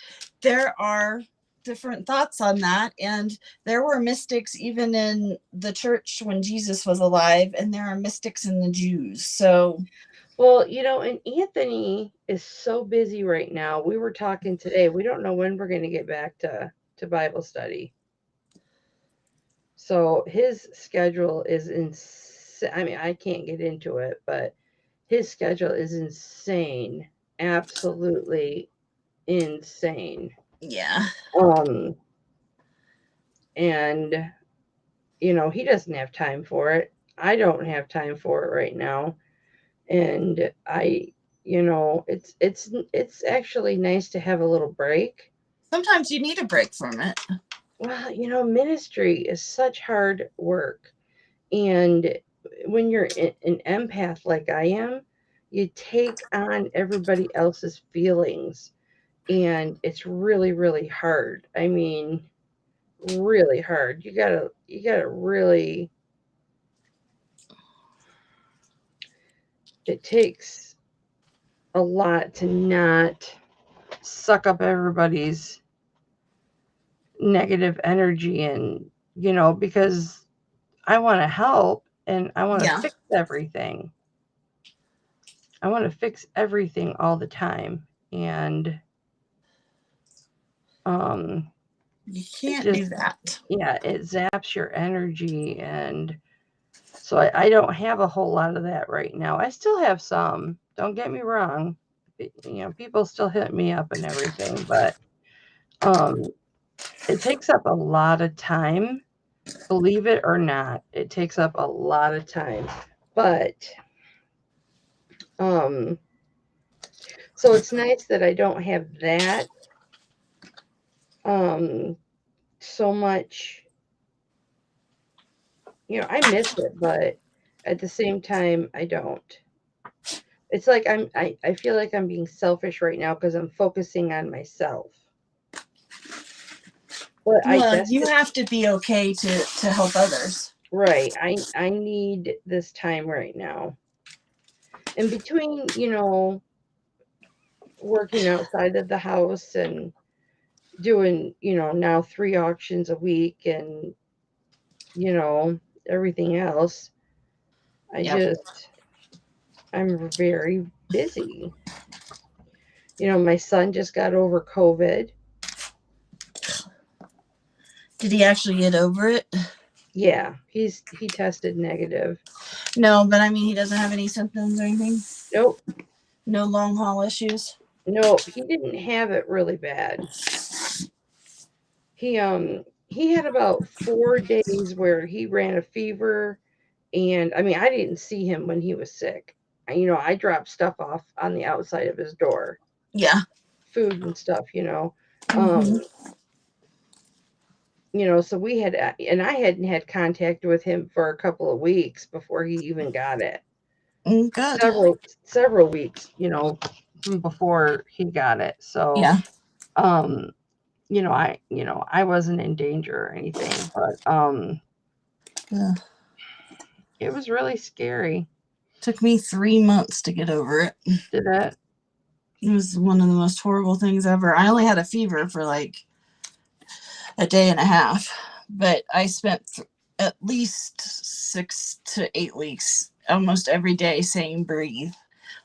there are different thoughts on that, and there were mystics even in the church when Jesus was alive, and there are mystics in the Jews. So, well, and Anthony is so busy right now. We were talking today. We don't know when we're going to get back to Bible study. So his schedule is insane. I mean, I can't get into it, but his schedule is insane. Absolutely insane. yeah. And he doesn't have time for it. I don't have time for it right now. And it's actually nice to have a little break. Sometimes you need a break from it. Well, ministry is such hard work. And when you're an empath like I am, you take on everybody else's feelings. And it's really, really hard. I mean, really hard. You gotta really, it takes a lot to not suck up everybody's negative energy, and because I want to help and I want to fix everything. I want to fix everything all the time, and you can't do that. Yeah, it zaps your energy, and so I don't have a whole lot of that right now. I still have some. Don't get me wrong. People still hit me up and everything, but It takes up a lot of time, believe it or not. It takes up a lot of time. But so it's nice that I don't have that so much. I miss it, but at the same time I don't. It's like I feel like I'm being selfish right now because I'm focusing on myself. But I Well, you desperately, have to be okay to help others. right. I need this time right now. In between, working outside of the house and doing, now 3 auctions a week and, you know, everything else, Yep. I'm very busy. My son just got over COVID. Did he actually get over it? Yeah, he tested negative. No, but I mean, he doesn't have any symptoms or anything. Nope. No long haul issues. Nope, he didn't have it really bad. He had about 4 days where he ran a fever, and I mean, I didn't see him when he was sick. I dropped stuff off on the outside of his door. Yeah. Food and stuff. Mm-hmm. So we had, and I hadn't had contact with him for a couple of weeks before he even got it. Good. Several weeks, before he got it. So, Yeah. I wasn't in danger or anything, but Yeah. it was really scary. Took me 3 months to get over it. Did it? It was one of the most horrible things ever. I only had a fever for like a day and a half, but I spent at least 6 to 8 weeks almost every day saying breathe.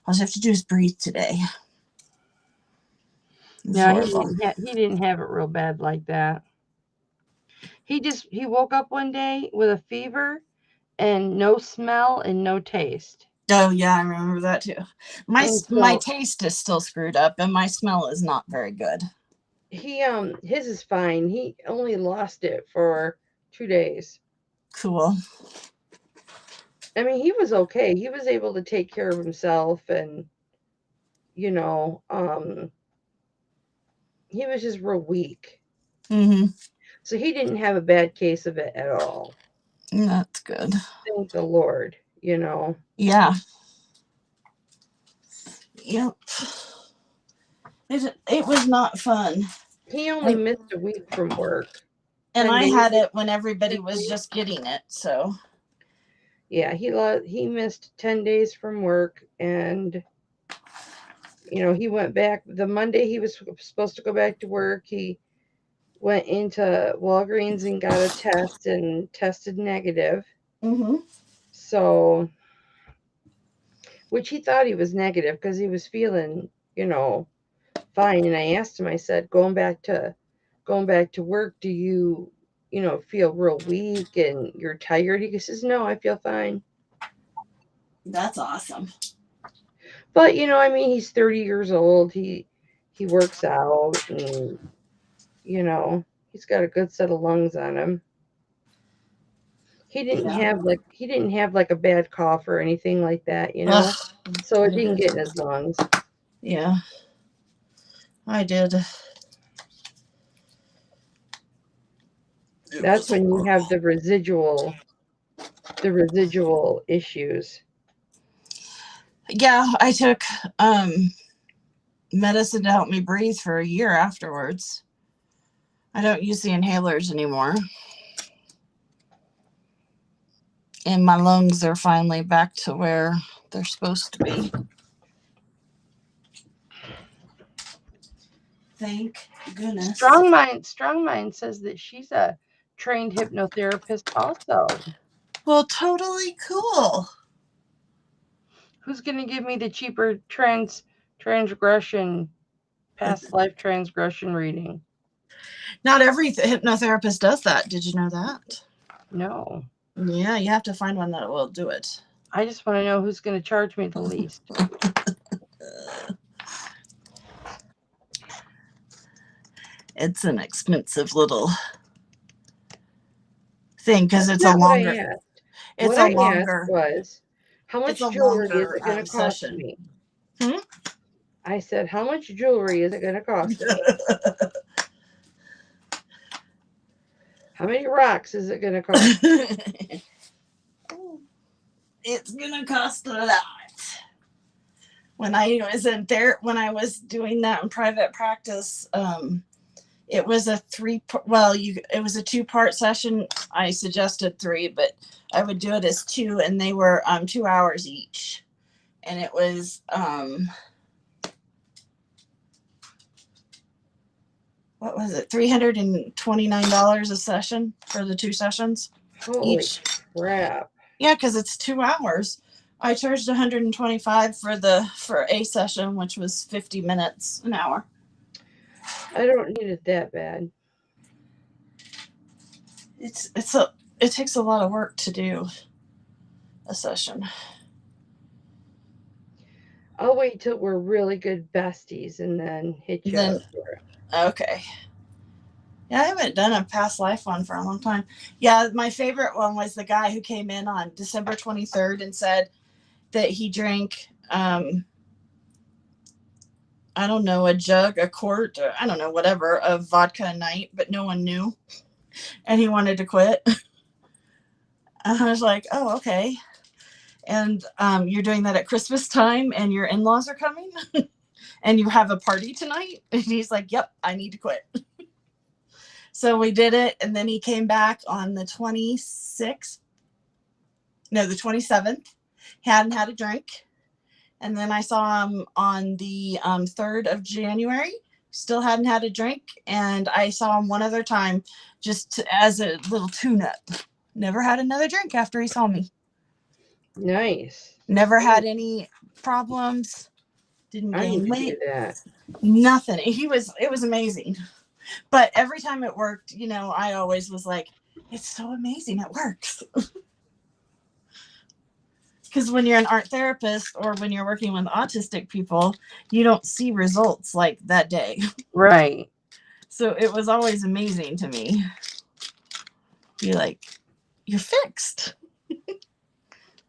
All you have to do is breathe today. It's No, horrible. he didn't have it real bad like that. He woke up one day with a fever and no smell and no taste. Oh yeah, I remember that too. My And my so taste is still screwed up, and my smell is not very good. his is fine. He only lost it for 2 days. Cool. I mean, he was okay. He was able to take care of himself, and you know, um he was just real weak. Mm-hmm. So he didn't have a bad case of it at all. That's good. Thank the Lord. Yeah. Yep. It was not fun. He only And, missed a week from work. and 10 I days. had it when everybody was just getting it, so Yeah, he missed 10 days from work, and he went back the Monday he was supposed to go back to work. He went into Walgreens and got a test and tested negative. mm-hmm. So, which he thought he was negative because he was feeling, fine. And I asked him, I said, going back to work, do you, feel real weak and you're tired? He says, no, I feel fine. That's awesome. But I mean, he's 30 years old. He works out, and he's got a good set of lungs on him. Yeah. He didn't have like a bad cough or anything like that. Ugh. So it didn't get in his lungs. Yeah, I did. That's when you have the residual issues. Yeah, I took medicine to help me breathe for a year afterwards. I don't use the inhalers anymore. And my lungs are finally back to where they're supposed to be. Thank goodness. Strong Mind says that she's a trained hypnotherapist also. Well, totally cool. Who's going to give me the cheaper transgression, past life transgression reading? Not every hypnotherapist does that. Did you know that? No. Yeah, you have to find one that will do it. I just want to know who's going to charge me the least. It's an expensive little thing because That's it's a not what I longer. asked. It's What a I asked longer. was, how It's a much jewelry is longer it going to cost session. me? Hmm? I said, how much jewelry is it going to cost me? How many rocks is it going to cost? It's gonna cost a lot. When I was in there, when I was doing that in private practice, it was a it was a 2-part session. I suggested 3, but I would do it as 2, and they were 2 hours each, and it was what was it, $329 a session for the 2 sessions. Holy Each. crap. Yeah, because it's 2 hours. I charged $125 for a session, which was 50 minutes an hour. I don't need it that bad. It takes a lot of work to do a session. I'll wait till we're really good besties and then hit you up for it. Okay. Yeah, I haven't done a past life one for a long time. Yeah, my favorite one was the guy who came in on December 23rd and said that he drank, I don't know, a jug, a quart, or, I don't know, whatever, of vodka a night, but no one knew. And he wanted to quit. I was like, oh, okay. And you're doing that at Christmas time and your in-laws are coming and you have a party tonight? And he's like, yep, I need to quit. So we did it, and then he came back on the 27th. He hadn't had a drink. And then I saw him on the 3rd of January. Still hadn't had a drink. And I saw him one other time just as a little tune-up. Never had another drink after he saw me. Nice. Never had any problems. Didn't gain weight. Nothing. It was amazing. But every time it worked, I always was like, it's so amazing it works. Because when you're an art therapist or when you're working with autistic people, you don't see results like that day. Right. So it was always amazing to me. You're like, you're fixed.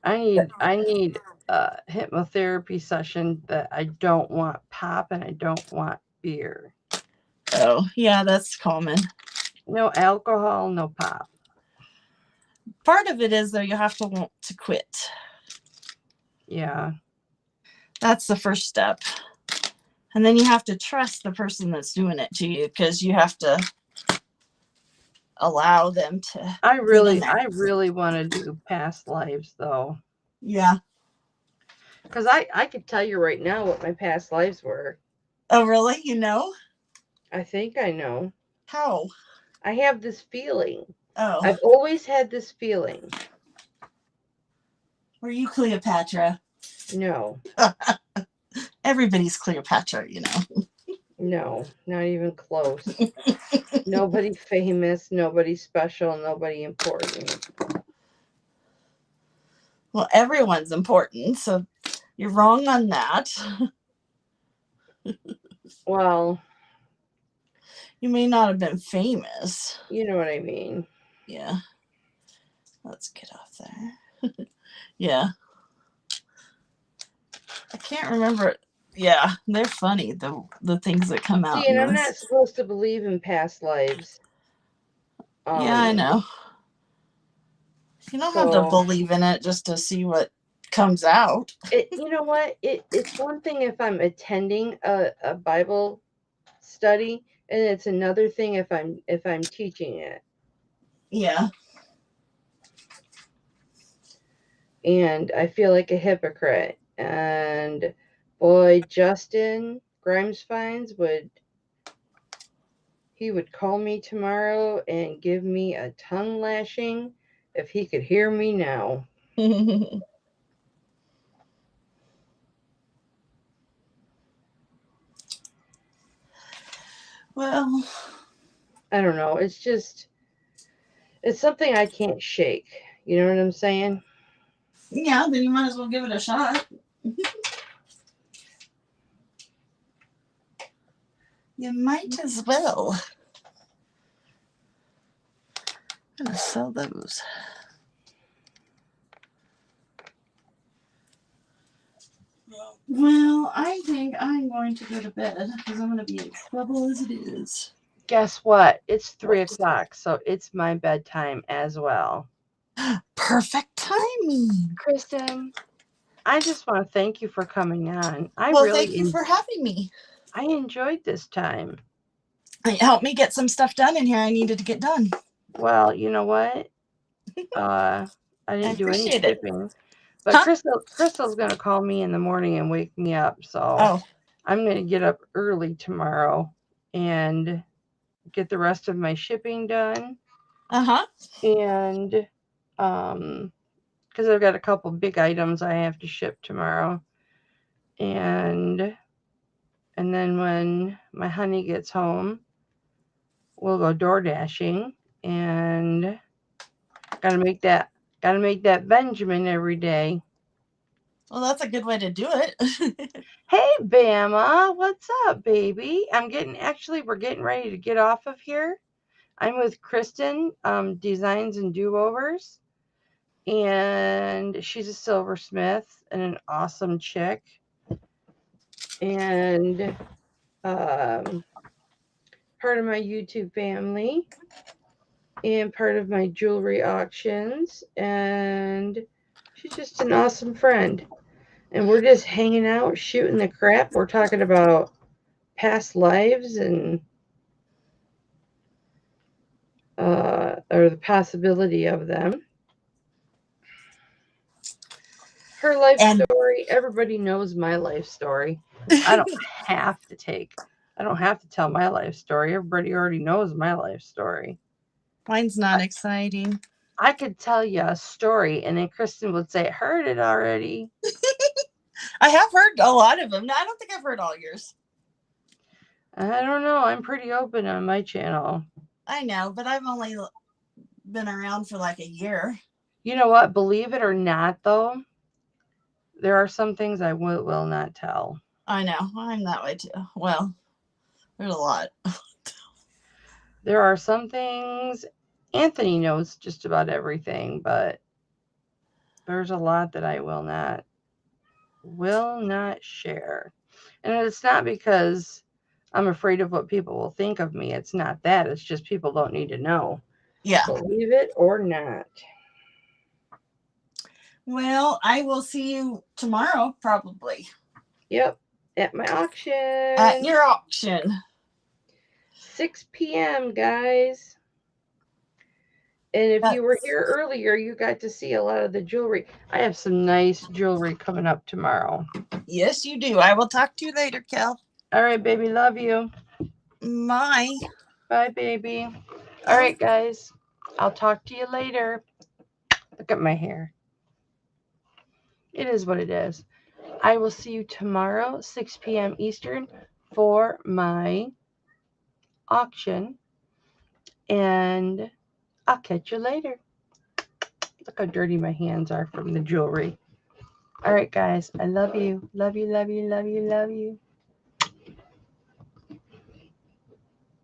I need a hypnotherapy session that I don't want pop and I don't want beer. Oh, yeah, that's common. No alcohol, no pop. Part of it is, though, you have to want to quit. Yeah. That's the first step. And then you have to trust the person that's doing it to you, because you have to allow them to. I really want to do past lives, though. Yeah. Because I could tell you right now what my past lives were. Oh, really? You know? I think I know. How? I have this feeling. Oh. I've always had this feeling. Were you Cleopatra? No. Everybody's Cleopatra, No, not even close. Nobody famous, nobody special, nobody important. Well, everyone's important, so you're wrong on that. Well, you may not have been famous. You know what I mean. Yeah. Let's get off there. Yeah. I can't remember it. Yeah, they're funny, the things that come out. See, and I'm not supposed to believe in past lives. Yeah, I know. You don't have to believe in it just to see what comes out. You know what? It's one thing if I'm attending a Bible study, and it's another thing if I'm teaching it. Yeah. And I feel like a hypocrite. And boy, Justin Grimesfines would call me tomorrow and give me a tongue lashing if he could hear me now. Well, I don't know. It's something I can't shake. You know what I'm saying? Yeah, then you might as well give it a shot. You might as well. I'm going to sell those. Well, I think I'm going to go to bed because I'm going to be in trouble as it is. Guess what? It's 3 o'clock, so it's my bedtime as well. Perfect timing. Kristen, I just want to thank you for coming on. Thank you for having me. I enjoyed this time. It helped me get some stuff done in here I needed to get done. Well, you know what? I didn't do any shipping. But Crystal's going to call me in the morning and wake me up. So I'm going to get up early tomorrow and get the rest of my shipping done. And because I've got a couple big items I have to ship tomorrow. And then when my honey gets home, we'll go door dashing, and gotta make that Benjamin every day. Well, that's a good way to do it. Hey, Bama, what's up, baby? We're getting ready to get off of here. I'm with Kristen, Designs and Do-Overs, and she's a silversmith and an awesome chick. And part of my YouTube family and part of my jewelry auctions, and she's just an awesome friend. And we're just hanging out, shooting the crap. We're talking about past lives and or the possibility of them. Her life story, everybody knows my life story. I don't have to tell my life story. Everybody already knows my life story. Mine's not exciting. I could tell you a story, and then Kristen would say, "Heard it already." I have heard a lot of them. No, I don't think I've heard all yours. I don't know. I'm pretty open on my channel. I know, but I've only been around for like a year. You know what? Believe it or not, though, there are some things I will not tell. I know. I'm that way too. Well, there's a lot. There are some things, Anthony knows just about everything, but there's a lot that I will not share. And it's not because I'm afraid of what people will think of me. It's not that. It's just people don't need to know. Yeah. Believe it or not. Well, I will see you tomorrow, probably. Yep. At my auction. At your auction. 6 p.m., guys. And if you were here earlier, you got to see a lot of the jewelry. I have some nice jewelry coming up tomorrow. Yes, you do. I will talk to you later, Kel. All right, baby. Love you. Bye. Bye, baby. All right, guys. I'll talk to you later. Look at my hair. It is what it is. I will see you tomorrow, 6 p.m. Eastern, for my auction. And I'll catch you later. Look how dirty my hands are from the jewelry. All right, guys. I love you. Love you, love you, love you, love you.